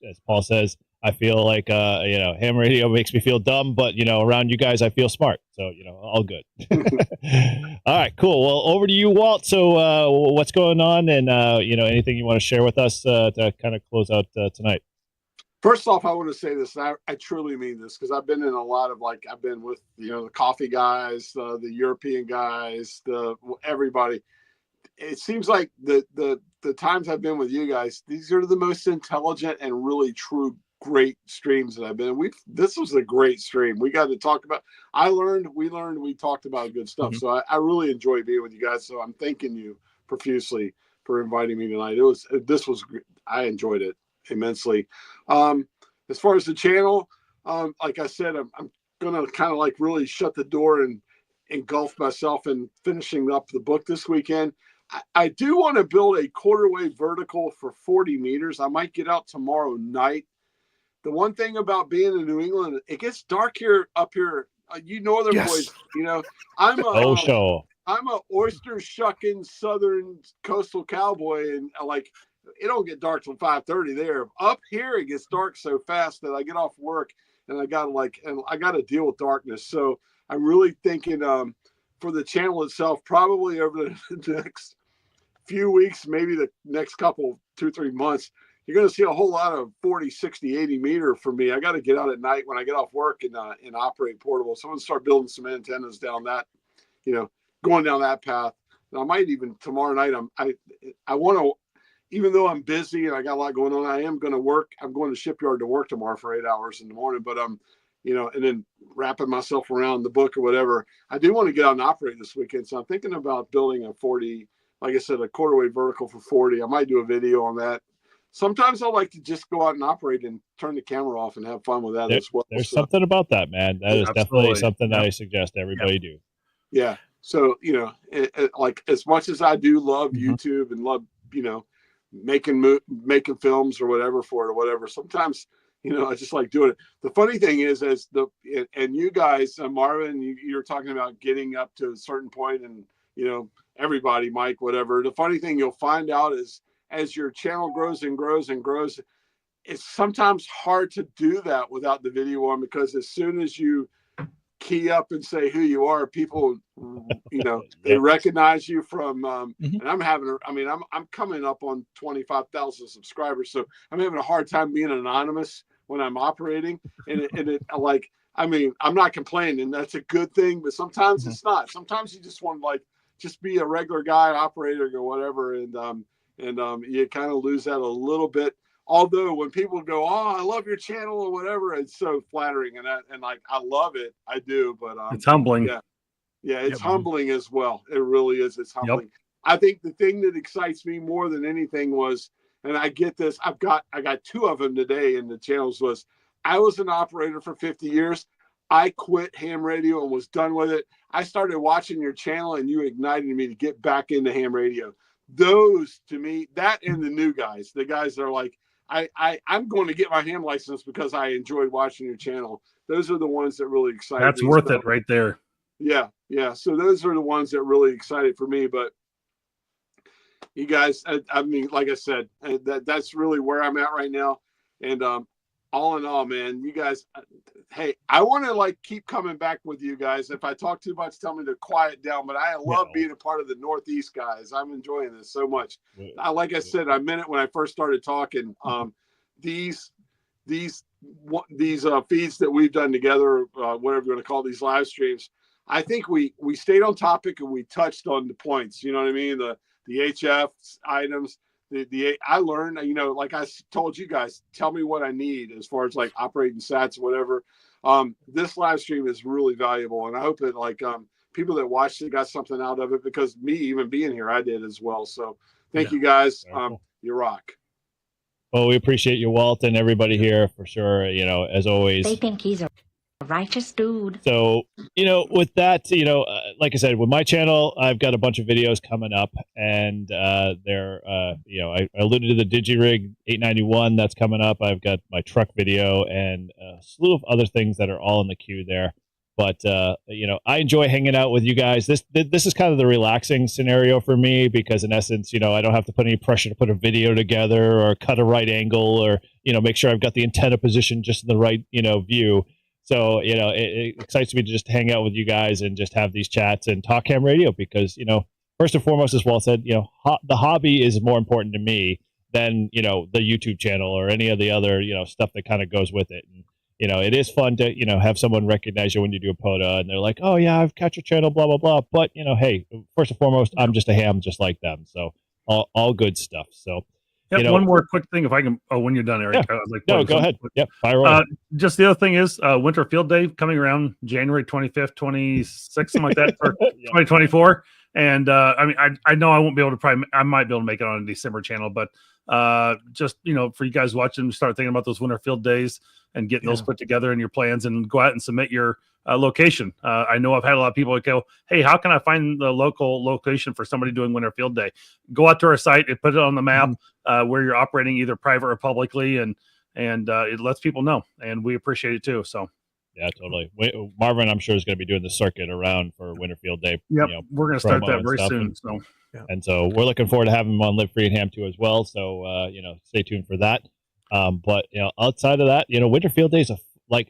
As Paul says, I feel like ham radio makes me feel dumb, but around you guys I feel smart. So all good. All right, cool. Well, over to you, Walt. So what's going on, and anything you want to share with us to kind of close out tonight? First off, I want to say this, and I truly mean this, because I've been in a lot of, I've been with the coffee guys, the European guys, everybody. It seems like the times I've been with you guys, these are the most intelligent and really true great streams that I've been. This was a great stream. We got to talk about. We talked about good stuff. Mm-hmm. So I really enjoy being with you guys. So I'm thanking you profusely for inviting me tonight. I enjoyed it immensely. As far as the channel, like I said, I'm gonna kind of really shut the door and engulf myself in finishing up the book this weekend. I do want to build a quarter-wave vertical for 40 meters. I might get out tomorrow night. The one thing about being in New England, it gets dark up here. Northern boys, I'm a oyster shucking Southern coastal cowboy, and it don't get dark till 5:30 there. Up here, it gets dark so fast that I get off work and I gotta deal with darkness. So I'm really thinking for the channel itself, probably over the next few weeks, maybe the next couple 2-3 months, you're going to see a whole lot of 40, 60, 80 meter for me. I got to get out at night when I get off work and operate portable. So I'm going to start building some antennas down that, going down that path. And I might even tomorrow night, I want to, even though I'm busy and I got a lot going on, I am going to work. I'm going to shipyard to work tomorrow for 8 hours in the morning, but and then wrapping myself around the book or whatever. I do want to get out and operate this weekend. So I'm thinking about building a 40, like I said, a quarter-wave vertical for 40. I might do a video on that. Sometimes I like to just go out and operate and turn the camera off and have fun with that as well. There's something about that, man. That is definitely something that I suggest everybody do. Yeah. So, as much as I do love YouTube and love, making films or whatever for it or whatever, sometimes, I just like doing it. The funny thing is, and you guys, Marvin, you're talking about getting up to a certain point, and, everybody, Mike, whatever. The funny thing you'll find out is, as your channel grows and grows and grows, it's sometimes hard to do that without the video on, because as soon as you key up and say who you are, people, they recognize you from, and I'm coming up on 25,000 subscribers. So I'm having a hard time being anonymous when I'm operating. I'm not complaining. That's a good thing, but sometimes it's not. Sometimes you just want to just be a regular guy operator or whatever. And you kind of lose that a little bit. Although when people go, "Oh, I love your channel" or whatever, it's so flattering, and I love it. I do, but it's humbling. Yeah, it's humbling as well. It really is. It's humbling. Yep. I think the thing that excites me more than anything was, and I get this, I got 2 of them today in the channels, was I was an operator for 50 years. I quit ham radio and was done with it. I started watching your channel and you ignited me to get back into ham radio. Those, to me, that and the new guys, the guys that are I'm going to get my ham license because I enjoyed watching your channel. Those are the ones that really excite That's me. worth it right there. Yeah. So those are the ones that really excited for me. But you guys, I mean, like I said, that's really where I'm at right now. And all in all, man, you guys, hey, I want to like keep coming back with you guys. If I talk too much, tell me to quiet down. But I love being a part of the Northeast guys. I'm enjoying this so much. Like I said, I meant it when I first started talking. These feeds that we've done together, whatever you want to call these live streams, I think we stayed on topic and we touched on the points. You know what I mean? The HF items. I learned, you know, like I told you guys, tell me what I need as far as like operating sats, whatever. This live stream is really valuable, and I hope that like people that watched it got something out of it, because me even being here, I did as well. So thank you guys. You rock. Well, we appreciate you, Walt, and everybody here for sure. You know, as always. They think he's a righteous dude. So, you know, with that, you know, like I said, with my channel, I've got a bunch of videos coming up, and they're, you know, I alluded to the DigiRig 891 that's coming up. I've got my truck video and a slew of other things that are all in the queue there. But, you know, I enjoy hanging out with you guys. This is kind of the relaxing scenario for me, because in essence, you know, I don't have to put any pressure to put a video together or cut a right angle or, you know, make sure I've got the antenna position just in the right, you know, view. So, you know, it excites me to just hang out with you guys and just have these chats and talk ham radio, because, you know, first and foremost, as Walt said, you know, the hobby is more important to me than, you know, the YouTube channel or any of the other, you know, stuff that kind of goes with it. And, you know, it is fun to, you know, have someone recognize you when you do a POTA and they're like, oh, yeah, I've caught your channel, blah, blah, blah. But, you know, hey, first and foremost, I'm just a ham just like them. So all good stuff. So. Yeah, you know, one more quick thing, if I can. Oh, when you're done, Eric. Yeah. Like, no, go ahead. Yep, fire away. Just the other thing is Winter Field Day coming around January 25th, 26th, something like that for 2024. And I mean, I know I won't be able to I might be able to make it on a December channel, but just, you know, for you guys watching, start thinking about those Winter Field Days and getting those put together in your plans, and go out and submit your location. I know I've had a lot of people go, hey, how can I find the local location for somebody doing Winter Field Day? Go out to our site and put it on the map where you're operating, either private or publicly, and it lets people know, and we appreciate it too. So. Yeah, totally. Marvin, I'm sure, is going to be doing the circuit around for Winter Field Day. Yep, you know, we're going to start that very soon. And so we're looking forward to having him on Live Free and Ham too as well. So you know, stay tuned for that. But you know, outside of that, you know, Winter Field Day is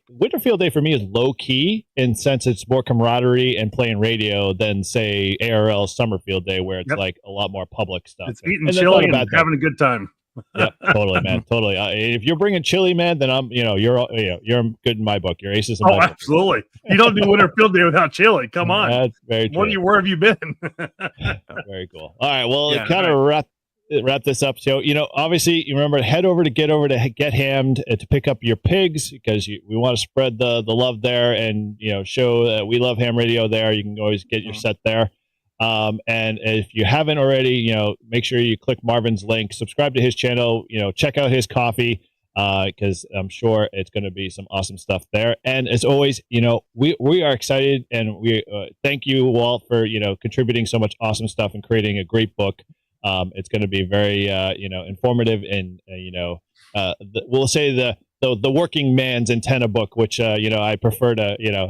Winter Field Day for me is low key, in sense it's more camaraderie and playing radio than say ARL Summer Field Day, where it's like a lot more public stuff. It's eating chili and having a good time. Yeah, totally, man, totally. If you're bringing chili, man, then I'm, you know, you're good in my book. You're aces in my book. Absolutely. You don't do Winter Field Day without chili. Come on. That's very true. Where have you been? Very cool. All right, well, kind of wrap this up. So, you know, obviously, you remember, head over to Get Hammed to pick up your pigs, because we want to spread the love there, and, you know, show that we love ham radio there. You can always get your set there. And if you haven't already, you know, make sure you click Marvin's link, subscribe to his channel, you know, check out his coffee, because I'm sure it's going to be some awesome stuff there. And as always, you know, we are excited, and we thank you, Walt, for, you know, contributing so much awesome stuff and creating a great book. It's going to be very, you know, informative, and, you know, we'll say the working man's antenna book, which, you know, I prefer to, you know,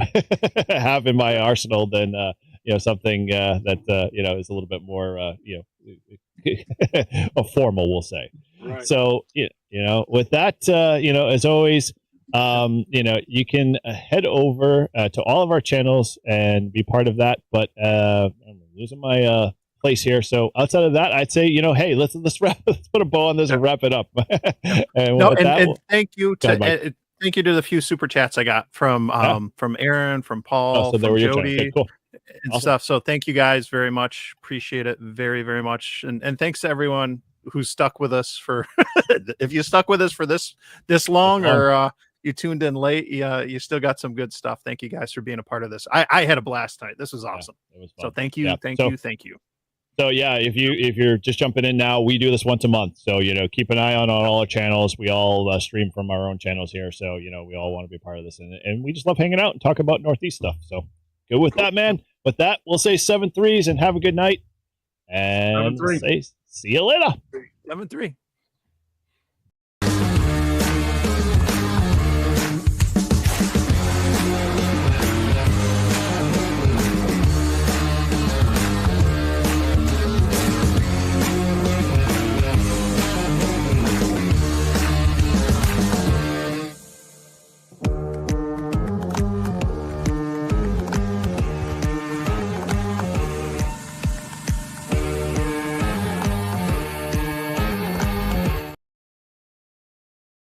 have in my arsenal than, you know, something that, you know, is a little bit more, you know, formal, we'll say. Right. So, you know, with that, you know, as always, you know, you can head over to all of our channels and be part of that. But I'm losing my place here. So outside of that, I'd say, you know, hey, let's put a bow on this and wrap it up. and thank you to thank you to the few super chats I got from Aaron, from Paul, from Jody. Okay, cool. And stuff. So thank you guys very much. Appreciate it very, very much. And thanks to everyone who's stuck with us for if you stuck with us for this long, or you tuned in late, you still got some good stuff. Thank you guys for being a part of this. I had a blast tonight. This was awesome. Yeah, it was fun. So thank you, thank you. So yeah, if you're just jumping in now, we do this once a month. So, you know, keep an eye on all our channels. We all stream from our own channels here. So, you know, we all want to be a part of this, and we just love hanging out and talking about Northeast stuff. So go with that, man. With that, we'll say 7-3s and have a good night. And say see you later. 7-3.